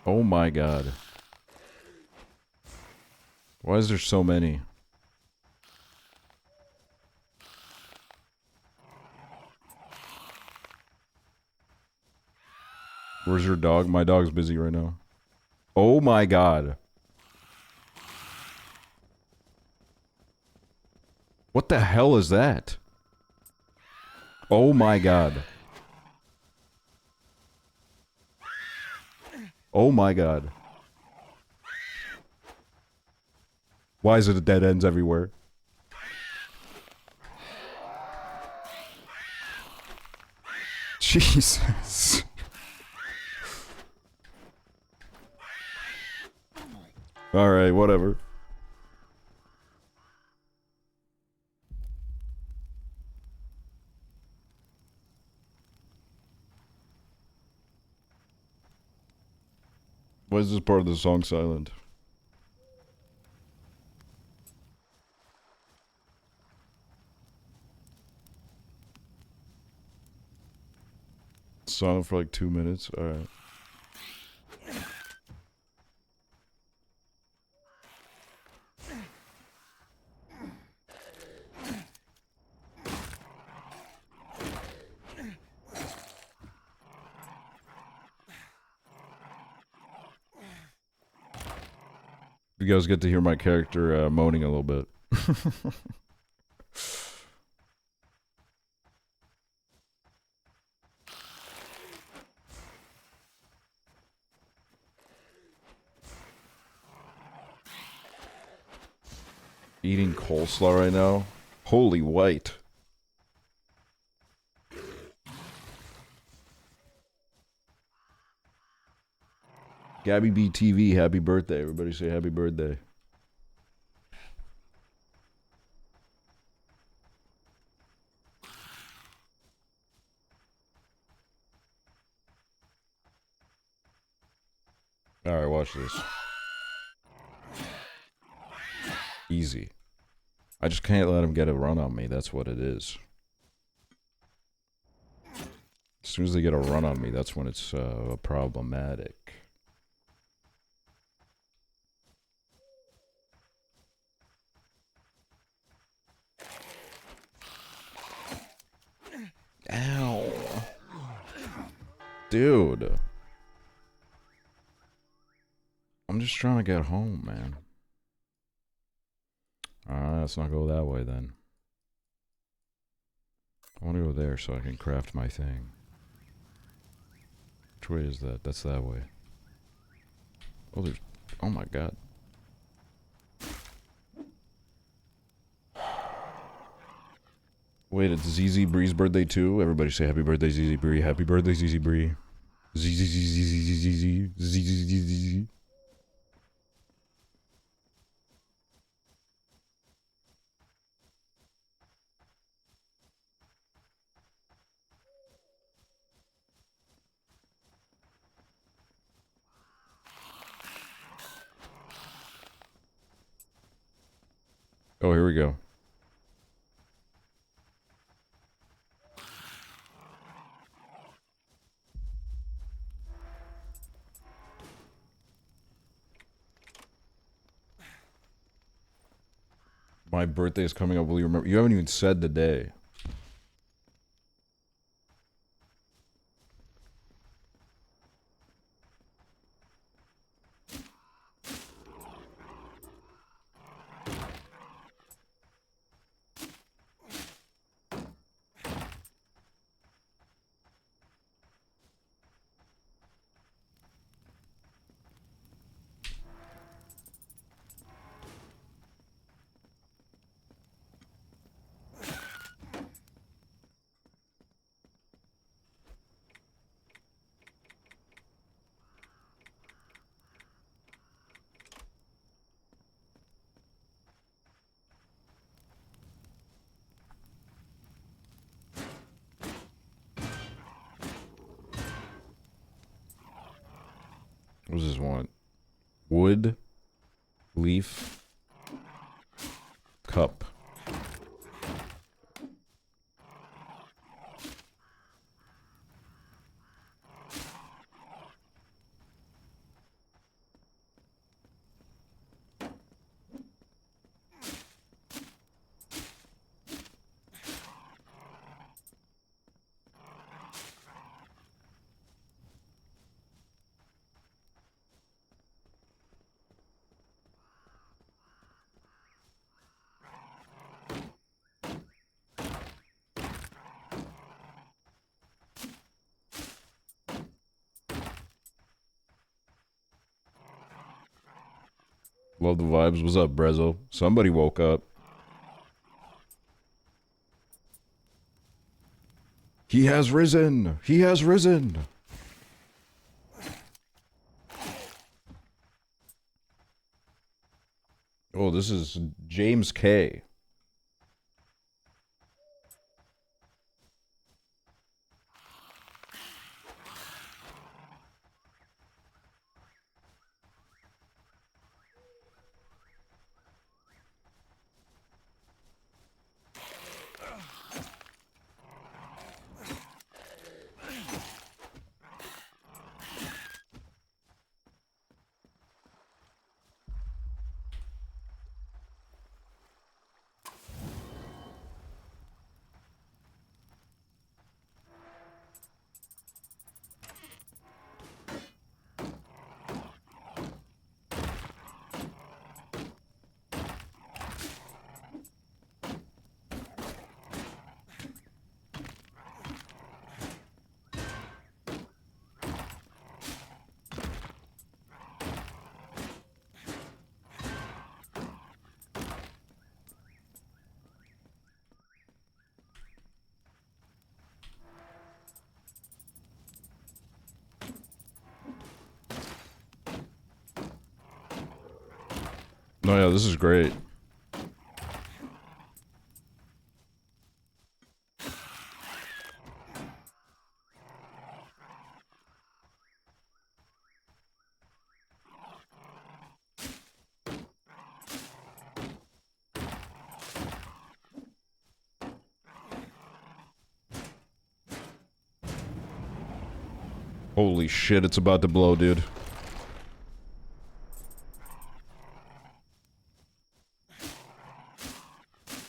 Oh my god. Why is there so many? Where's your dog? My dog's busy right now. Oh my god. What the hell is that? Oh my god. Oh my god. Why is it dead ends everywhere? Jesus. Alright, whatever. Why is this part of the song silent? Silent for like 2 minutes? Alright. You guys get to hear my character moaning a little bit. Eating coleslaw right now? Holy white. Gabby BTV, happy birthday. Everybody say happy birthday. Alright, watch this. Easy. I just can't let him get a run on me, that's what it is. As soon as they get a run on me, that's when it's problematic. Ow. Dude. I'm just trying to get home, man. Alright, let's not go that way then. I want to go there so I can craft my thing. Which way is that? That's that way. Oh, there's... Oh my god. Wait, it's ZZ Bree's birthday too? Everybody say happy birthday, ZZ Bree. Happy birthday, ZZ Bree. ZZ. Oh, here we go. My birthday is coming up. Will you remember? You haven't even said the day. What does this want? Wood, leaf, cup. Love the vibes. What's up, Brezzo? Somebody woke up. He has risen! He has risen! Oh, this is James K. No, yeah, this is great. Holy shit, it's about to blow, dude.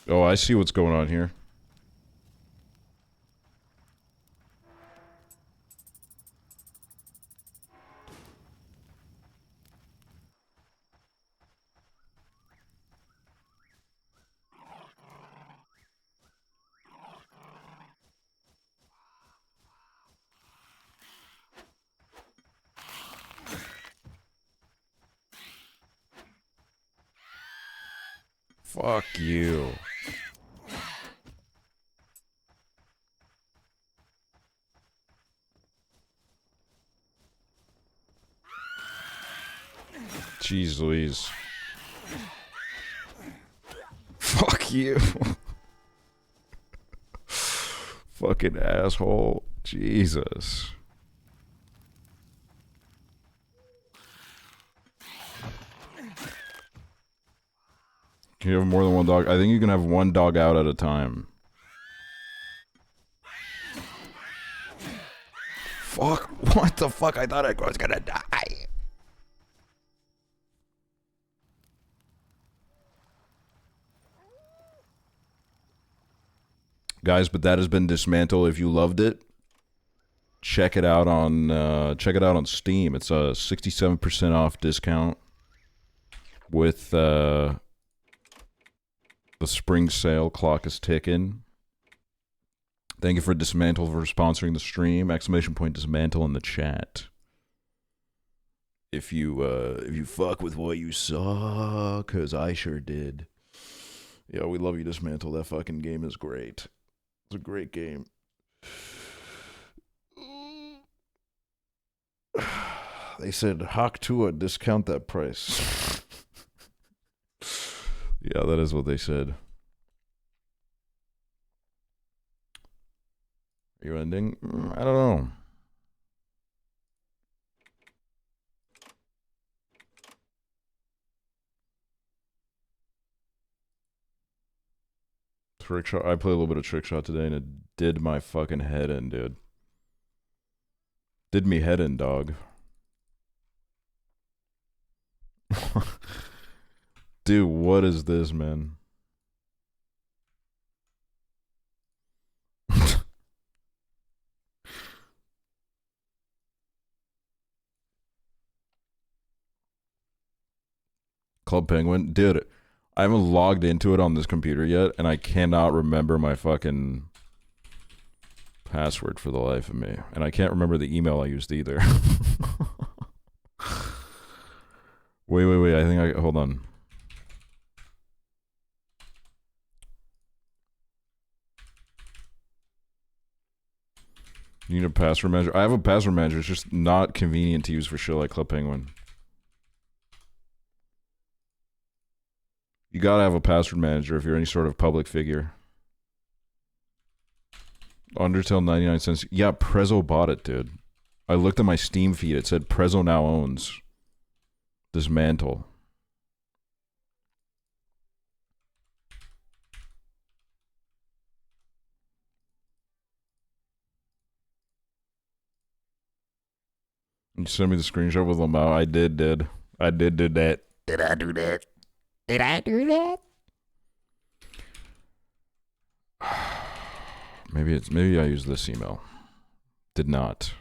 Oh, I see what's going on here. Fuck you. Jeez Louise. Fuck you. Fucking asshole. Jesus. Can you have more than one dog? I think you can have one dog out at a time. Fuck. What the fuck? I thought I was gonna die. Guys, but that has been Dismantle. If you loved it, check it out on Steam. It's a 67% off discount with the spring sale. Clock is ticking. Thank you for Dismantle for sponsoring the stream. Exclamation point Dismantle in the chat. If you fuck with what you saw, cause I sure did. Yeah, we love you, Dismantle. That fucking game is great. It's a great game. They said, Hawk Tua, discount that price. Yeah, that is what they said. Are you ending? I don't know. Trick shot. I played a little bit of trick shot today, and it did my fucking head in, dude. Did me head in, dog. Dude, what is this, man? Club Penguin? Dude, I haven't logged into it on this computer yet, and I cannot remember my fucking password for the life of me. And I can't remember the email I used either. Wait. I think I hold on. You need a password manager. I have a password manager. It's just not convenient to use for shit like Club Penguin. You gotta have a password manager if you're any sort of public figure. Undertale 99 cents. Yeah, Prezzo bought it, dude. I looked at my Steam feed. It said Prezzo now owns Dismantle. You sent me the screenshot with Lamau. I did that. Did I do that? Did I do that? Maybe I used this email. Did not.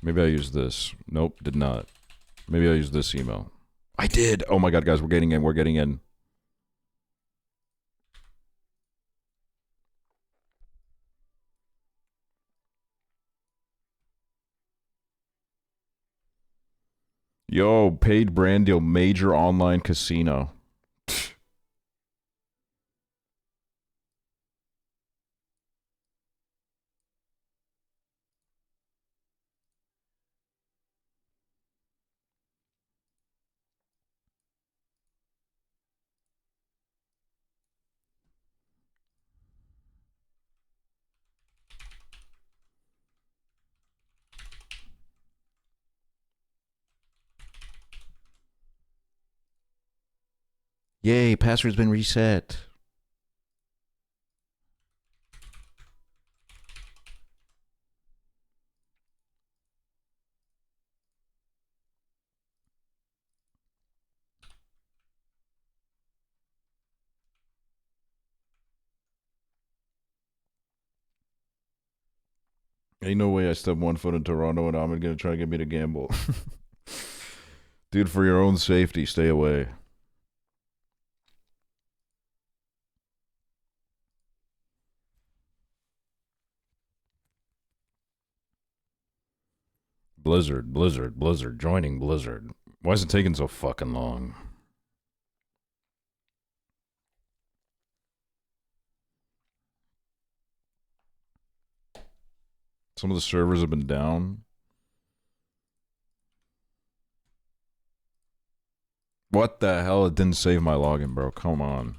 Maybe I used this. Nope, did not. Maybe I used this email. I did. Oh my god, guys, we're getting in. We're getting in. Yo, paid brand deal, major online casino. Yay, password's been reset. Ain't no way I step one foot in Toronto and I'm gonna try to get me to gamble. Dude, for your own safety, stay away. Blizzard, joining Blizzard. Why is it taking so fucking long? Some of the servers have been down. What the hell? It didn't save my login, bro. Come on.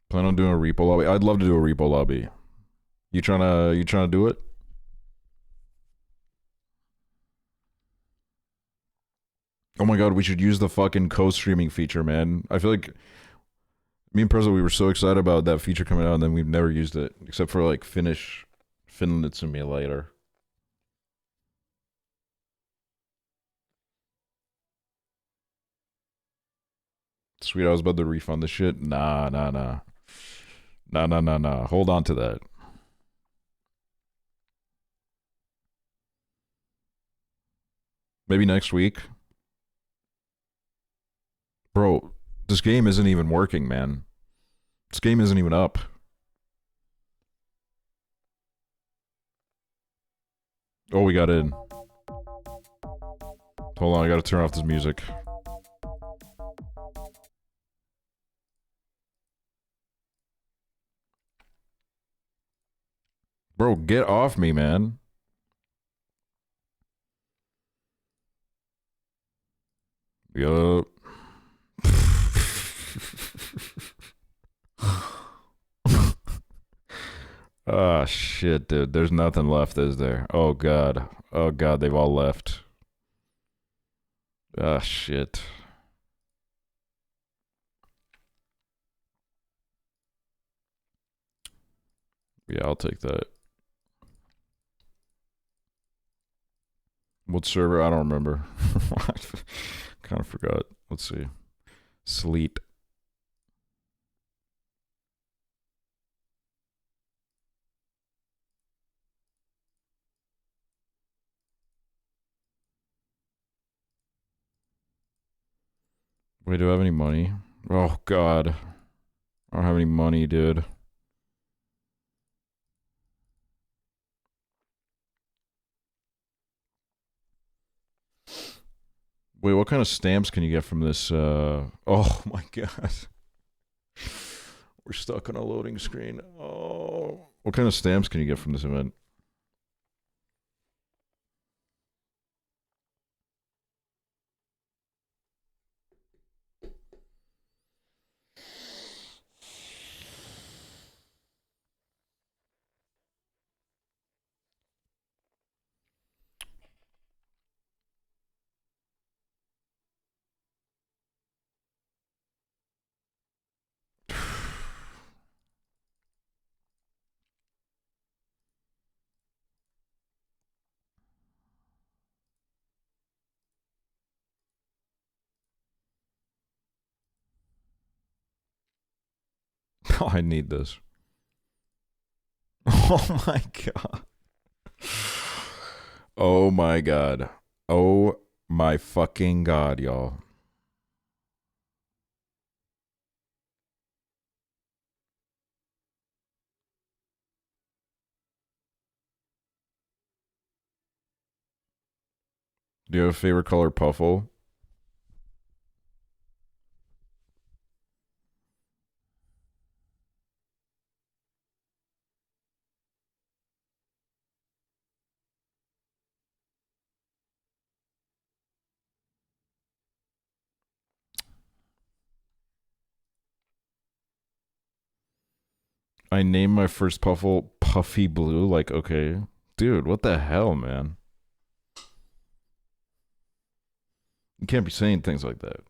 Plan on doing a repo lobby? I'd love to do a repo lobby. You trying to do it? Oh my god, we should use the fucking co-streaming feature, man. I feel like me and Prezzo, we were so excited about that feature coming out, and then we've never used it except for like Finland Simulator. Sweet, I was about to refund the shit. Nah. Hold on to that. Maybe next week. Bro, this game isn't even working, man. This game isn't even up. Oh, we got in. Hold on, I gotta turn off this music. Bro, get off me, man. Yup. Ah, shit, dude. There's nothing left, is there? Oh, God. Oh, God, they've all left. Ah, shit. Yeah, I'll take that. What server? I don't remember. Kind of forgot. Let's see. Sleep. Wait, do I have any money? Oh, God. I don't have any money, dude. Wait, what kind of stamps can you get from this? Oh my god. We're stuck on a loading screen. Oh. What kind of stamps can you get from this event? Oh, I need this. Oh my god. Oh my god. Oh my fucking god, y'all. Do you have a favorite color, Puffle? I named my first Puffle Puffy Blue. Like, okay. Dude, what the hell, man? You can't be saying things like that.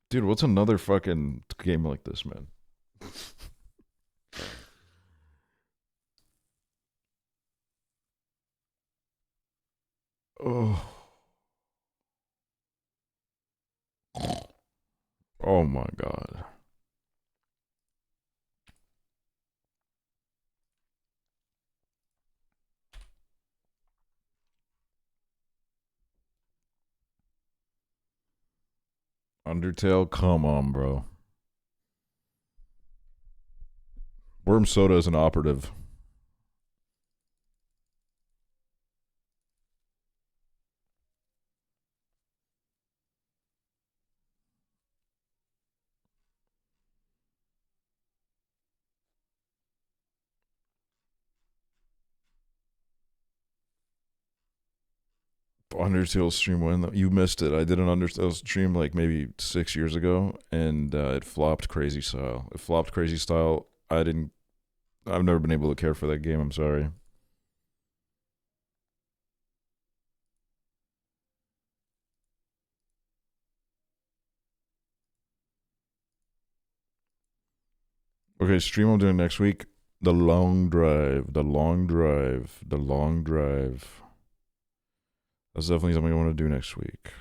Dude, what's another fucking game like this, man? Oh. Oh my god. Undertale? Come on, bro. Worm Soda is an operative. Undertale stream when you missed it. I did an Undertale stream like maybe 6 years ago, and it flopped crazy style. It flopped crazy style. I've never been able to care for that game. I'm sorry. Okay, stream I'm doing next week. The long drive. The long drive. The long drive. That's definitely something I want to do next week.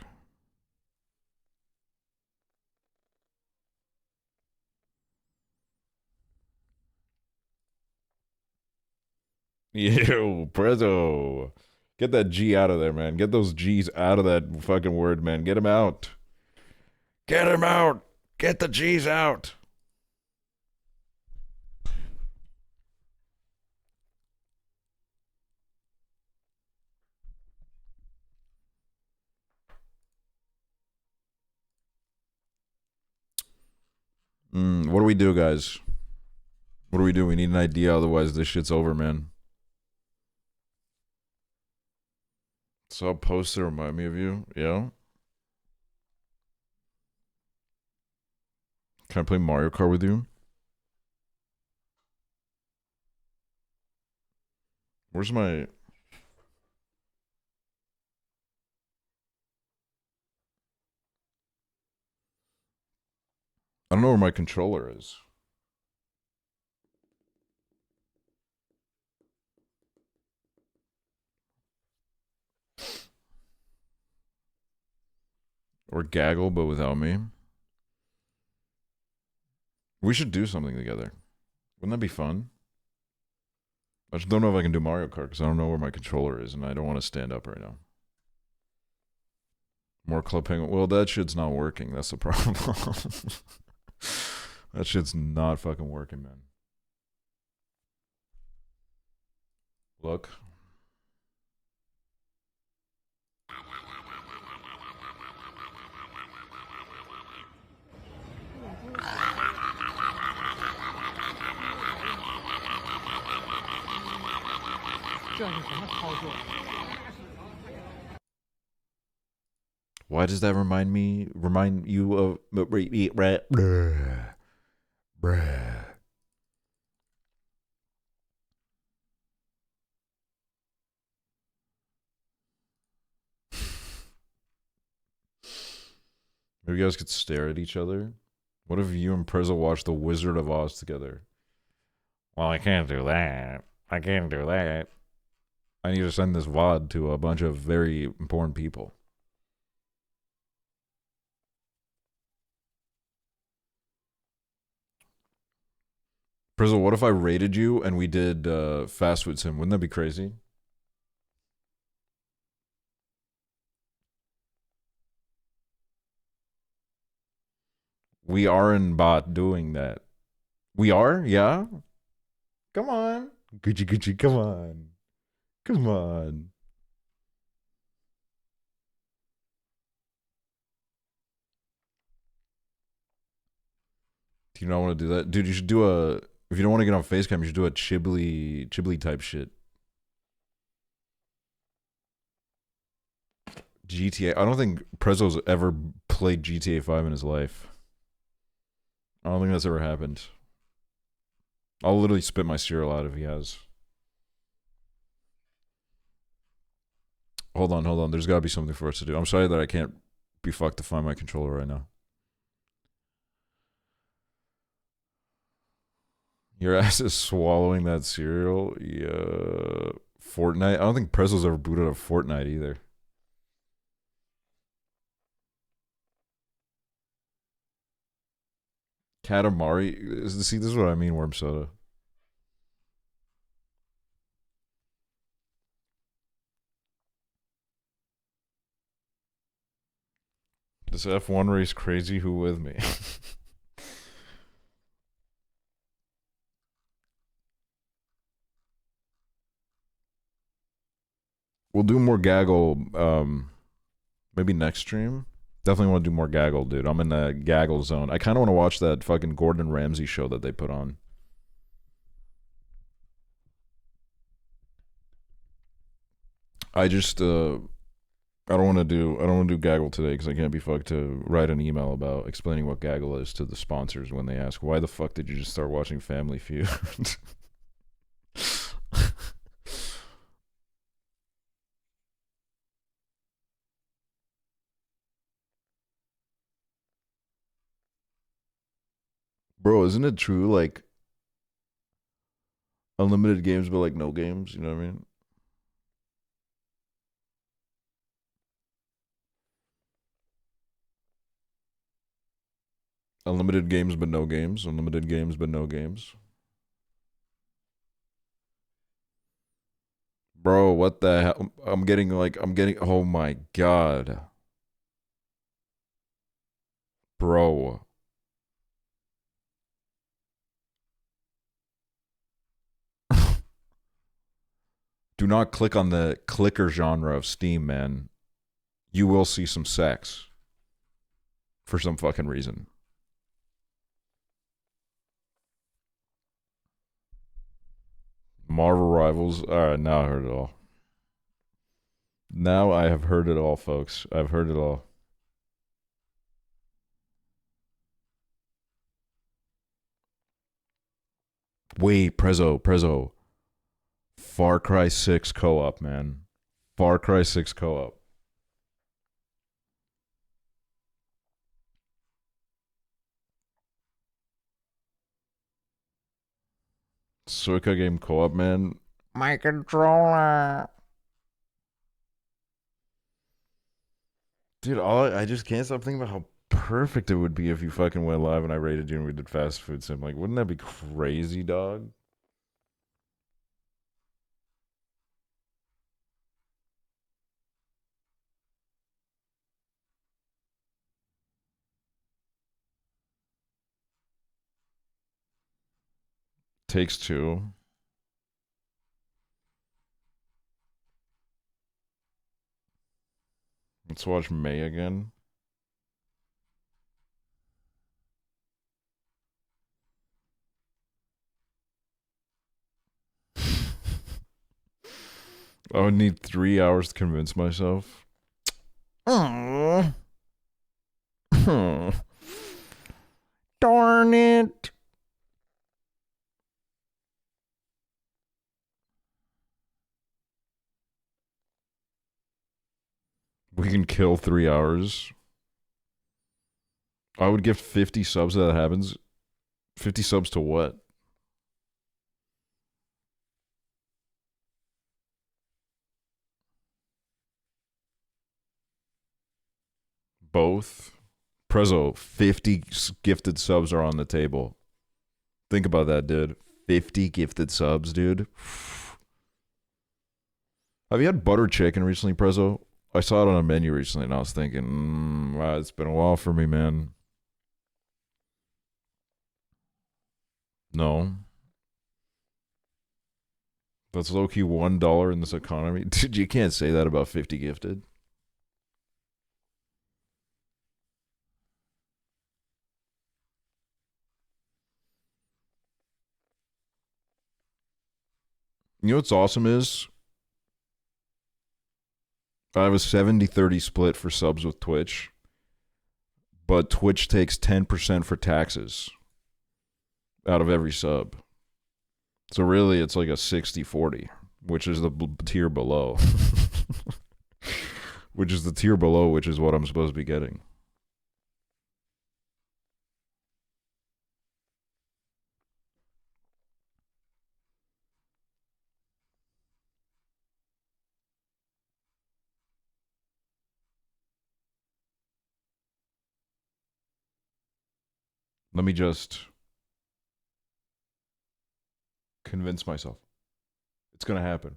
Yo, Prezzo. Get that G out of there, man. Get those G's out of that fucking word, man. Get him out. Get him out. Get the G's out. What do we do, guys? What do we do? We need an idea, otherwise this shit's over, man. So I'll post to remind me of you. Yeah. Can I play Mario Kart with you? Where's my... I don't know where my controller is. Or Gaggle, but without me. We should do something together. Wouldn't that be fun? I just don't know if I can do Mario Kart because I don't know where my controller is and I don't want to stand up right now. More clipping. Well, that shit's not working. That's the problem. That shit's not fucking working, man. Look. Why does that remind you of bruh. Maybe you guys could stare at each other. What if you and Prezzo watch The Wizard of Oz together? Well, I can't do that. I can't do that. I need to send this VOD to a bunch of very important people. Prizzle, what if I rated you and we did Fast Food Sim? Wouldn't that be crazy? We are in bot doing that. We are? Yeah? Come on. Gucci, come on. Come on. Do you not want to do that? Dude, you should do a... If you don't want to get on Facecam, you should do a Chibli type shit. GTA. I don't think Prezzo's ever played GTA 5 in his life. I don't think that's ever happened. I'll literally spit my cereal out if he has. Hold on. There's got to be something for us to do. I'm sorry that I can't be fucked to find my controller right now. Your ass is swallowing that cereal? Yeah. Fortnite? I don't think Prezzo's ever booted up Fortnite either. Katamari? See, this is what I mean, Worm Soda. This F1 race crazy, who with me? We'll do more gaggle, maybe next stream. Definitely want to do more gaggle, dude. I'm in the gaggle zone. I kind of want to watch that fucking Gordon Ramsay show that they put on. I just, I don't want to do gaggle today because I can't be fucked to write an email about explaining what gaggle is to the sponsors when they ask, why the fuck did you just start watching Family Feud? Bro, isn't it true, like, unlimited games but like no games, you know what I mean? Unlimited games but no games, unlimited games but no games. Bro, what the hell? I'm getting, oh my god. Bro. Do not click on the clicker genre of Steam, man. You will see some sex. For some fucking reason. Marvel Rivals. Alright, now I heard it all. Now I have heard it all, folks. I've heard it all. Wait, Prezzo. Far Cry 6 co-op, man. Far Cry 6 co-op. Suica game co-op, man. My controller. Dude, I just can't stop thinking about how perfect it would be if you fucking went live and I rated you and we did Fast Food Sim. Like, wouldn't that be crazy, dog? Takes Two. Let's watch May again. I would need 3 hours to convince myself. Oh. Darn it. We can kill 3 hours. I would give 50 subs if that happens. 50 subs to what? Both. Prezzo, 50 gifted subs are on the table. Think about that, dude. 50 gifted subs, dude. Have you had butter chicken recently, Prezzo? I saw it on a menu recently, and I was thinking, wow, it's been a while for me, man. No. That's low-key $1 in this economy. Dude, you can't say that about 50 gifted. You know what's awesome is? I have a 70-30 split for subs with Twitch, but Twitch takes 10% for taxes out of every sub. So really, it's like a 60-40, which is the tier below. Which is the tier below, which is what I'm supposed to be getting. Let me just convince myself. It's going to happen.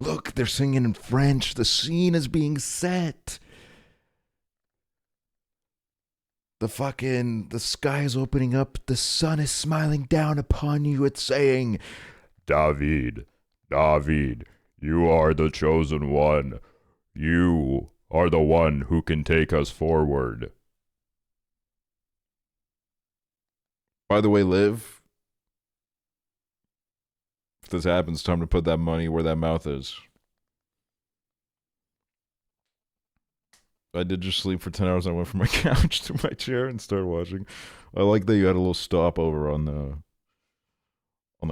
Look, they're singing in French. The scene is being set. The sky is opening up. The sun is smiling down upon you. It's saying, David, David, you are the chosen one. You are the one who can take us forward. By the way, Liv, if this happens, time to put that money where that mouth is. I did just sleep for 10 hours. I went from my couch to my chair and started watching. I like that you had a little stopover on the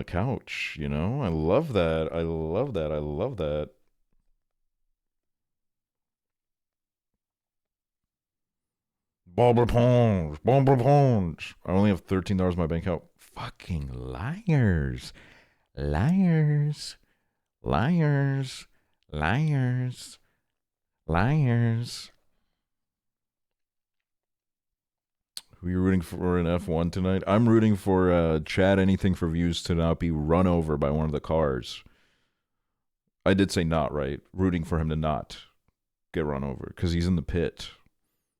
couch, you know? I love that. I love that. I love that. Bobble Ponge. Bobble Ponge. I only have $13 in my bank account. Fucking liars. Liars. Liars. Liars. Liars. Who are you rooting for in F1 tonight? I'm rooting for Chad Anything for Views to not be run over by one of the cars. I did say not, right? Rooting for him to not get run over because he's in the pit.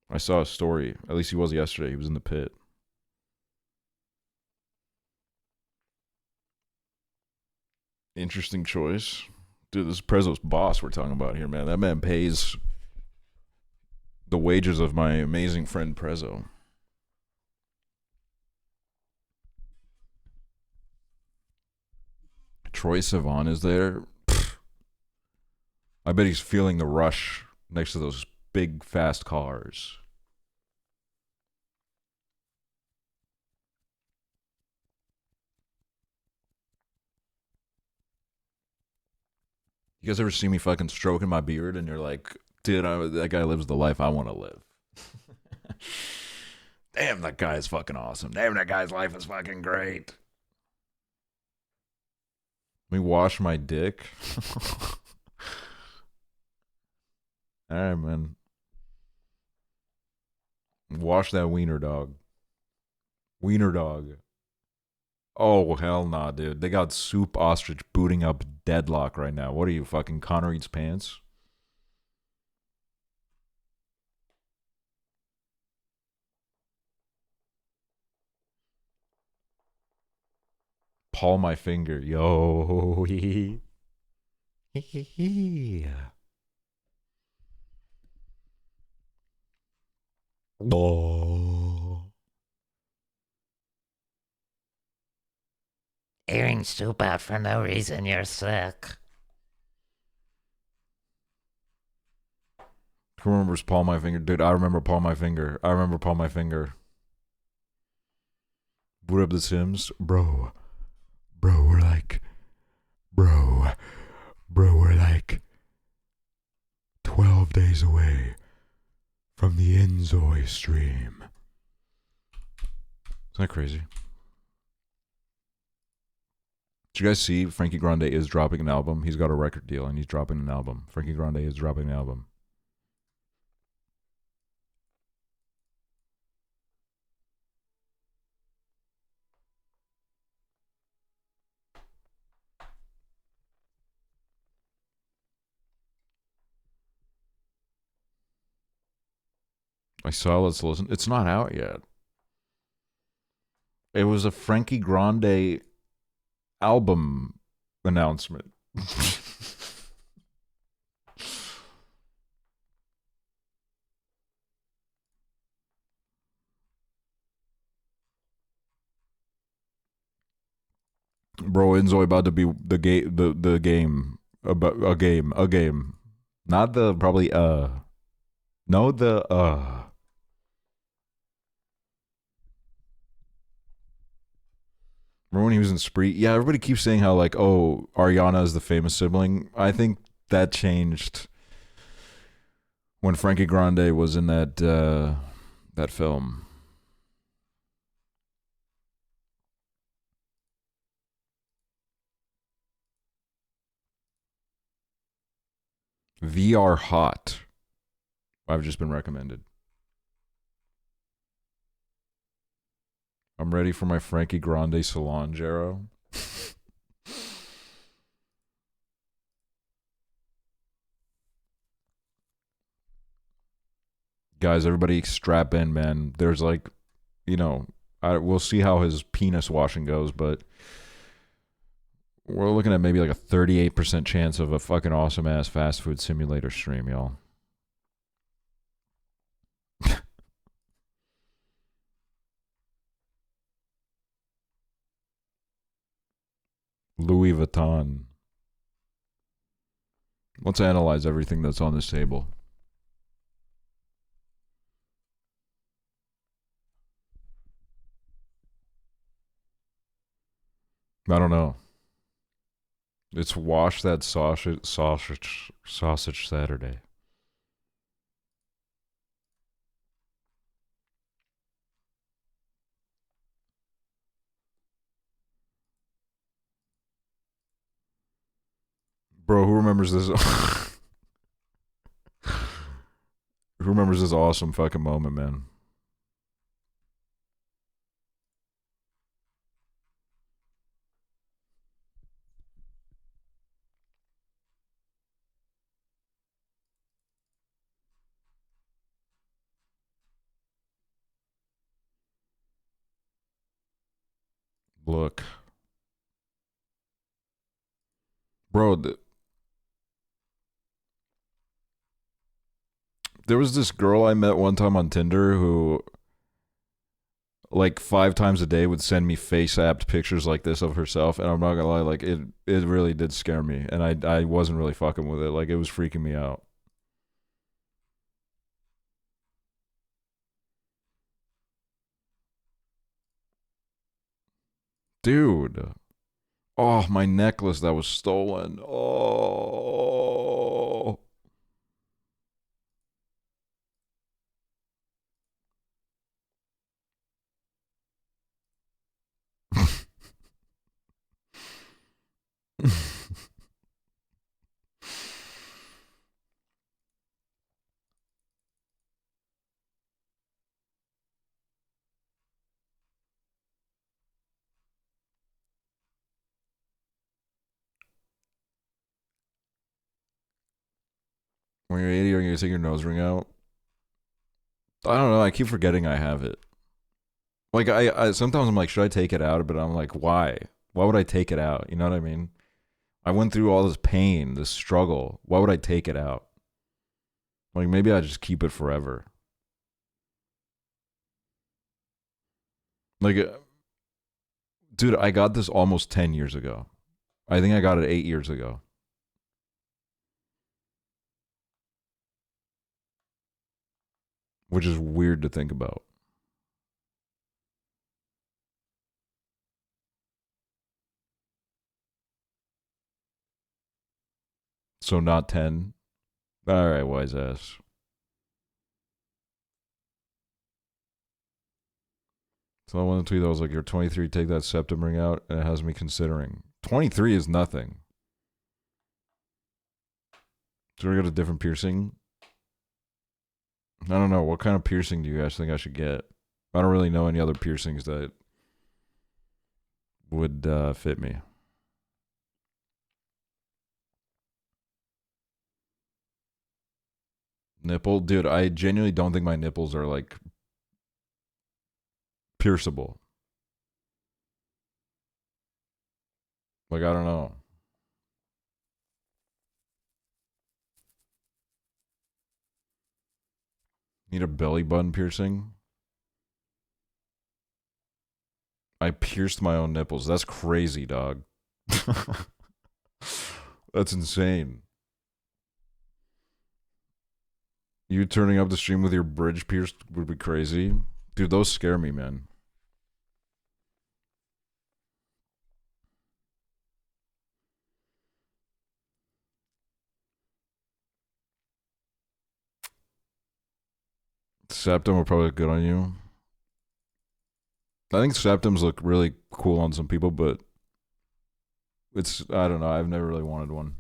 I saw a story. At least he was yesterday. He was in the pit. Interesting choice. Dude, this is Prezzo's boss we're talking about here, man. That man pays the wages of my amazing friend Prezzo. Troye Sivan is there. Pfft. I bet he's feeling the rush next to those big, fast cars. You guys ever see me fucking stroking my beard and you're like, dude, that guy lives the life I want to live. Damn, that guy is fucking awesome. Damn, that guy's life is fucking great. Let me wash my dick. All right, man. Wash that wiener dog. Wiener dog. Oh, hell nah, dude. They got Soup Ostrich booting up Deadlock right now. What are you, fucking Connor Eats Pants? Paul My Finger. Yo. Oh. Eating soup out for no reason, you're sick. Who remembers Paul My Finger? Dude, I remember Paul My Finger. I remember Paul My Finger. Boot up the Sims? Bro, we're like... Bro, we're like 12 days away from the Enzoy stream. Isn't that crazy? Did you guys see Frankie Grande is dropping an album? He's got a record deal and he's dropping an album. Frankie Grande is dropping an album. I saw Let's Listen. It's not out yet. It was a Frankie Grande album announcement. Bro, Enzoy about to be the game, the game, about a game, not the probably no the Remember when he was in Spree? Yeah, everybody keeps saying how like, oh, Ariana is the famous sibling. I think that changed when Frankie Grande was in that film. VR Hot. I've just been recommended. I'm ready for my Frankie Grande Solange arrow. Guys, everybody strap in, man. There's like, you know, we'll see how his penis washing goes, but we're looking at maybe like a 38% chance of a fucking awesome ass fast food simulator stream, y'all. Louis Vuitton. Let's analyze everything that's on this table. I don't know. It's Wash That Sausage Saturday. Bro, who remembers this? Who remembers this awesome fucking moment, man? Look. Bro, there was this girl I met one time on Tinder who, like 5 times a day, would send me face-apped pictures like this of herself, and I'm not gonna lie, like it really did scare me, and I wasn't really fucking with it. Like it was freaking me out. Dude. Oh, my necklace that was stolen. Oh. When you're 80, are you gonna take your nose ring out? I don't know. I keep forgetting I have it. Like I sometimes I'm like, should I take it out? But I'm like, why? Why would I take it out? You know what I mean? I went through all this pain, this struggle. Why would I take it out? Like maybe I just keep it forever. Like, dude, I got this almost 10 years ago. I think I got it 8 years ago. Which is weird to think about. So not 10. All right, wise ass. So I wanted to tweet. I was like, "You're 23. Take that septum ring out," and it has me considering. 23 is nothing. Should I get a different piercing? I don't know. What kind of piercing do you guys think I should get? I don't really know any other piercings that would fit me. Nipple? Dude, I genuinely don't think my nipples are, like, pierceable. Like, I don't know. Need a belly button piercing? I pierced my own nipples. That's crazy, dog. That's insane. You turning up the stream with your bridge pierced would be crazy. Dude, those scare me, man. Septum would probably look good on you. I think septums look really cool on some people, but it's, I don't know. I've never really wanted one.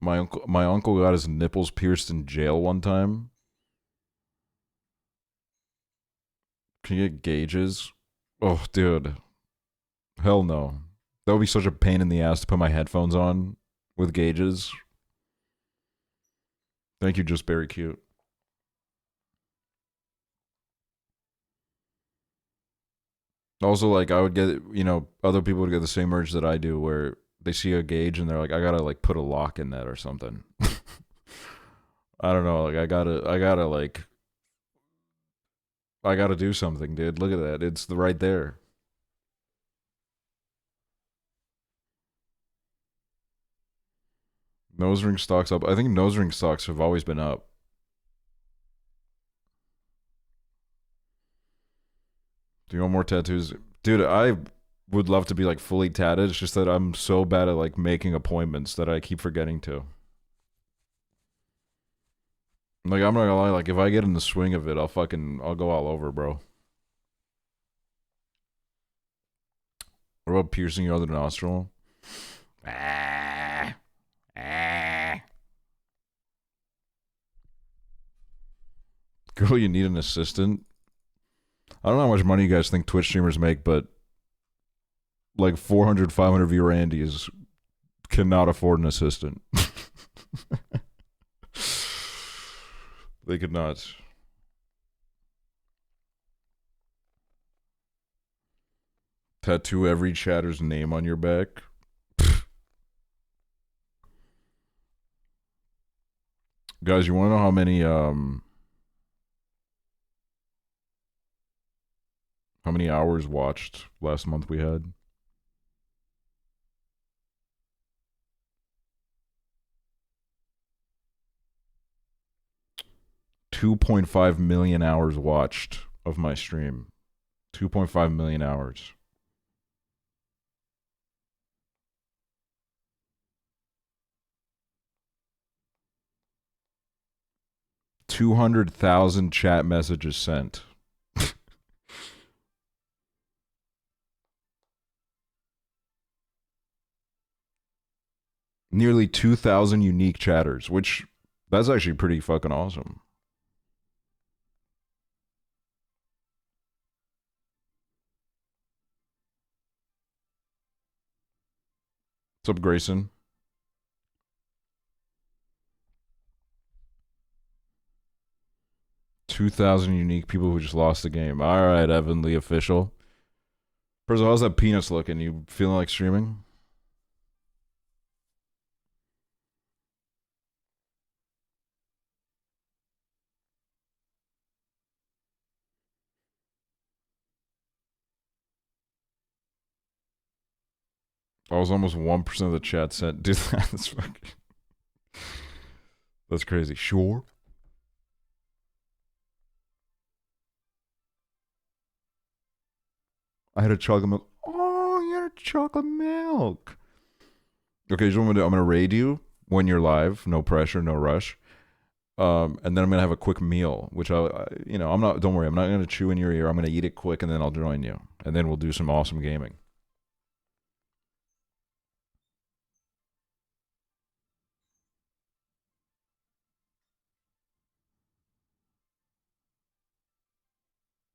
My uncle got his nipples pierced in jail one time. Can you get gauges? Oh, dude. Hell no. That would be such a pain in the ass to put my headphones on with gauges. Thank you, just very cute. Also, like, I would get, you know, other people would get the same urge that I do where they see a gauge and they're like, I gotta, like, put a lock in that or something. I don't know, like, I gotta do something, dude. Look at that. It's right there. Nose ring stocks up. I think nose ring stocks have always been up. Do you want more tattoos? Dude, I would love to be like fully tatted. It's just that I'm so bad at like making appointments that I keep forgetting to. Like, I'm not gonna lie, like if I get in the swing of it, I'll go all over, bro. What about piercing your other nostril? Girl, you need an assistant? I don't know how much money you guys think Twitch streamers make, but like 400, 500 viewer Andes cannot afford an assistant. They could not. Tattoo every chatter's name on your back. Guys, you want to know how many hours watched last month we had? 2.5 million hours watched of my stream. 2.5 million hours. $200,000 chat messages sent. Nearly 2,000 unique chatters, which that's actually pretty fucking awesome. What's up, Grayson? $2,000 unique people who just lost the game. All right, Evan Lee official. First of all, how's that penis looking? You feeling like streaming? I was almost 1% of the chat said, dude, that's fucking... That's crazy. Sure. I had a chocolate milk. Oh, you had a chocolate milk. Okay, so I'm gonna raid you when you're live. No pressure, no rush. And then I'm gonna have a quick meal, which I'm not. Don't worry, I'm not gonna chew in your ear. I'm gonna eat it quick, and then I'll join you, and then we'll do some awesome gaming.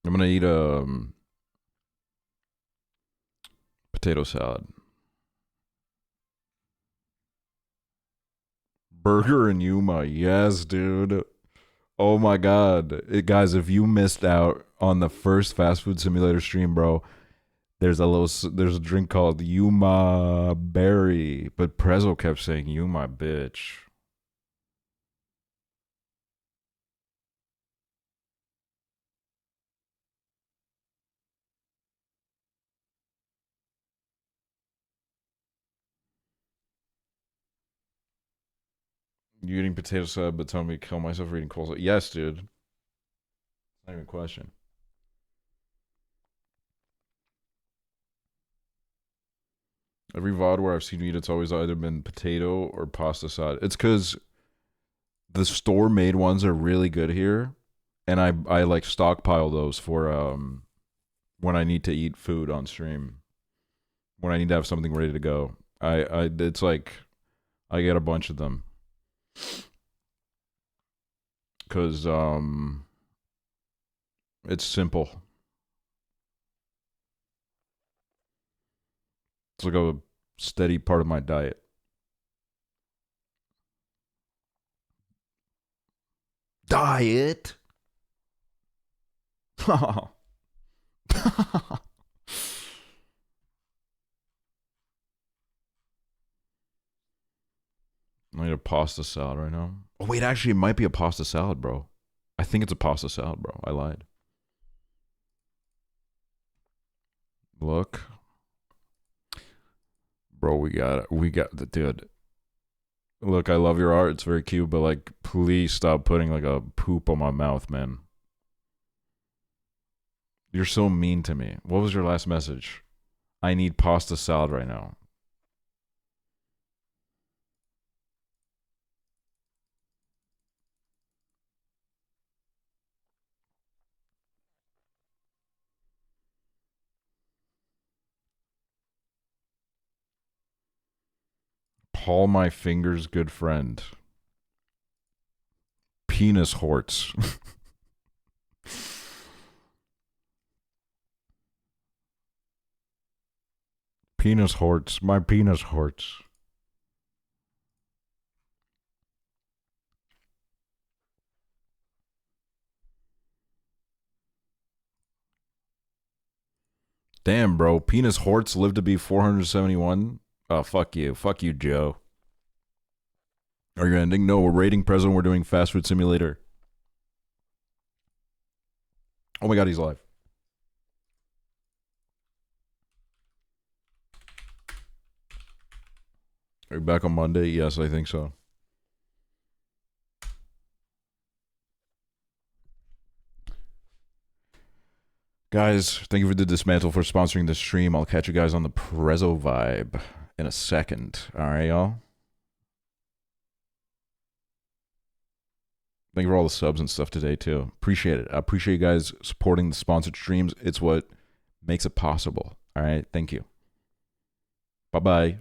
I'm gonna eat potato salad. Burger and Yuma, yes, dude. Oh my god, guys! If you missed out on the first fast food simulator stream, bro, there's a drink called Yuma Berry, but Prezzo kept saying Yuma bitch. You eating potato salad, but telling me to kill myself for eating coleslaw? Yes, dude. Not even a question. Every VOD where I've seen you eat, it's always either been potato or pasta salad. It's because the store-made ones are really good here, and I like stockpile those for when I need to eat food on stream. When I need to have something ready to go. It's like I get a bunch of them. Cause it's simple. It's like a steady part of my diet. Diet? I need a pasta salad right now. Oh, wait, actually, it might be a pasta salad, bro. I think it's a pasta salad, bro. I lied. Look. Bro, we got the dude. Look, I love your art. It's very cute, but like, please stop putting like a poop on my mouth, man. You're so mean to me. What was your last message? I need pasta salad right now. Paul, my finger's good friend. Penis horts. Penis horts. My penis horts. Damn, bro. Penis horts live to be 471. Oh, fuck you. Fuck you, Joe. Are you ending? No, we're rating President. We're doing Fast Food Simulator. Oh my god, he's live. Are you back on Monday? Yes, I think so. Guys, thank you for the Dismantle for sponsoring the stream. I'll catch you guys on the Prezzo vibe in a second. All right, y'all? Thank you for all the subs and stuff today, too. Appreciate it. I appreciate you guys supporting the sponsored streams. It's what makes it possible. All right? Thank you. Bye-bye.